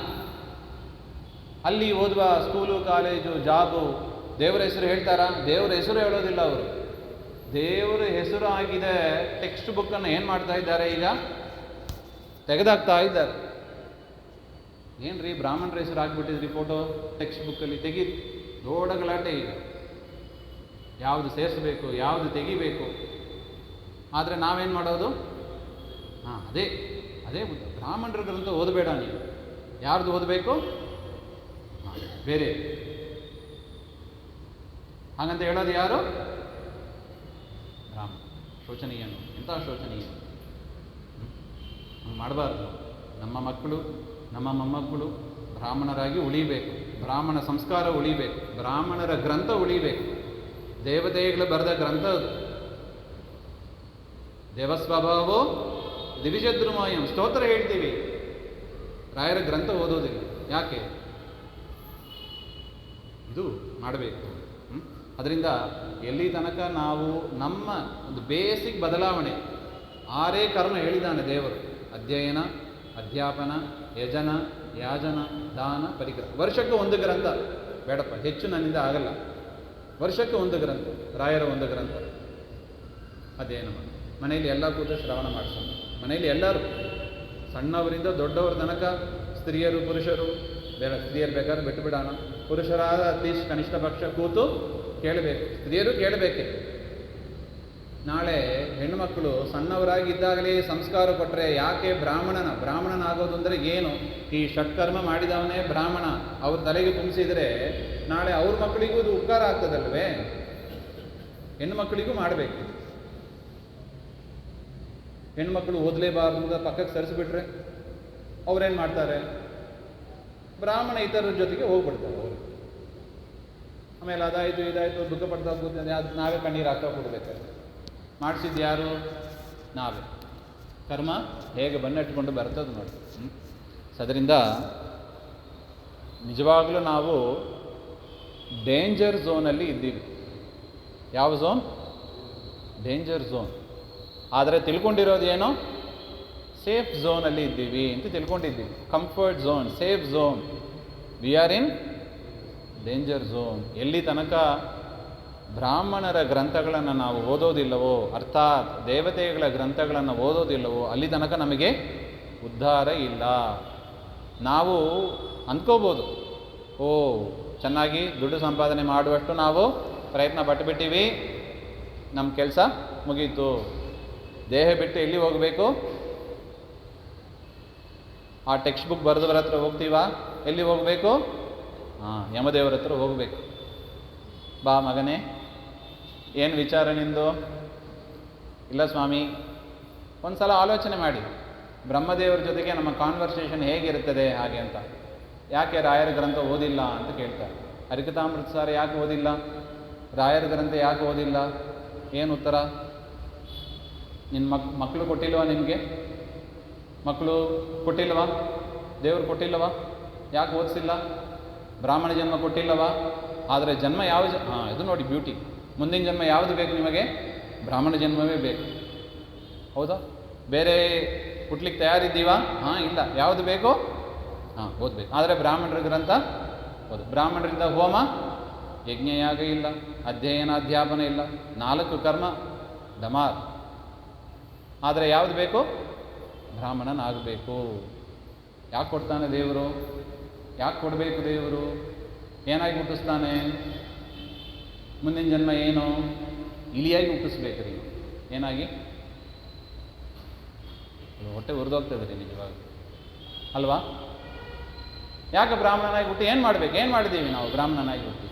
ಅಲ್ಲಿ ಓದುವ ಸ್ಕೂಲು, ಕಾಲೇಜು, ಜಾಬು, ದೇವರ ಹೆಸರು ಹೇಳ್ತಾರಾ? ದೇವರ ಹೆಸರು ಹೇಳೋದಿಲ್ಲ ಅವರು. ದೇವರ ಹೆಸರು ಆಗಿದೆ ಟೆಕ್ಸ್ಟ್ ಬುಕ್ಕನ್ನು ಏನು ಮಾಡ್ತಾ ಇದ್ದಾರೆ ಈಗ? ತೆಗೆದಾಕ್ತಾ ಇದ್ದಾರೆ. ಏನ್ರಿ ಬ್ರಾಹ್ಮಣರ ಹೆಸರು ಹಾಕ್ಬಿಟ್ಟಿದ್ರಿ ಫೋಟೋ ಟೆಕ್ಸ್ಟ್ ಬುಕ್ಕಲ್ಲಿ? ದೊಡ್ಡ ಗಲಾಟೆ ಈಗ. ಯಾವುದು ಸೇರಿಸಬೇಕು, ಯಾವುದು ತೆಗಿಬೇಕು. ಆದರೆ ನಾವೇನು ಮಾಡೋದು? ಅದೇ ಬ್ರಾಹ್ಮಣರ ಗ್ರಂಥ ಓದಬೇಡ ನೀವು. ಯಾರ್ದು ಓದಬೇಕು? ಬೇರೆ. ಹಾಗಂತ ಹೇಳೋದು ಯಾರು? ಬ್ರಾಹ್ಮಣ. ಶೋಚನೀಯ, ಎಂಥ ಶೋಚನೀಯ. ಹಂಗೆ ಮಾಡಬಾರ್ದು. ನಮ್ಮ ಮಕ್ಕಳು, ನಮ್ಮ ಮೊಮ್ಮಕ್ಕಳು ಬ್ರಾಹ್ಮಣರಾಗಿ ಉಳಿಬೇಕು. ಬ್ರಾಹ್ಮಣ ಸಂಸ್ಕಾರ ಉಳಿಬೇಕು. ಬ್ರಾಹ್ಮಣರ ಗ್ರಂಥ ಉಳಿಬೇಕು. ದೇವತೆಗಳು ಬರೆದ ಗ್ರಂಥ ಅದು. ದೇವಸ್ವಭಾವೋ ದಿವಿಜದ್ರುಮಾಯಂ ಸ್ತೋತ್ರ ಹೇಳ್ತೀವಿ, ರಾಯರ ಗ್ರಂಥ ಓದೋದಿಲ್ಲ. ಯಾಕೆ? ಇದು ಮಾಡಬೇಕು. ಅದರಿಂದ ಎಲ್ಲಿ ತನಕ ನಾವು ನಮ್ಮ ಒಂದು ಬೇಸಿಕ್ ಬದಲಾವಣೆ, 6 ಕರ್ಮ ಹೇಳಿದ್ದಾನೆ ದೇವರು: ಅಧ್ಯಯನ, ಅಧ್ಯಾಪನ, ಯಜನ, ಯಾಜನ, ದಾನ, ಪರಿಗ್ರಹ. ವರ್ಷಕ್ಕೆ ಒಂದು ಗ್ರಂಥ ಬೇಡಪ್ಪ, ಹೆಚ್ಚು ನನ್ನಿಂದ ಆಗಲ್ಲ. ವರ್ಷಕ್ಕೆ ಒಂದು ಗ್ರಂಥ, ರಾಯರ ಒಂದು ಗ್ರಂಥ ಅಧ್ಯಯನ ಮಾಡಿ. ಮನೆಯಲ್ಲಿ ಎಲ್ಲ ಕೂತು ಶ್ರವಣ ಮಾಡಿಸೋಣ. ಮನೆಯಲ್ಲಿ ಎಲ್ಲರೂ ಸಣ್ಣವರಿಂದ ದೊಡ್ಡವರ ತನಕ, ಸ್ತ್ರೀಯರು ಪುರುಷರು, ಬೇಡ ಸ್ತ್ರೀಯರು ಬೇಕಾದ್ರೆ ಬಿಟ್ಟು ಬಿಡೋಣ, ಪುರುಷರಾದ ಅಟ್ಲೀಸ್ಟ್ ಕನಿಷ್ಠ ಪಕ್ಷ ಕೂತು ಕೇಳಬೇಕು. ಸ್ತ್ರೀಯರು ಕೇಳಬೇಕೆ. ನಾಳೆ ಹೆಣ್ಣುಮಕ್ಕಳು ಸಣ್ಣವರಾಗಿದ್ದಾಗಲೇ ಸಂಸ್ಕಾರ ಕೊಟ್ಟರೆ ಯಾಕೆ ಬ್ರಾಹ್ಮಣನಾಗೋದು ಅಂದರೆ ಏನು? ಈ ಷಟ್ಕರ್ಮ ಮಾಡಿದವನೇ ಬ್ರಾಹ್ಮಣ, ಅವ್ರ ತಲೆಗೆ ತುಂಬಿಸಿದರೆ ನಾಳೆ ಅವ್ರ ಮಕ್ಕಳಿಗೂ ಇದು ಉಪಕಾರ ಆಗ್ತದಲ್ವೇ? ಹೆಣ್ಣು ಮಕ್ಕಳಿಗೂ ಮಾಡಬೇಕು. ಹೆಣ್ಮಕ್ಳು ಓದಲೇಬಾರ್ದು ಅಂತ ಪಕ್ಕಕ್ಕೆ ಸರಿಸಿಬಿಟ್ರೆ ಅವ್ರೇನು ಮಾಡ್ತಾರೆ? ಬ್ರಾಹ್ಮಣ ಇತರರ ಜೊತೆಗೆ ಹೋಗ್ಬಿಡ್ತಾರೆ ಅವರು. ಆಮೇಲೆ ಅದಾಯಿತು ಇದಾಯಿತು ದುಃಖ ಪಡ್ತಾ ಕೂತ್ರೆ ಅದು ನಾವೇ ಕಣ್ಣೀರು ಹಾಕ್ತಾ ಕೊಡ್ಬೇಕಾದ್ರೆ. ಮಾಡಿಸಿದ್ದು ಯಾರು? ನಾವೇ. ಕರ್ಮ ಹೇಗೆ ಬನ್ನೆಟ್ಕೊಂಡು ಬರ್ತದೆ ನೋಡಿ. ಅದರಿಂದ ನಿಜವಾಗಲೂ ನಾವು ಡೇಂಜರ್ ಝೋನಲ್ಲಿ ಇದ್ದೀವಿ. ಯಾವ ಝೋನ್? Danger zone. ಆದರೆ ತಿಳ್ಕೊಂಡಿರೋದು ಏನೋ ಸೇಫ್ ಝೋನಲ್ಲಿ ಇದ್ದೀವಿ ಅಂತ ತಿಳ್ಕೊಂಡಿದ್ದೀವಿ. Comfort zone, safe zone. We are in danger zone. ಎಲ್ಲಿ ತನಕ ಬ್ರಾಹ್ಮಣರ ಗ್ರಂಥಗಳನ್ನು ನಾವು ಓದೋದಿಲ್ಲವೋ, ಅರ್ಥಾತ್ ದೇವತೆಗಳ ಗ್ರಂಥಗಳನ್ನು ಓದೋದಿಲ್ಲವೋ, ಅಲ್ಲಿ ತನಕ ನಮಗೆ ಉದ್ಧಾರ ಇಲ್ಲ. ನಾವು ಅಂದ್ಕೋಬೋದು, ಓ ಚೆನ್ನಾಗಿ ದುಡ್ಡು ಸಂಪಾದನೆ ಮಾಡುವಷ್ಟು ನಾವು ಪ್ರಯತ್ನ ಪಟ್ಟುಬಿಟ್ಟಿವಿ, ನಮ್ಮ ಕೆಲಸ ಮುಗೀತು. ದೇಹ ಬಿಟ್ಟು ಎಲ್ಲಿ ಹೋಗಬೇಕು? ಆ ಟೆಕ್ಸ್ಟ್ ಬುಕ್ ಬರೆದವರ ಹತ್ರ ಹೋಗ್ತೀವಾ? ಎಲ್ಲಿ ಹೋಗಬೇಕು? ಯಮದೇವರ ಹತ್ರ ಹೋಗಬೇಕು. ಬಾ ಮಗನೇ, ಏನು ವಿಚಾರ ನಿಂದು? ಇಲ್ಲ ಸ್ವಾಮಿ, ಒಂದು ಸಲ ಆಲೋಚನೆ ಮಾಡಿ, ಬ್ರಹ್ಮದೇವರ ಜೊತೆಗೆ ನಮ್ಮ ಕಾನ್ವರ್ಸೇಷನ್ ಹೇಗಿರುತ್ತದೆ ಹಾಗೆ ಅಂತ. ಯಾಕೆ ರಾಯರ ಗ್ರಂಥ ಓದಿಲ್ಲ ಅಂತ ಕೇಳ್ತಾರೆ. ಹರಿಕಥಾಮೃತ ಸಾರ ಯಾಕೆ ಓದಿಲ್ಲ? ರಾಯರ ಗ್ರಂಥ ಯಾಕೆ ಓದಿಲ್ಲ? ಏನು ಉತ್ತರ? ನಿನ್ನ ಮಕ್ಕಳು ಕೊಟ್ಟಿಲ್ವಾ? ನಿನಗೆ ಮಕ್ಕಳು ಕೊಟ್ಟಿಲ್ಲವಾ? ದೇವರು ಕೊಟ್ಟಿಲ್ಲವಾ? ಯಾಕೆ ಓದಿಸಿಲ್ಲ? ಬ್ರಾಹ್ಮಣ ಜನ್ಮ ಕೊಟ್ಟಿಲ್ಲವಾ? ಆದರೆ ಜನ್ಮ ಯಾವ ಇದು ನೋಡಿ ಬ್ಯೂಟಿ. ಮುಂದಿನ ಜನ್ಮ ಯಾವುದು ಬೇಕು ನಿಮಗೆ? ಬ್ರಾಹ್ಮಣ ಜನ್ಮವೇ ಬೇಕು. ಹೌದಾ? ಬೇರೆ ಹುಟ್ಲಿಕ್ಕೆ ತಯಾರಿದ್ದೀವಾ? ಇಲ್ಲ. ಯಾವುದು ಬೇಕು? ಓದಬೇಕು. ಆದರೆ ಬ್ರಾಹ್ಮಣರ ಗ್ರಂಥ ಓದು. ಬ್ರಾಹ್ಮಣರಿಂದ ಹೋಮ ಯಜ್ಞಯಾಗ ಇಲ್ಲ, ಅಧ್ಯಯನ ಅಧ್ಯಾಪನ ಇಲ್ಲ, 4 ಕರ್ಮ ಡಮಾರ್. ಆದರೆ ಯಾವುದು ಬೇಕು? ಬ್ರಾಹ್ಮಣನಾಗಬೇಕು. ಯಾಕೆ ಕೊಡ್ತಾನೆ ದೇವರು? ಯಾಕೆ ಕೊಡಬೇಕು ದೇವರು? ಏನಾಗಿ ಹುಟ್ಟಿಸ್ತಾನೆ? ಮುಂದಿನ ಜನ್ಮ ಏನು? ಇಲಿಯಾಗಿ ಹುಟ್ಟಿಸ್ಬೇಕು ರೀ. ಏನಾಗಿ? ಹೊಟ್ಟೆ ಉರಿದೋಗ್ತದೆ ರೀ ನಿಜವಾಗ, ಅಲ್ವಾ? ಯಾಕೆ ಬ್ರಾಹ್ಮಣನಾಗಿ ಹುಟ್ಟಿ ಏನು ಮಾಡಬೇಕು? ಏನು ಮಾಡಿದ್ದೀವಿ ನಾವು ಬ್ರಾಹ್ಮಣನಾಗಿ ಹುಟ್ಟಿ?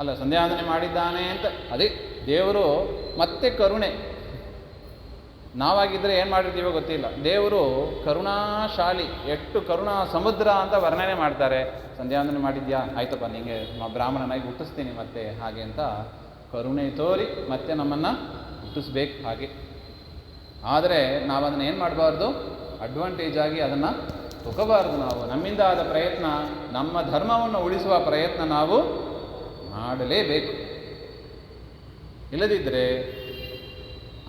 ಅಲ್ಲ, ಸಂಧ್ಯಾವಂದನೆ ಮಾಡಿದ್ದಾನೆ ಅಂತ ಅದೇ ದೇವರು. ಮತ್ತೆ ಕರುಣೆ. ನಾವಾಗಿದ್ದರೆ ಏನು ಮಾಡಿರ್ತೀವೋ ಗೊತ್ತಿಲ್ಲ. ದೇವರು ಕರುಣಾಶಾಲಿ, ಎಷ್ಟು ಕರುಣಾ ಸಮುದ್ರ ಅಂತ ವರ್ಣನೆ ಮಾಡ್ತಾರೆ. ಸಂಧ್ಯಾವಂದನೆ ಮಾಡಿದ್ಯಾ? ಆಯ್ತಪ್ಪ, ನಿಮಗೆ ಬ್ರಾಹ್ಮಣನಾಗಿ ಹುಟ್ಟಿಸ್ತೀನಿ ಮತ್ತೆ ಹಾಗೆ ಅಂತ ಕರುಣೆ ತೋರಿ ಮತ್ತೆ ನಮ್ಮನ್ನು ಹುಟ್ಟಿಸ್ಬೇಕು ಹಾಗೆ. ಆದರೆ ನಾವು ಅದನ್ನು ಏನು ಮಾಡಬಾರ್ದು? ಅಡ್ವಾಂಟೇಜ್ ಆಗಿ ಅದನ್ನು ತಗೋಬಾರ್ದು. ನಾವು ನಮ್ಮಿಂದ ಆದ ಪ್ರಯತ್ನ, ನಮ್ಮ ಧರ್ಮವನ್ನು ಉಳಿಸುವ ಪ್ರಯತ್ನ ನಾವು ಮಾಡಲೇಬೇಕು. ಇಲ್ಲದಿದ್ದರೆ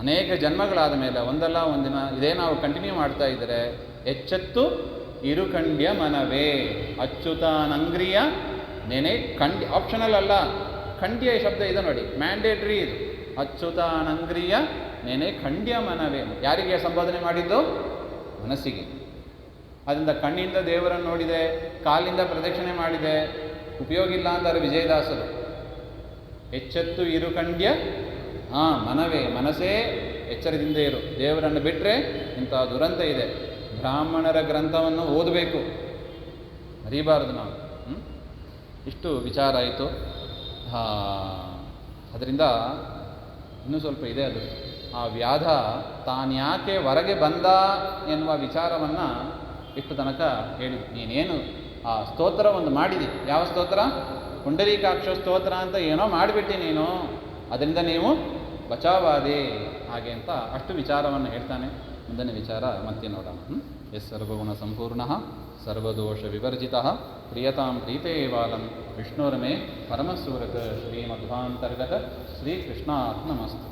ಅನೇಕ ಜನ್ಮಗಳಾದ ಮೇಲೆ ಒಂದಲ್ಲ ಒಂದಿನ ಇದೇ ನಾವು ಕಂಟಿನ್ಯೂ ಮಾಡ್ತಾ ಇದ್ದರೆ ಎಚ್ಚೆತ್ತು ಇರುಕಂಡ್ಯ ಮನವೇ ಅಚ್ಯುತಾನಂಗ್ರಿಯ ನೆನೆ ಕಂಡ್ಯ. ಆಪ್ಷನಲ್ ಅಲ್ಲ, ಖಂಡ್ಯ ಶಬ್ದ ಇದೆ ನೋಡಿ, ಮ್ಯಾಂಡೇಟ್ರಿ ಇದು. ಅಚ್ಯುತಾನಂಗ್ರಿಯ ನೆನೆ ಖಂಡ್ಯ ಮನವೇ. ಯಾರಿಗೆ ಸಂಬೋಧನೆ ಮಾಡಿದ್ದು? ಮನಸ್ಸಿಗೆ. ಅದರಿಂದ ಕಣ್ಣಿಂದ ದೇವರನ್ನು ನೋಡಿದೆ, ಕಾಲಿಂದ ಪ್ರದಕ್ಷಿಣೆ ಮಾಡಿದೆ, ಉಪಯೋಗ ಇಲ್ಲ ಅಂತಾರೆ ವಿಜಯದಾಸರು. ಎಚ್ಚೆತ್ತು ಇರುಕಂಡ್ಯ ಮನವೇ, ಮನಸ್ಸೇ ಎಚ್ಚರದಿಂದ ಇರು. ದೇವರನ್ನು ಬಿಟ್ಟರೆ ಇಂಥ ದುರಂತ ಇದೆ. ಬ್ರಾಹ್ಮಣರ ಗ್ರಂಥವನ್ನು ಓದಬೇಕು, ಮರೀಬಾರದು ನಾವು. ಇಷ್ಟು ವಿಚಾರ ಆಯಿತು. ಅದರಿಂದ ಇನ್ನೂ ಸ್ವಲ್ಪ ಇದೆ ಅದು. ಆ ವ್ಯಾಧ ತಾನ್ಯಾಕೆ ಹೊರಗೆ ಬಂದ ಎನ್ನುವ ವಿಚಾರವನ್ನು ಇಷ್ಟು ತನಕ ಹೇಳಿದ್ವಿ. ನೀನೇನು ಆ ಸ್ತೋತ್ರ ಒಂದು ಮಾಡಿದಿ. ಯಾವ ಸ್ತೋತ್ರ? ಪುಂಡರೀಕಾಕ್ಷ ಸ್ತೋತ್ರ ಅಂತ ಏನೋ ಮಾಡಿಬಿಟ್ಟು ನೀನು, ಅದರಿಂದ ನೀವು ಬಚಾವಾದೆ ಹಾಗೆ ಅಂತ ಅಷ್ಟು ವಿಚಾರವನ್ನು ಹೇಳ್ತಾನೆ. ಮುಂದಿನ ವಿಚಾರ ಮತ್ತೆ ನೋಡೋಣ. ಎಸ್ ಸರ್ವಗುಣ ಸಂಪೂರ್ಣ ಸರ್ವದೋಷ ವಿವರ್ಜಿತ ಪ್ರಿಯತಾಂ ಪ್ರೀತೇವಾಲಂ ವಿಷ್ಣುರ್ಮೇ ಪರಮಸೂರತ ಶ್ರೀಮಧ್ವಾಂತರ್ಗತ ಶ್ರೀಕೃಷ್ಣಾರ್ಪಣಮಸ್ತು.